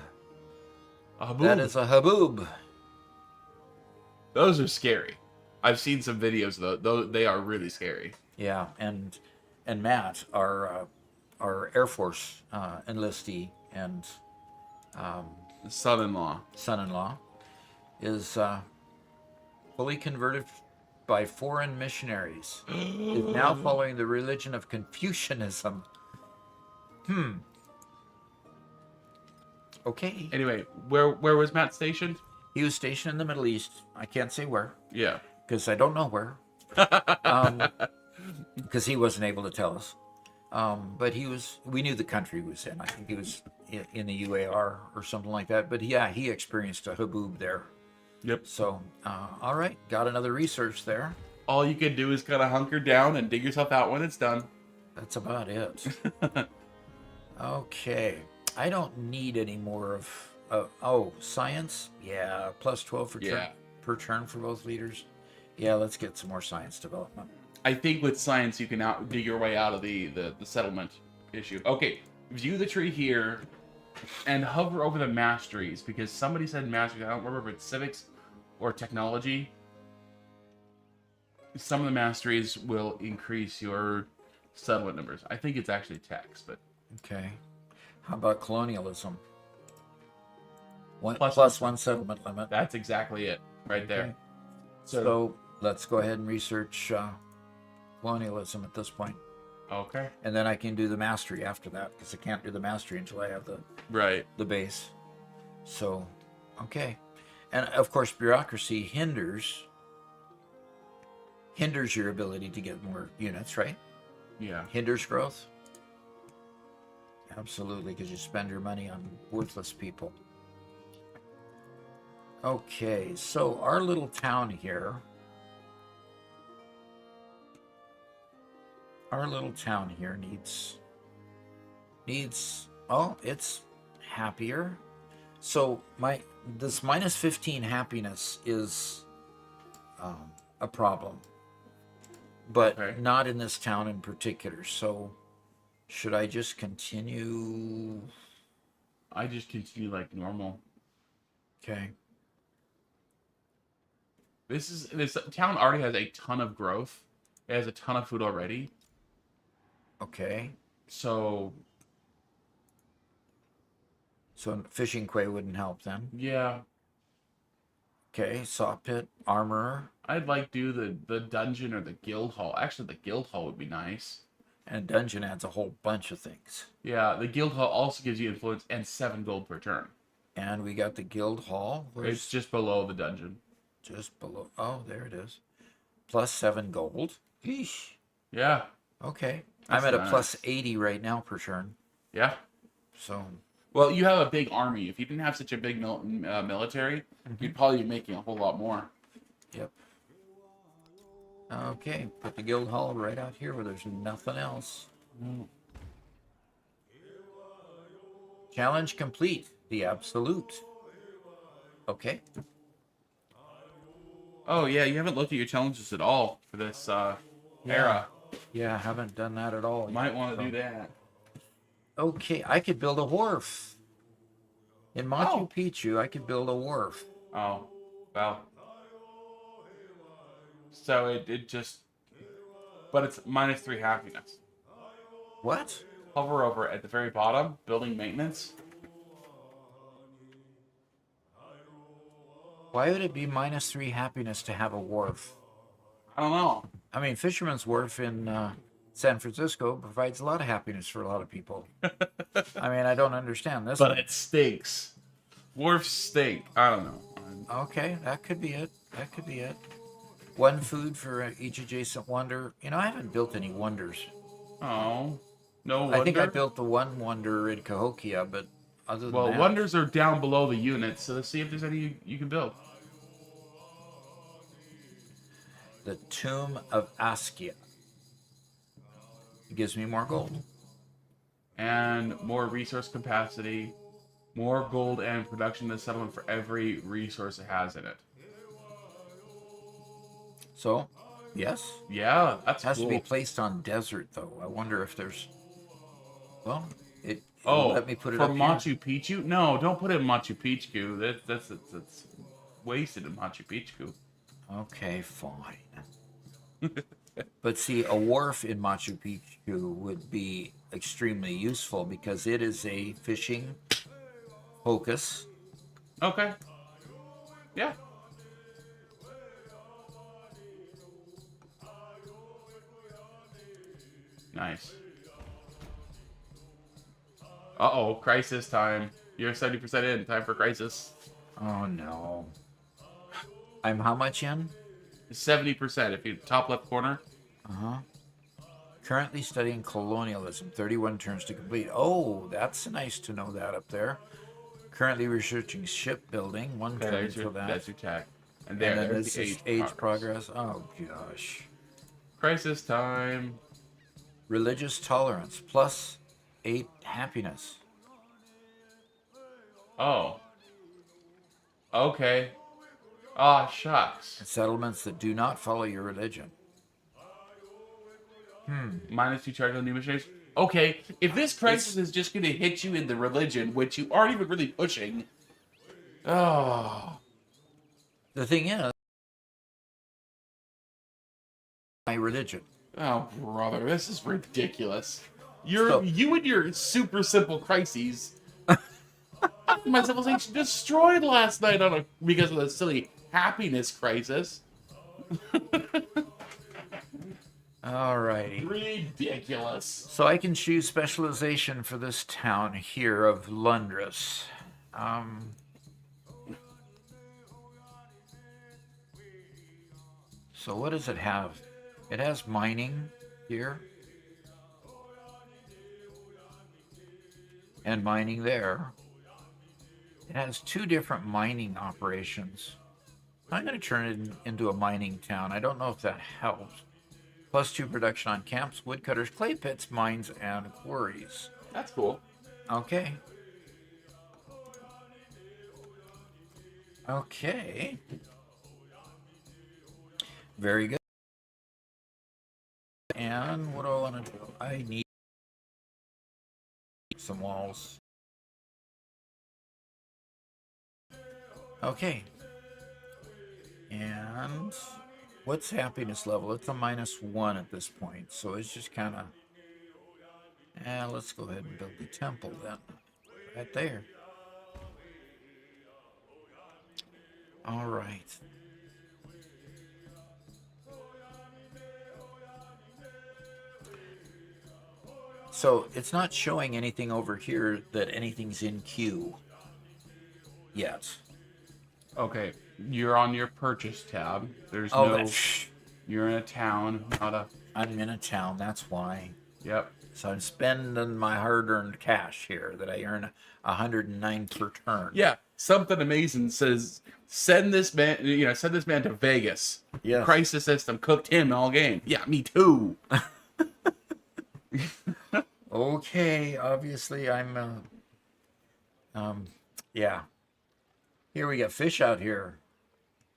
Speaker 2: A haboob.
Speaker 1: That is a haboob.
Speaker 2: Those are scary. I've seen some videos though. They are really scary.
Speaker 1: Yeah, and Matt, our Air Force enlistee and
Speaker 2: Son-in-law
Speaker 1: is fully converted by foreign missionaries. Is now following the religion of Confucianism. Okay.
Speaker 2: Anyway, where was Matt stationed?
Speaker 1: He was stationed in the Middle East. I can't say where.
Speaker 2: Yeah.
Speaker 1: Because I don't know where. Because he wasn't able to tell us. But we knew the country he was in. I think he was in the UAR or something like that. But yeah, he experienced a haboob there.
Speaker 2: Yep.
Speaker 1: So, all right. Got another research there.
Speaker 2: All you can do is kind of hunker down and dig yourself out when it's done.
Speaker 1: That's about it. Okay. I don't need any more of... science? Yeah, plus 12 per turn for both leaders. Yeah, let's get some more science development.
Speaker 2: I think with science you can dig your way out of the settlement issue. Okay, view the tree here and hover over the masteries because somebody said masteries. I don't remember if it's civics or technology. Some of the masteries will increase your settlement numbers. I think it's actually tax, but
Speaker 1: Okay. How about colonialism?
Speaker 2: Plus
Speaker 1: Plus one settlement limit.
Speaker 2: that's exactly it right there.
Speaker 1: Okay.
Speaker 2: So,
Speaker 1: So let's go ahead and research colonialism at this point.
Speaker 2: okay,
Speaker 1: And then I can do the mastery after that because I can't do the mastery until I have
Speaker 2: right.
Speaker 1: the base. So, okay. And of course, bureaucracy hinders your ability to get more units, right?
Speaker 2: Yeah.
Speaker 1: Hinders growth. Absolutely, because you spend your money on worthless people. Okay, so our little town here. needs oh, it's happier. So this minus 15 happiness is a problem, but
Speaker 2: Okay.
Speaker 1: not in this town in particular. So should I just continue?
Speaker 2: I just continue like normal.
Speaker 1: Okay.
Speaker 2: This town already has a ton of growth. It has a ton of food already.
Speaker 1: Okay.
Speaker 2: So
Speaker 1: So fishing quay wouldn't help then.
Speaker 2: yeah,
Speaker 1: Okay. Saw pit, armorer,
Speaker 2: I'd like do the dungeon or the guild hall. Actually, the guild hall would be nice.
Speaker 1: and dungeon adds a whole bunch of things.
Speaker 2: Yeah, the guild hall also gives you influence and 7 gold per turn.
Speaker 1: And we got the guild hall.
Speaker 2: It's just below the dungeon.
Speaker 1: Just below. Oh, there it is. Plus 7 gold. Eesh.
Speaker 2: Yeah,
Speaker 1: Okay.
Speaker 2: That's
Speaker 1: I'm at a
Speaker 2: nice.
Speaker 1: plus 80 right now per turn.
Speaker 2: yeah.
Speaker 1: So,
Speaker 2: Well, you have a big army. If you didn't have such a big military, you'd probably be making a whole lot more.
Speaker 1: yep. Okay. Put the guild hall right out here where there's nothing else. Challenge complete. The absolute. Okay.
Speaker 2: Oh yeah, you haven't looked at your challenges at all for this era.
Speaker 1: Yeah, I haven't done that at all.
Speaker 2: Might
Speaker 1: yet,
Speaker 2: want to
Speaker 1: so-
Speaker 2: do that.
Speaker 1: Okay, I could build a wharf. In Machu
Speaker 2: Oh.
Speaker 1: Picchu, I could build a wharf.
Speaker 2: Oh, well. So it just, but it's minus 3 happiness.
Speaker 1: What?
Speaker 2: Hover over at the very bottom, building maintenance.
Speaker 1: Why would it be minus 3 happiness to have a wharf?
Speaker 2: I don't know.
Speaker 1: I mean, Fisherman's Wharf in San Francisco provides a lot of happiness for a lot of people. I mean, I don't understand this
Speaker 2: But
Speaker 1: one.
Speaker 2: it stinks. Wharfs stink. I don't know.
Speaker 1: Okay, that could be it. That could be it. One food for each adjacent wonder. You know, I haven't built any wonders.
Speaker 2: Oh, no wonder.
Speaker 1: I think I built the one wonder in Cahokia, but other than
Speaker 2: Well,
Speaker 1: that...
Speaker 2: wonders are down below the units, so let's see if there's any you can build.
Speaker 1: The Tomb of Askia. It gives me more gold.
Speaker 2: And more resource capacity, more gold and production in the settlement for every resource it has in it.
Speaker 1: So, yes.
Speaker 2: Yeah, that's
Speaker 1: It has
Speaker 2: cool.
Speaker 1: to be placed on desert, though. I wonder if there's... Well, it'll
Speaker 2: Oh,
Speaker 1: let me put it
Speaker 2: for
Speaker 1: up here.
Speaker 2: Machu Picchu? No, don't put it in Machu Picchu. That's wasted in Machu Picchu.
Speaker 1: Okay, fine. But see, a wharf in Machu Picchu would be extremely useful because it is a fishing focus.
Speaker 2: Okay. Yeah. Nice. Uh-oh, crisis time. You're 70% in. Time for crisis.
Speaker 1: Oh, no. I'm how much in?
Speaker 2: 70% if you top left corner.
Speaker 1: Uh-huh. Currently studying colonialism. 31 turns to complete. Oh, that's nice to know that up there. Currently researching shipbuilding. 1 turn
Speaker 2: There's
Speaker 1: for
Speaker 2: your,
Speaker 1: that.
Speaker 2: that's your tag. And
Speaker 1: And then
Speaker 2: there's
Speaker 1: this
Speaker 2: the
Speaker 1: is age progress. Oh, gosh.
Speaker 2: Crisis time.
Speaker 1: Religious tolerance. Plus 8 happiness.
Speaker 2: Oh. Okay. Ah, shucks.
Speaker 1: Settlements that do not follow your religion.
Speaker 2: -2 charge on new missionaries. Okay, if this crisis is just going to hit you in the religion, which you aren't even really pushing. Oh.
Speaker 1: The thing is, my religion.
Speaker 2: Oh, brother, this is ridiculous.
Speaker 1: So-
Speaker 2: You and your super simple crises. My civilization destroyed last night because of the silly happiness crisis.
Speaker 1: Alrighty.
Speaker 2: Ridiculous.
Speaker 1: So I can choose specialization for this town here of Lundris. So what does it have? It has mining here. And mining there. It has 2 different mining operations. I'm going to turn it into a mining town. I don't know if that helps. +2 production on camps, woodcutters, clay pits, mines, and quarries.
Speaker 2: That's cool.
Speaker 1: Okay. Okay. Very good. And what do I want to do? I need some walls. Okay. And what's happiness level? It's a -1 at this point. So it's just kind of... let's go ahead and build the temple then. Right there. All right. So it's not showing anything over here that anything's in queue yet.
Speaker 2: Okay, you're on your purchase tab. There's
Speaker 1: Oh,
Speaker 2: no. You're in a town, not a.
Speaker 1: I'm in a town, that's why.
Speaker 2: Yep.
Speaker 1: So I'm spending my hard-earned cash here that I earn 109 per turn.
Speaker 2: Yeah, something amazing says send this man. Send this man to Vegas.
Speaker 1: Yes.
Speaker 2: Crisis system cooked him all game. Yeah, me too.
Speaker 1: Okay, obviously I'm. Yeah. Here we got fish out here,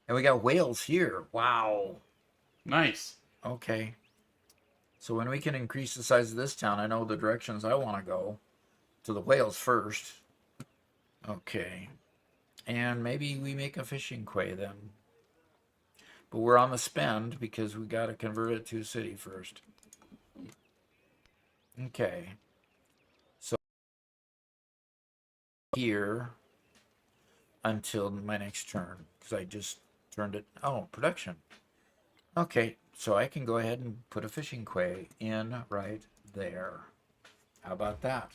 Speaker 1: and we got whales here. Wow.
Speaker 2: Nice.
Speaker 1: Okay. So when we can increase the size of this town, I know the directions I want to go. To the whales first. Okay. And maybe we make a fishing quay then. But we're on the spend because we got to convert it to a city first. Okay. So here until my next turn because I just turned it. Oh, production. Okay, so I can go ahead and put a fishing quay in right there. How about that?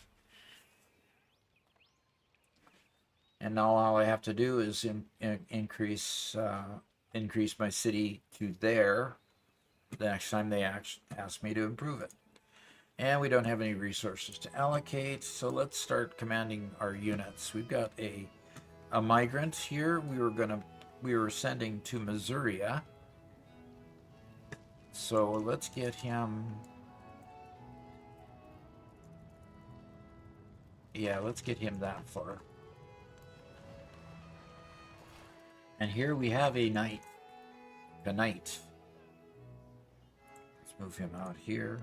Speaker 1: And now all I have to do is increase my city to there the next time they ask me to improve it. And we don't have any resources to allocate, so let's start commanding our units. We've got a migrant here. We were sending to Missouri. So let's get him. Yeah, let's get him that far. And here we have a knight. Let's move him out here.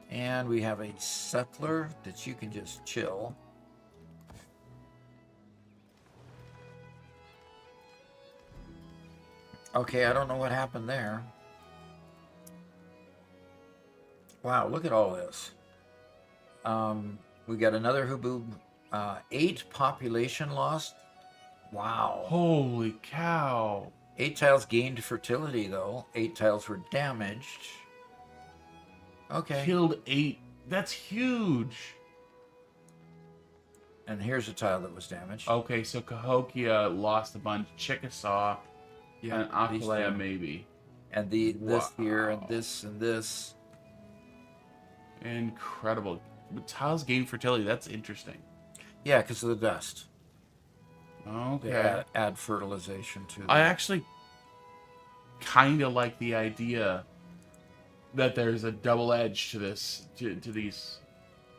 Speaker 1: And we have a settler that you can just chill. Okay, I don't know what happened there. Wow, look at all this. We got another Hubub. 8 population lost. Wow.
Speaker 2: Holy cow.
Speaker 1: 8 tiles gained fertility, though. 8 tiles were damaged. Okay.
Speaker 2: Killed 8. That's huge.
Speaker 1: And here's a tile that was damaged.
Speaker 2: Okay, so Cahokia lost a bunch. Chickasaw and
Speaker 1: these
Speaker 2: Aquilea
Speaker 1: two.
Speaker 2: maybe.
Speaker 1: And this here, and
Speaker 2: Wow.
Speaker 1: this, and this.
Speaker 2: Incredible. But tiles gain fertility. That's interesting.
Speaker 1: Yeah, because of the dust. They
Speaker 2: Okay.
Speaker 1: add fertilization to them.
Speaker 2: I actually kind of like the idea that there's a double edge to this, to these.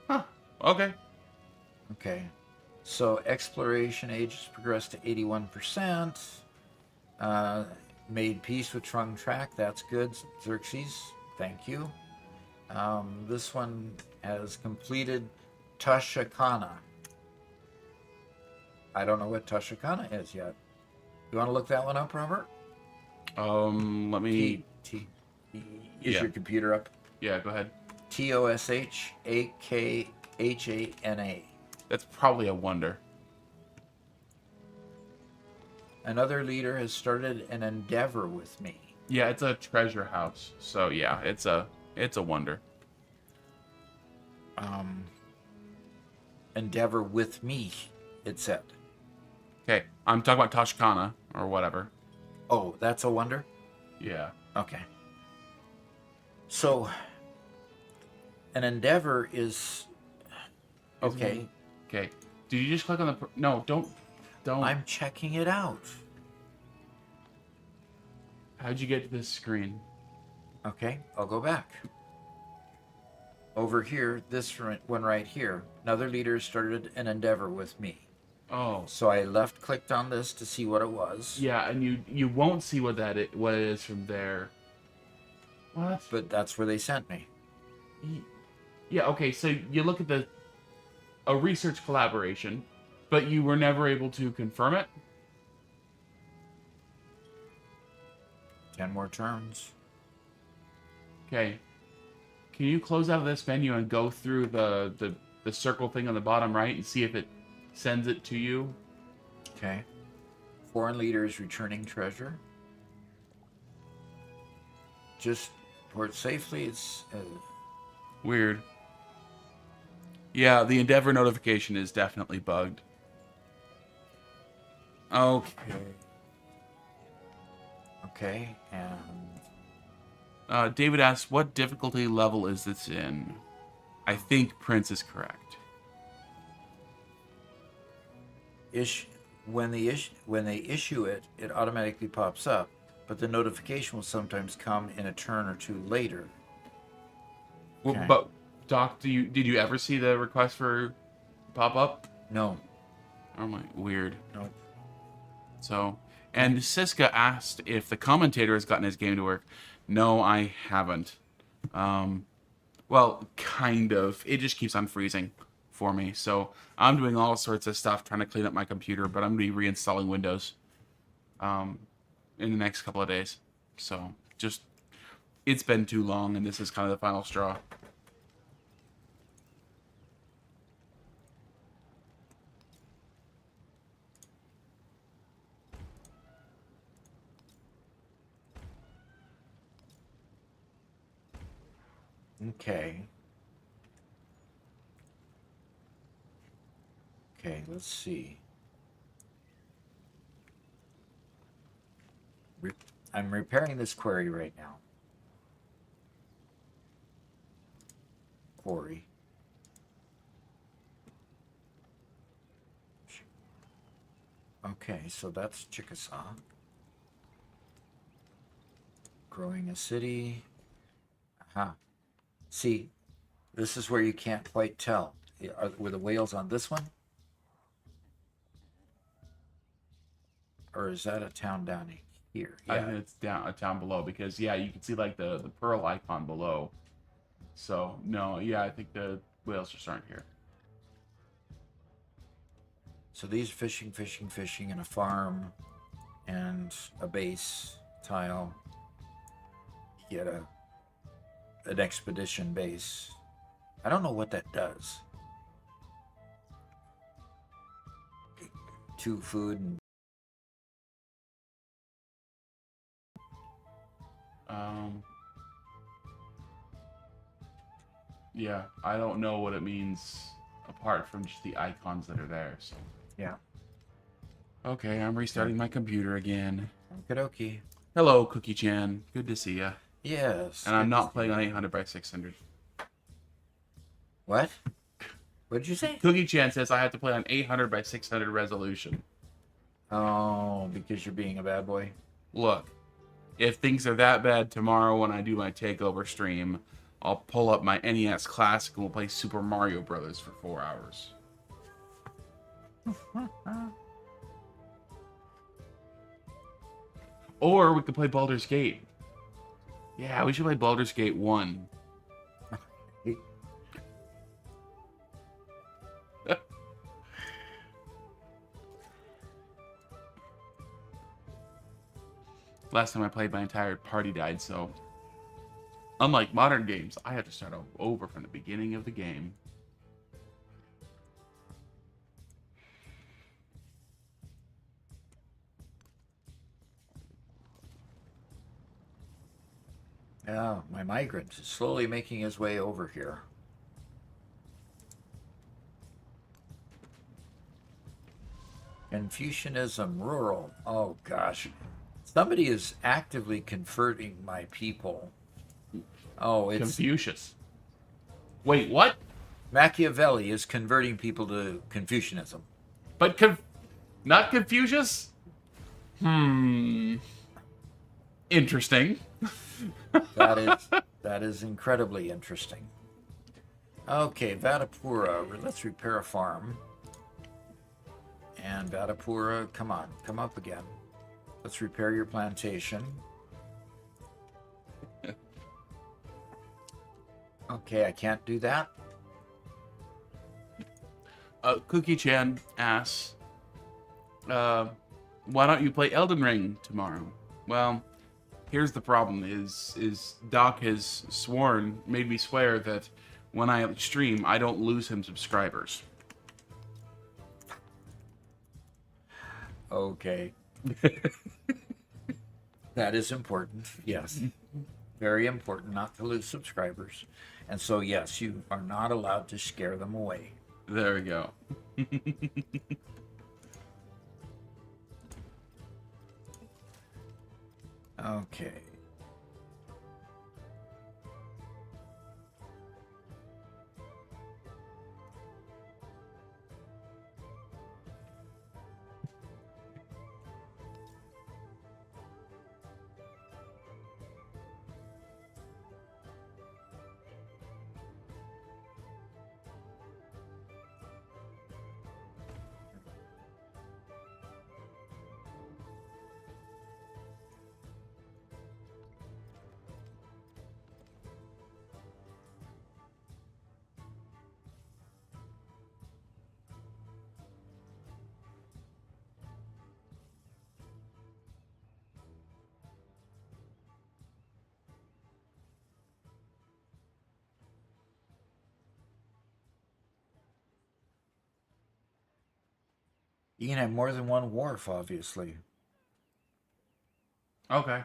Speaker 2: Huh. Okay.
Speaker 1: Okay. So exploration age has progressed to 81%. Made peace with Trung Track. That's good. Xerxes. Thank you. This one has completed Tashakana. I don't know what Tashakana is yet. You want to look that one up, Robert?
Speaker 2: Let me.
Speaker 1: Is
Speaker 2: Yeah.
Speaker 1: your computer up?
Speaker 2: Yeah, go ahead.
Speaker 1: Toshakhana.
Speaker 2: That's probably a wonder.
Speaker 1: Another leader has started an endeavor with me.
Speaker 2: Yeah, it's a treasure house. So yeah, it's a wonder.
Speaker 1: Endeavor with me, it said.
Speaker 2: Okay, I'm talking about Toshkana or whatever.
Speaker 1: Oh, that's a wonder?
Speaker 2: Yeah.
Speaker 1: Okay. So, an endeavor is... Okay.
Speaker 2: Okay. Did you just click on the... No, don't.
Speaker 1: I'm checking it out.
Speaker 2: How'd you get to this screen?
Speaker 1: Okay, I'll go back. Over here, this one right here, another leader started an endeavor with me.
Speaker 2: Oh.
Speaker 1: So I left-clicked on this to see what it was.
Speaker 2: Yeah, and you won't see what it is from there. What?
Speaker 1: But that's where they sent me.
Speaker 2: Yeah, okay, so you look at a research collaboration, but you were never able to confirm it?
Speaker 1: 10 more turns.
Speaker 2: Okay. Can you close out of this menu and go through the circle thing on the bottom right and see if it sends it to you?
Speaker 1: Okay. Foreign leaders returning treasure. Just port safely. It's
Speaker 2: Weird. Yeah, the Endeavor notification is definitely bugged. Okay.
Speaker 1: Okay, and
Speaker 2: David asks, what difficulty level is this in? I think Prince is correct.
Speaker 1: when they issue it, it automatically pops up, but the notification will sometimes come in a turn or two later.
Speaker 2: Well,
Speaker 1: Okay.
Speaker 2: but Doc, did you ever see the request for pop up?
Speaker 1: No.
Speaker 2: Oh my, weird.
Speaker 1: Nope.
Speaker 2: So, and Siska asked if the commentator has gotten his game to work. No, I haven't. Well, kind of. It just keeps on freezing for me. So I'm doing all sorts of stuff trying to clean up my computer, but I'm going to be reinstalling Windows in the next couple of days. So just, it's been too long, and this is kind of the final straw.
Speaker 1: Okay. Okay, let's see. I'm repairing this query right now. Quarry. Okay, so that's Chickasaw. Growing a city. Aha. See, this is where you can't quite tell. Were the whales on this one? Or is that a town down here?
Speaker 2: I think it's down a town below because yeah, you can see like the pearl icon below. So no, yeah, I think the whales just aren't here.
Speaker 1: So these are fishing, and a farm, and a base tile. You get an expedition base. I don't know what that does. 2 food and
Speaker 2: Yeah, I don't know what it means apart from just the icons that are there. So
Speaker 1: yeah.
Speaker 2: okay, I'm restarting my computer again.
Speaker 1: Okie.
Speaker 2: Hello, Cookie Chan. Good to see ya.
Speaker 1: Yes.
Speaker 2: And I'm not playing on 800 by 600.
Speaker 1: What? What did you say?
Speaker 2: Cookie Chan says I have to play on 800 by 600 resolution.
Speaker 1: Oh, because you're being a bad boy.
Speaker 2: Look, if things are that bad tomorrow when I do my takeover stream, I'll pull up my NES Classic and we'll play Super Mario Brothers for 4 hours. Or we could play Baldur's Gate. Yeah, we should play Baldur's Gate 1. Last time I played, my entire party died, so... Unlike modern games, I had to start over from the beginning of the game.
Speaker 1: Yeah, my migrant is slowly making his way over here. Confucianism, rural. Oh gosh. Somebody is actively converting my people. Oh, it's
Speaker 2: Confucius. Wait, what?
Speaker 1: Machiavelli is converting people to Confucianism.
Speaker 2: But not Confucius? Interesting.
Speaker 1: That is incredibly interesting. Okay, Vatapura, let's repair a farm. And Vatapura, come on, come up again. Let's repair your plantation. Okay, I can't do that.
Speaker 2: Cookie Chan asks, why don't you play Elden Ring tomorrow? Well, here's the problem: is Doc has made me swear that when I stream, I don't lose him subscribers.
Speaker 1: Okay. That is important. Yes. Very important not to lose subscribers. And so, yes, you are not allowed to scare them away.
Speaker 2: There we go.
Speaker 1: Okay. You can have more than one wharf, obviously.
Speaker 2: Okay.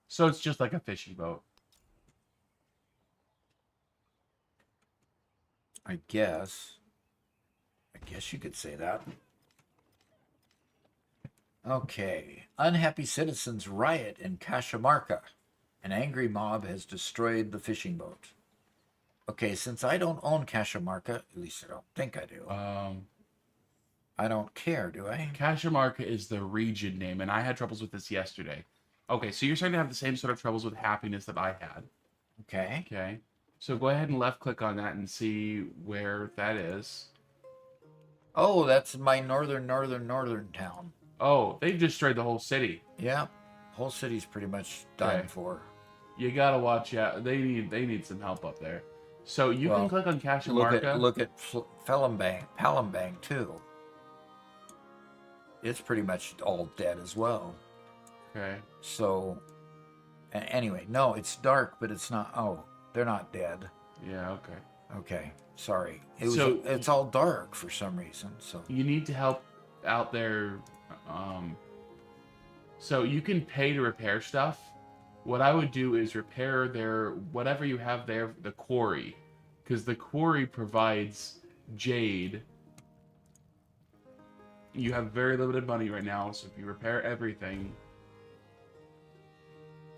Speaker 2: So it's just like a fishing boat.
Speaker 1: I guess. I guess you could say that. Okay. Unhappy citizens riot in Cajamarca. An angry mob has destroyed the fishing boat. Okay, since I don't own Cajamarca, at least I don't think I do. I don't care, do I?
Speaker 2: Cajamarca is the region name, and I had troubles with this yesterday. Okay, so you're starting to have the same sort of troubles with happiness that I had.
Speaker 1: Okay.
Speaker 2: Okay. So go ahead and left click on that and see where that is.
Speaker 1: Oh, that's my northern town.
Speaker 2: Oh, they've destroyed the whole city.
Speaker 1: Yeah. Whole city's pretty much done for.
Speaker 2: You gotta watch out. They need some help up there. So you can click on Cajamarca.
Speaker 1: Look at Palembang too. It's pretty much all dead as well.
Speaker 2: Okay.
Speaker 1: So, anyway, no, it's dark, but it's not. Oh, they're not dead.
Speaker 2: Yeah. Okay.
Speaker 1: Okay. Sorry. It's all dark for some reason. So
Speaker 2: you need to help out there. So you can pay to repair stuff. What I would do is repair whatever you have there, the quarry, because the quarry provides jade. You have very limited money right now, so if you repair everything,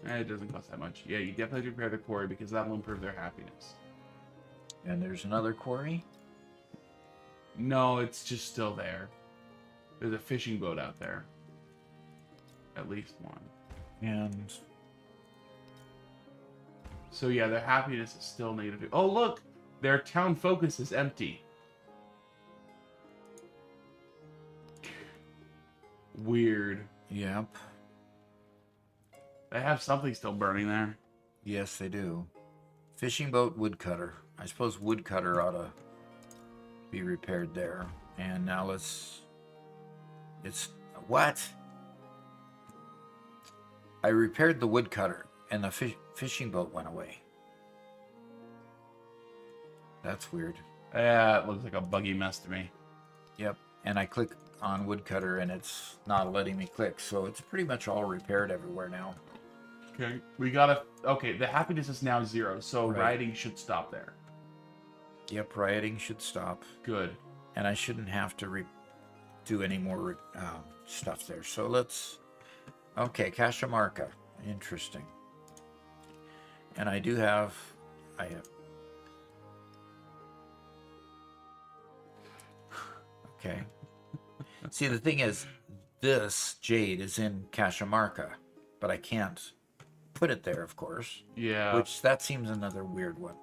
Speaker 2: it doesn't cost that much. Yeah, you definitely repair the quarry because that will improve their happiness.
Speaker 1: And there's another quarry?
Speaker 2: No, it's just still there. There's a fishing boat out there. At least one.
Speaker 1: And
Speaker 2: so yeah, their happiness is still negative. Oh look! Their town focus is empty. Weird.
Speaker 1: Yep.
Speaker 2: They have something still burning there.
Speaker 1: Yes, they do. Fishing boat, woodcutter. I suppose woodcutter ought to be repaired there. And now it's what? I repaired the woodcutter and the fishing boat went away. That's weird.
Speaker 2: Yeah, it looks like a buggy mess to me.
Speaker 1: Yep. And I click on woodcutter and it's not letting me click. So it's pretty much all repaired everywhere now.
Speaker 2: Okay, we gotta. Okay, the happiness is now 0, so
Speaker 1: Right.
Speaker 2: rioting should stop there.
Speaker 1: Yep, rioting should stop.
Speaker 2: Good.
Speaker 1: And I shouldn't have to do any more stuff there. So let's... Okay, Cajamarca. Interesting. And I have... Okay. See, the thing is, this jade is in Cajamarca, but I can't put it there, of course.
Speaker 2: Yeah.
Speaker 1: Which, that seems another weird one.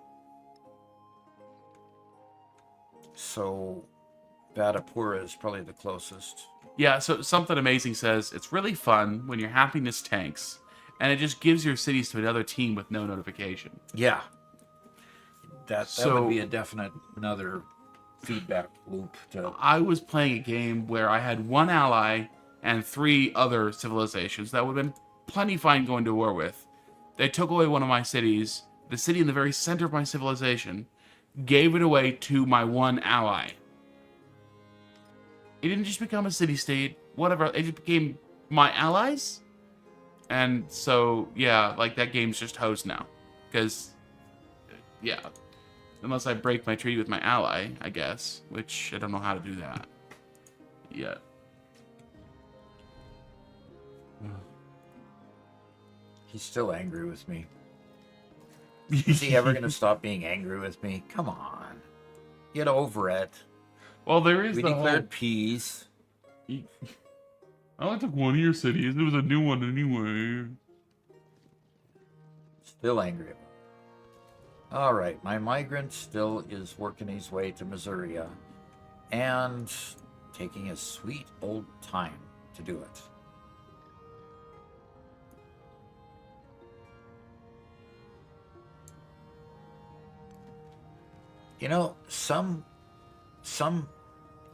Speaker 1: So, Vadapura is probably the closest.
Speaker 2: Yeah, so Something Amazing says, it's really fun when your happiness tanks, and it just gives your cities to another team with no notification.
Speaker 1: Yeah. That would be a definite another feedback loop.
Speaker 2: I was playing a game where I had 1 ally and 3 other civilizations that would have been plenty fine going to war with. They took away one of my cities, the city in the very center of my civilization, gave it away to my 1 ally. It didn't just become a city-state, whatever, it just became my allies. And so, yeah, like, that game's just hosed now. Because, yeah, unless I break my treaty with my ally, I guess, which I don't know how to do that yet.
Speaker 1: He's still angry with me. Is he ever going to stop being angry with me? Come on. Get over it.
Speaker 2: Well, there is
Speaker 1: We
Speaker 2: the
Speaker 1: declared peace.
Speaker 2: I only took 1 of your cities. It was a new one anyway.
Speaker 1: Still angry about it. All right. My migrant still is working his way to Missouri and taking his sweet old time to do it. You know, some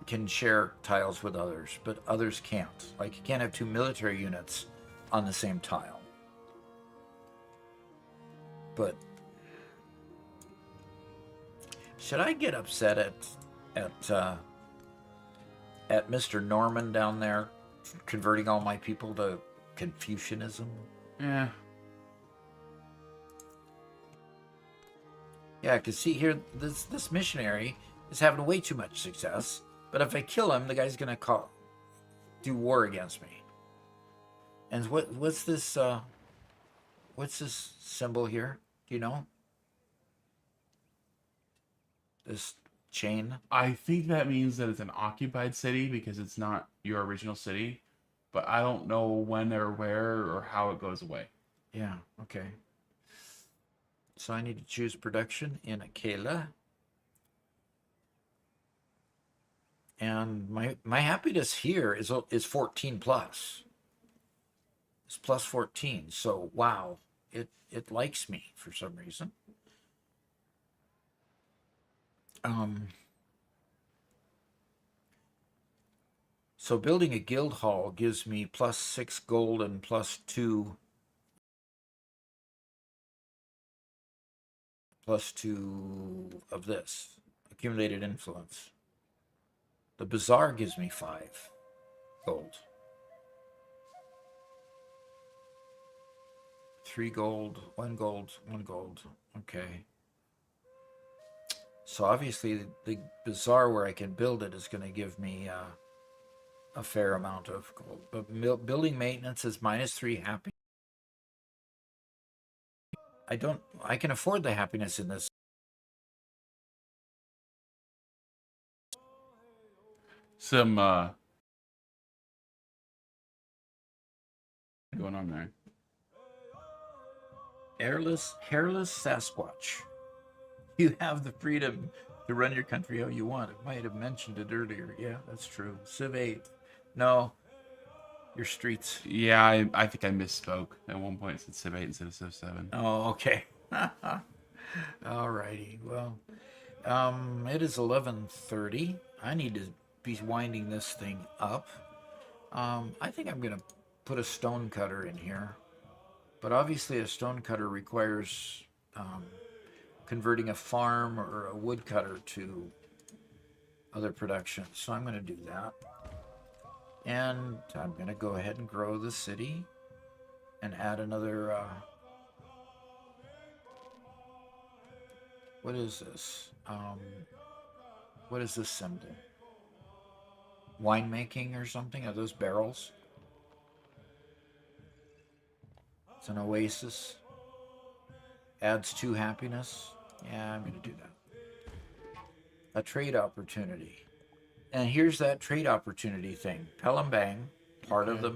Speaker 1: can share tiles with others, but others can't. Like, you can't have 2 military units on the same tile. But should I get upset at Mr. Norman down there converting all my people to Confucianism?
Speaker 2: Yeah.
Speaker 1: Yeah, because see here, this missionary is having way too much success. But if I kill him, the guy's gonna do war against me. And what's this symbol here? Do you know? This chain?
Speaker 2: I think that means that it's an occupied city because it's not your original city. But I don't know when or where or how it goes away.
Speaker 1: Yeah, okay. So I need to choose production in Akela. And my happiness here is 14 plus. It's plus 14. So wow, it likes me for some reason. So building a guild hall gives me plus 6 gold and plus 2 of this accumulated influence. The bazaar gives me 5 gold. 3 gold, 1 gold, 1 gold. Okay. So obviously the bazaar where I can build it is going to give me a fair amount of gold. But building maintenance is -3 happiness. I can afford the happiness in this.
Speaker 2: Some going on there.
Speaker 1: Hairless Sasquatch. You have the freedom to run your country how you want. I might have mentioned it earlier. Yeah, that's true. Civ 8. No, your streets.
Speaker 2: Yeah, I think I misspoke. At one point it said Civ 8 instead of Civ 7.
Speaker 1: Oh, okay. All righty. Well, It is 11:30. I need to be winding this thing up. I think I'm gonna put a stone cutter in here, but obviously a stone cutter requires converting a farm or a woodcutter to other production. So I'm gonna do that, and I'm gonna go ahead and grow the city and add another. What is this? What is this symbol? Winemaking or something? Are those barrels? It's an oasis. Adds to happiness. Yeah, I'm going to do that. A trade opportunity. And here's that trade opportunity thing. Palembang, part of the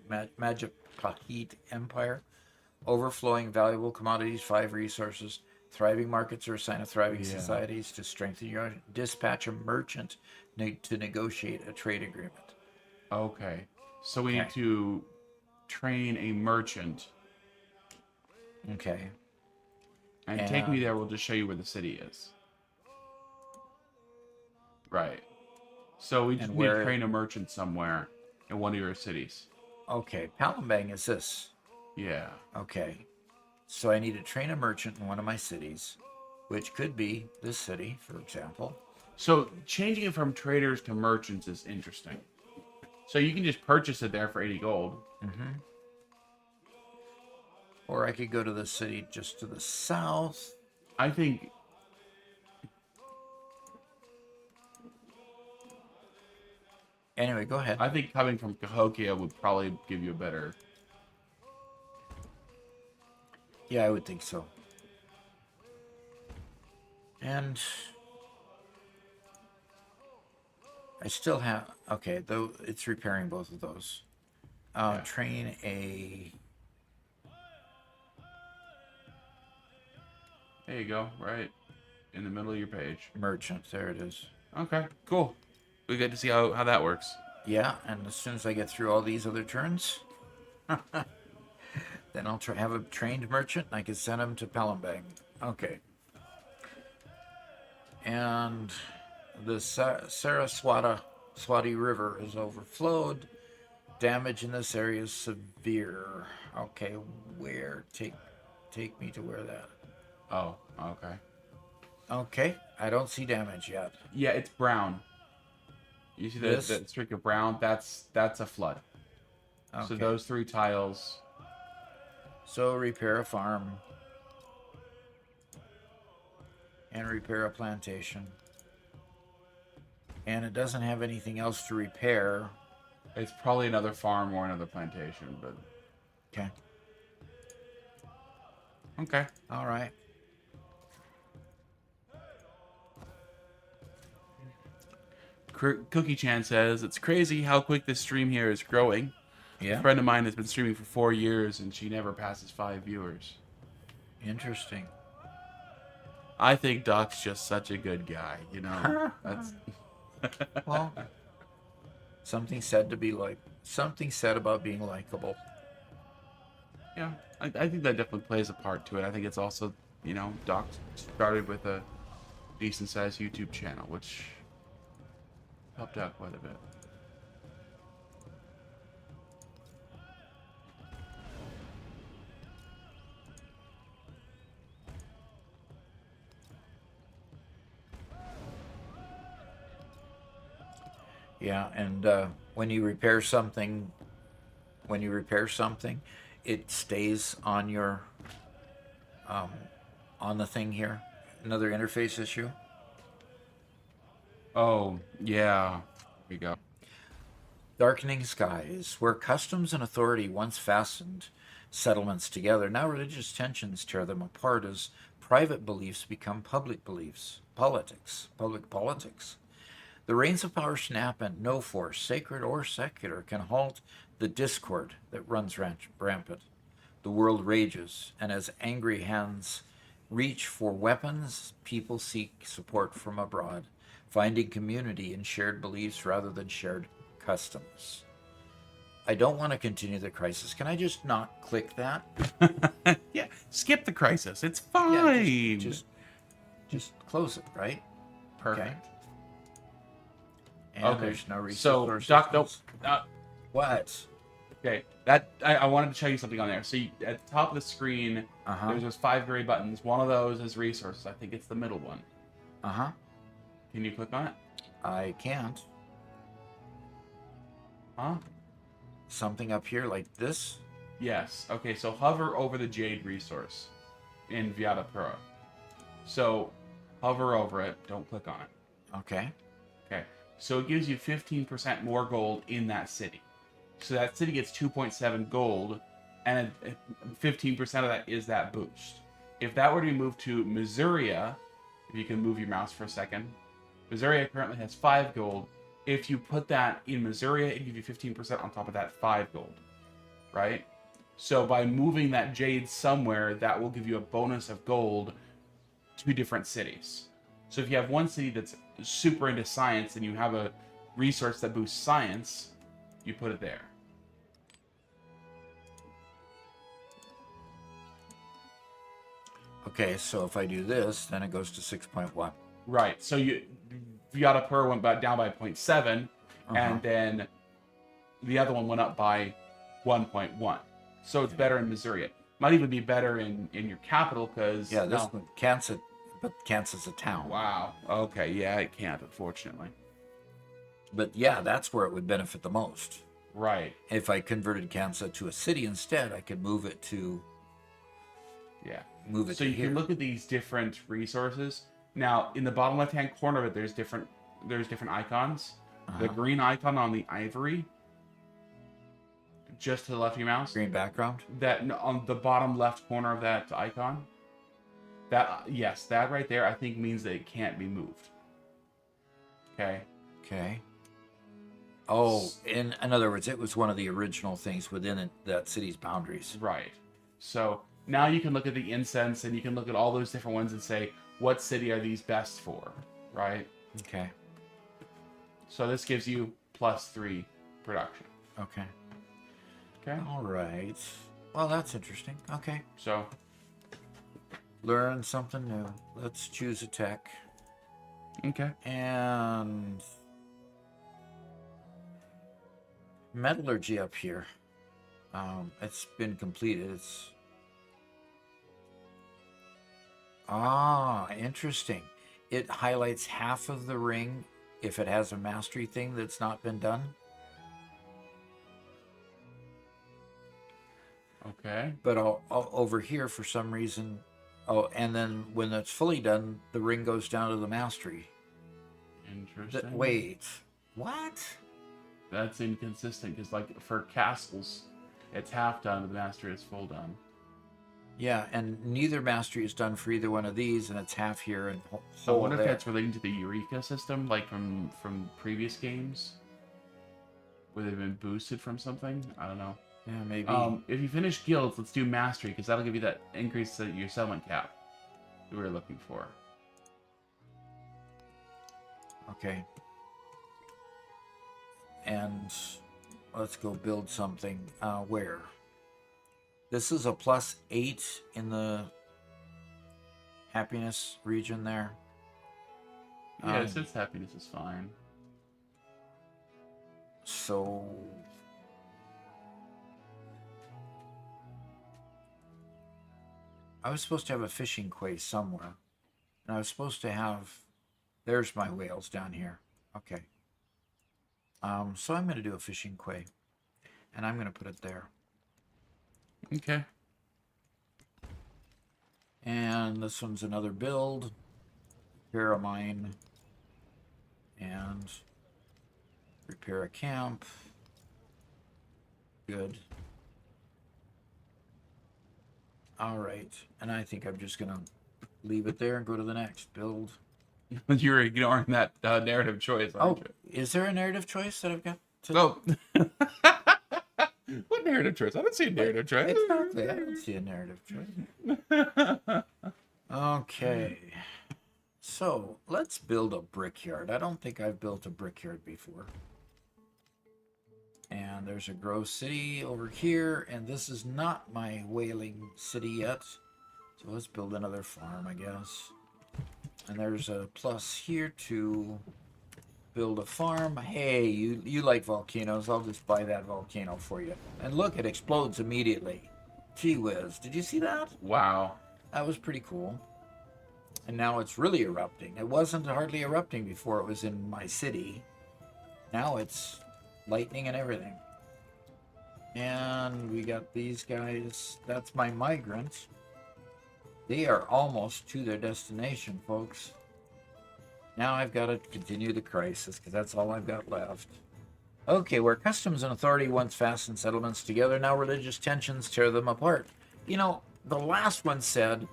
Speaker 1: Majapahit Empire, overflowing valuable commodities, 5 resources. Thriving markets are a sign of thriving societies. To strengthen your dispatch a merchant to negotiate a trade agreement.
Speaker 2: Okay. So we need to train a merchant.
Speaker 1: Okay.
Speaker 2: And take me there, we'll just show you where the city is. Right. So we just need to train a merchant somewhere in one of your cities.
Speaker 1: Okay. Palembang is this.
Speaker 2: Yeah.
Speaker 1: Okay. So I need to train a merchant in one of my cities, which could be this city, for example.
Speaker 2: So changing it from traders to merchants is interesting. So you can just purchase it there for 80 gold.
Speaker 1: Mm-hmm. Or I could go to the city just to the south.
Speaker 2: I think...
Speaker 1: Anyway, go ahead.
Speaker 2: I think coming from Cahokia would probably give you a better...
Speaker 1: Yeah, I would think so. And I still have... Okay, though it's repairing both of those. Train a...
Speaker 2: There you go, right in the middle of your page.
Speaker 1: Merchant, there it is.
Speaker 2: Okay, cool. We get to see how that works.
Speaker 1: Yeah, and as soon as I get through all these other turns, then I'll have a trained merchant and I can send him to Palembang. Okay. And the Saraswati River is overflowed. Damage in this area is severe. Okay, where? Take me to where that?
Speaker 2: Oh, okay.
Speaker 1: Okay, I don't see damage yet.
Speaker 2: Yeah, it's brown. You see that streak of brown? That's a flood. Okay. So those 3 tiles.
Speaker 1: So repair a farm. And repair a plantation. And it doesn't have anything else to repair.
Speaker 2: It's probably another farm or another plantation, but...
Speaker 1: Okay.
Speaker 2: Okay.
Speaker 1: All right.
Speaker 2: Cookie Chan says, it's crazy how quick this stream here is growing.
Speaker 1: Yeah.
Speaker 2: A friend of mine has been streaming for 4 years and she never passes 5 viewers.
Speaker 1: Interesting.
Speaker 2: I think Doc's just such a good guy, you know. That's
Speaker 1: well, something said about being likable.
Speaker 2: Yeah, I think that definitely plays a part to it. I think it's also, you know, Doc started with a decent sized YouTube channel, which helped out quite a bit.
Speaker 1: Yeah, and when you repair something, it stays on your on the thing here. Another interface issue.
Speaker 2: Oh, yeah. Here we go.
Speaker 1: Darkening skies, where customs and authority once fastened settlements together, now religious tensions tear them apart as private beliefs become public beliefs. Public politics. The reins of power snap, and no force, sacred or secular, can halt the discord that runs rampant. The world rages, and as angry hands reach for weapons, people seek support from abroad, finding community in shared beliefs rather than shared customs. I don't want to continue the crisis. Can I just not click that?
Speaker 2: Yeah, skip the crisis. It's fine.
Speaker 1: Yeah, just just close it, right?
Speaker 2: Perfect.
Speaker 1: And
Speaker 2: Okay.
Speaker 1: there's no
Speaker 2: So,
Speaker 1: resource.
Speaker 2: Doc, nope.
Speaker 1: What?
Speaker 2: Okay, that I wanted to show you something on there. So at the top of the screen,
Speaker 1: Uh-huh.
Speaker 2: there's those 5 gray buttons. One of those is resources. I think it's the middle one.
Speaker 1: Uh-huh.
Speaker 2: Can you click on it?
Speaker 1: I can't.
Speaker 2: Huh?
Speaker 1: Something up here like this?
Speaker 2: Yes. Okay, so hover over the jade resource in VII. So hover over it. Don't click on it.
Speaker 1: Okay.
Speaker 2: Okay. So it gives you 15% more gold in that city. So that city gets 2.7 gold, and 15% of that is that boost. If that were to be moved to Misuria, if you can move your mouse for a second, Misuria currently has 5 gold. If you put that in Misuria, it gives you 15% on top of that 5 gold, right? So by moving that jade somewhere, that will give you a bonus of gold to different cities. So if you have one city that's super into science and you have a resource that boosts science, you put it there.
Speaker 1: Okay, so if I do this, then it goes to 6.1.
Speaker 2: Right. So VII went down by 0.7, and then the other one went up by 1.1. So it's better in Missouri. Might even be better in your capital because
Speaker 1: Yeah, this one Kansas, but Kansas is a town.
Speaker 2: Wow. Okay. Yeah, it can't, unfortunately.
Speaker 1: But yeah, that's where it would benefit the most.
Speaker 2: Right.
Speaker 1: If I converted Kansas to a city instead, I could move it to.
Speaker 2: Yeah.
Speaker 1: Move it.
Speaker 2: So
Speaker 1: to
Speaker 2: you
Speaker 1: here.
Speaker 2: can look at these different resources. Now, in the bottom left-hand corner of it, there's different icons. The green icon on the ivory, just to the left of your mouse.
Speaker 1: Green background.
Speaker 2: That on the bottom left corner of that icon. That yes, that right there, I think means that it can't be moved. Okay.
Speaker 1: Okay. Oh, in other words, it was one of the original things within that city's boundaries.
Speaker 2: Right. So now you can look at the incense and you can look at all those different ones and say, what city are these best for? Right?
Speaker 1: Okay.
Speaker 2: So this gives you +3 production.
Speaker 1: Okay.
Speaker 2: Okay.
Speaker 1: All right. Well, that's interesting. Okay.
Speaker 2: So
Speaker 1: learn something new. Let's choose a tech.
Speaker 2: okay.
Speaker 1: And metallurgy up here. It's been completed. It's interesting. It highlights half of the ring if it has a mastery thing that's not been done.
Speaker 2: Okay.
Speaker 1: But over here, for some reason, and then when it's fully done, the ring goes down to the mastery.
Speaker 2: Interesting.
Speaker 1: Wait, what?
Speaker 2: That's inconsistent because, like, for castles, it's half done, but the mastery is full done.
Speaker 1: Yeah, and neither mastery is done for either one of these, and it's half here and whole
Speaker 2: I wonder
Speaker 1: there.
Speaker 2: if that's relating to the Eureka system, like from previous games, where they've been boosted from something. I don't know.
Speaker 1: Yeah, maybe.
Speaker 2: If you finish guilds, let's do mastery because that'll give you that increase to your settlement cap that we were looking for.
Speaker 1: Okay. And let's go build something. Where? This is a +8 in the happiness region there.
Speaker 2: Yeah, it says happiness is fine.
Speaker 1: So I was supposed to have a fishing quay somewhere. And I was supposed to have... There's my whales down here. Okay. So I'm going to do a fishing quay. And I'm going to put it there.
Speaker 2: Okay.
Speaker 1: And this one's another build. Repair a mine. And repair a camp. Good. All right. And I think I'm just going to leave it there and go to the next build.
Speaker 2: You're ignoring that narrative choice, aren't you?
Speaker 1: Is there a narrative choice that I've got to...
Speaker 2: Oh. What narrative choice? I don't see a narrative choice.
Speaker 1: Exactly. I don't see a narrative choice. Okay. So, let's build a brickyard. I don't think I've built a brickyard before. And there's a grow city over here, and this is not my whaling city yet. So let's build another farm, I guess. And there's a plus here to build a farm. Hey, you like volcanoes. I'll just buy that volcano for you. And look, it explodes immediately. Gee whiz. Did you see that?
Speaker 2: Wow.
Speaker 1: That was pretty cool. And now it's really erupting. It wasn't hardly erupting before it was in my city. Now it's lightning and everything. And we got these guys. That's my migrants. They are almost to their destination, folks. Now I've got to continue the crisis because that's all I've got left. Okay, where customs and authority once fastened settlements together, now religious tensions tear them apart. You know, the last one said,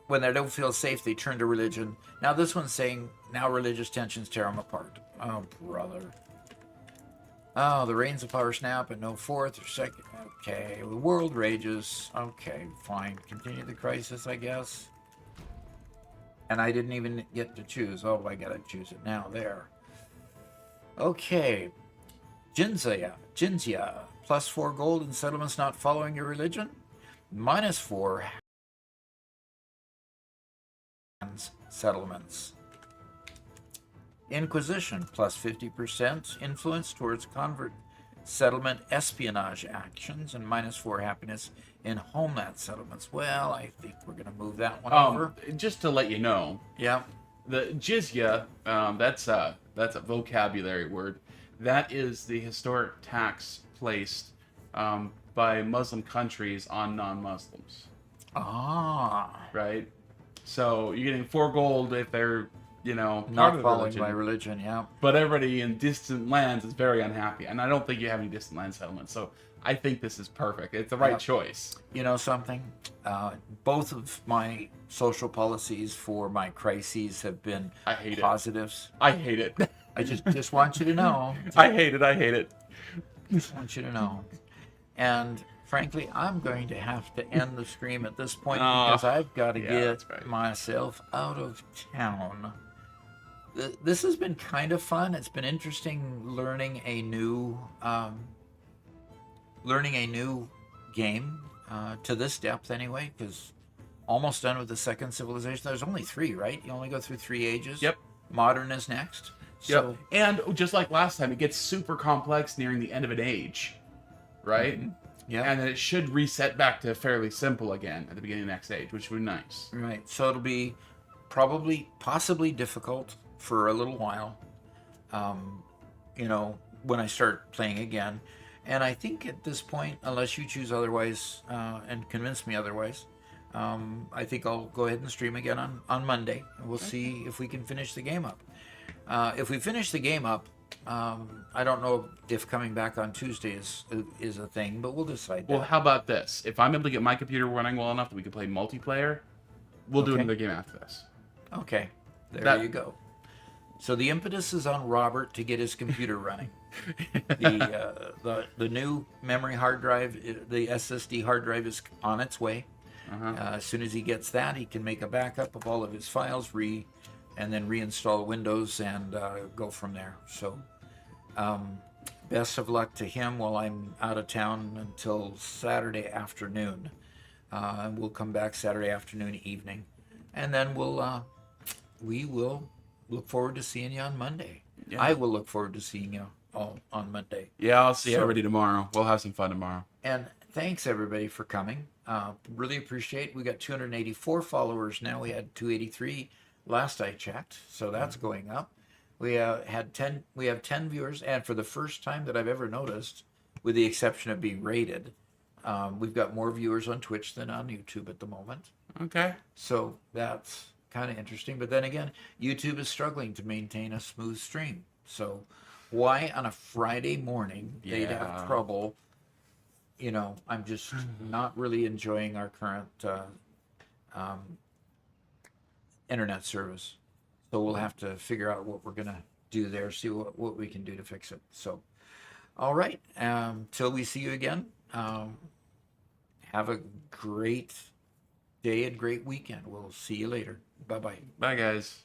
Speaker 1: when they don't feel safe, they turn to religion. Now this one's saying, now religious tensions tear them apart. Oh, brother. Oh, the reins of power snap and no fourth or second. Okay, the world rages. Okay, fine. Continue the crisis, I guess. And I didn't even get to choose. Oh, I gotta choose it now. There. Okay. Jinzia. Plus 4 gold in settlements not following your religion. Minus 4 settlements. Inquisition. Plus 50% influence towards convert settlement espionage actions. And minus 4 happiness in homeland settlements. Well, I think we're going to move that one over.
Speaker 2: Just to let you know,
Speaker 1: Yeah.
Speaker 2: the jizya, that's a vocabulary word. That is the historic tax placed by Muslim countries on non-Muslims.
Speaker 1: Ah.
Speaker 2: Right? So you're getting 4 gold if they're, part
Speaker 1: Not
Speaker 2: of the
Speaker 1: following
Speaker 2: religion.
Speaker 1: my religion, yeah.
Speaker 2: But everybody in distant lands is very unhappy. And I don't think you have any distant land settlements. So I think this is perfect. It's the right
Speaker 1: Yep.
Speaker 2: choice.
Speaker 1: You know something? Both of my social policies for my crises have been
Speaker 2: I hate it.
Speaker 1: positives.
Speaker 2: I hate it.
Speaker 1: I just want you to know.
Speaker 2: I hate it.
Speaker 1: Just want you to know. And frankly, I'm going to have to end the stream at this point because I've got to
Speaker 2: yeah,
Speaker 1: get
Speaker 2: that's right.
Speaker 1: myself out of town. This has been kind of fun. It's been interesting learning a new game to this depth anyway, because almost done with the second civilization. There's only 3, right? You only go through 3 ages.
Speaker 2: Yep.
Speaker 1: Modern is next.
Speaker 2: So, and just like last time, it gets super complex nearing the end of an age, right?
Speaker 1: Mhm. Yeah.
Speaker 2: And then it should reset back to fairly simple again at the beginning of the next age, which would be nice.
Speaker 1: Right. So it'll be possibly difficult for a little while, when I start playing again. And I think at this point, unless you choose otherwise and convince me otherwise, I think I'll go ahead and stream again on Monday. And we'll see if we can finish the game up. If we finish the game up, I don't know if coming back on Tuesday is a thing, but we'll decide that.
Speaker 2: Well, how about this? If I'm able to get my computer running well enough that we can play multiplayer, we'll do
Speaker 1: Okay.
Speaker 2: another game after this.
Speaker 1: Okay, there you go. So the impetus is on Robert to get his computer running. The new memory hard drive, the SSD hard drive is on its way. As soon as he gets that, he can make a backup of all of his files, and then reinstall Windows and go from there. So best of luck to him while I'm out of town until Saturday afternoon. And we'll come back Saturday afternoon, evening. And then we will look forward to seeing you on Monday.
Speaker 2: Yeah.
Speaker 1: I will look forward to seeing you all on Monday.
Speaker 2: Yeah, I'll see everybody tomorrow. We'll have some fun tomorrow.
Speaker 1: And thanks everybody for coming. Really appreciate. We got 284 followers now. We had 283 last I checked, so that's going up. We had 10. We have 10 viewers, and for the first time that I've ever noticed, with the exception of being rated, we've got more viewers on Twitch than on YouTube at the moment.
Speaker 2: Okay.
Speaker 1: So that's kind of interesting. But then again, YouTube is struggling to maintain a smooth stream. So why on a Friday morning they'd have trouble? I'm just not really enjoying our current internet service. So we'll have to figure out what we're going to do there, see what we can do to fix it. So, all right. Till we see you again, have a great day and great weekend. We'll see you later. Bye-bye.
Speaker 2: Bye, guys.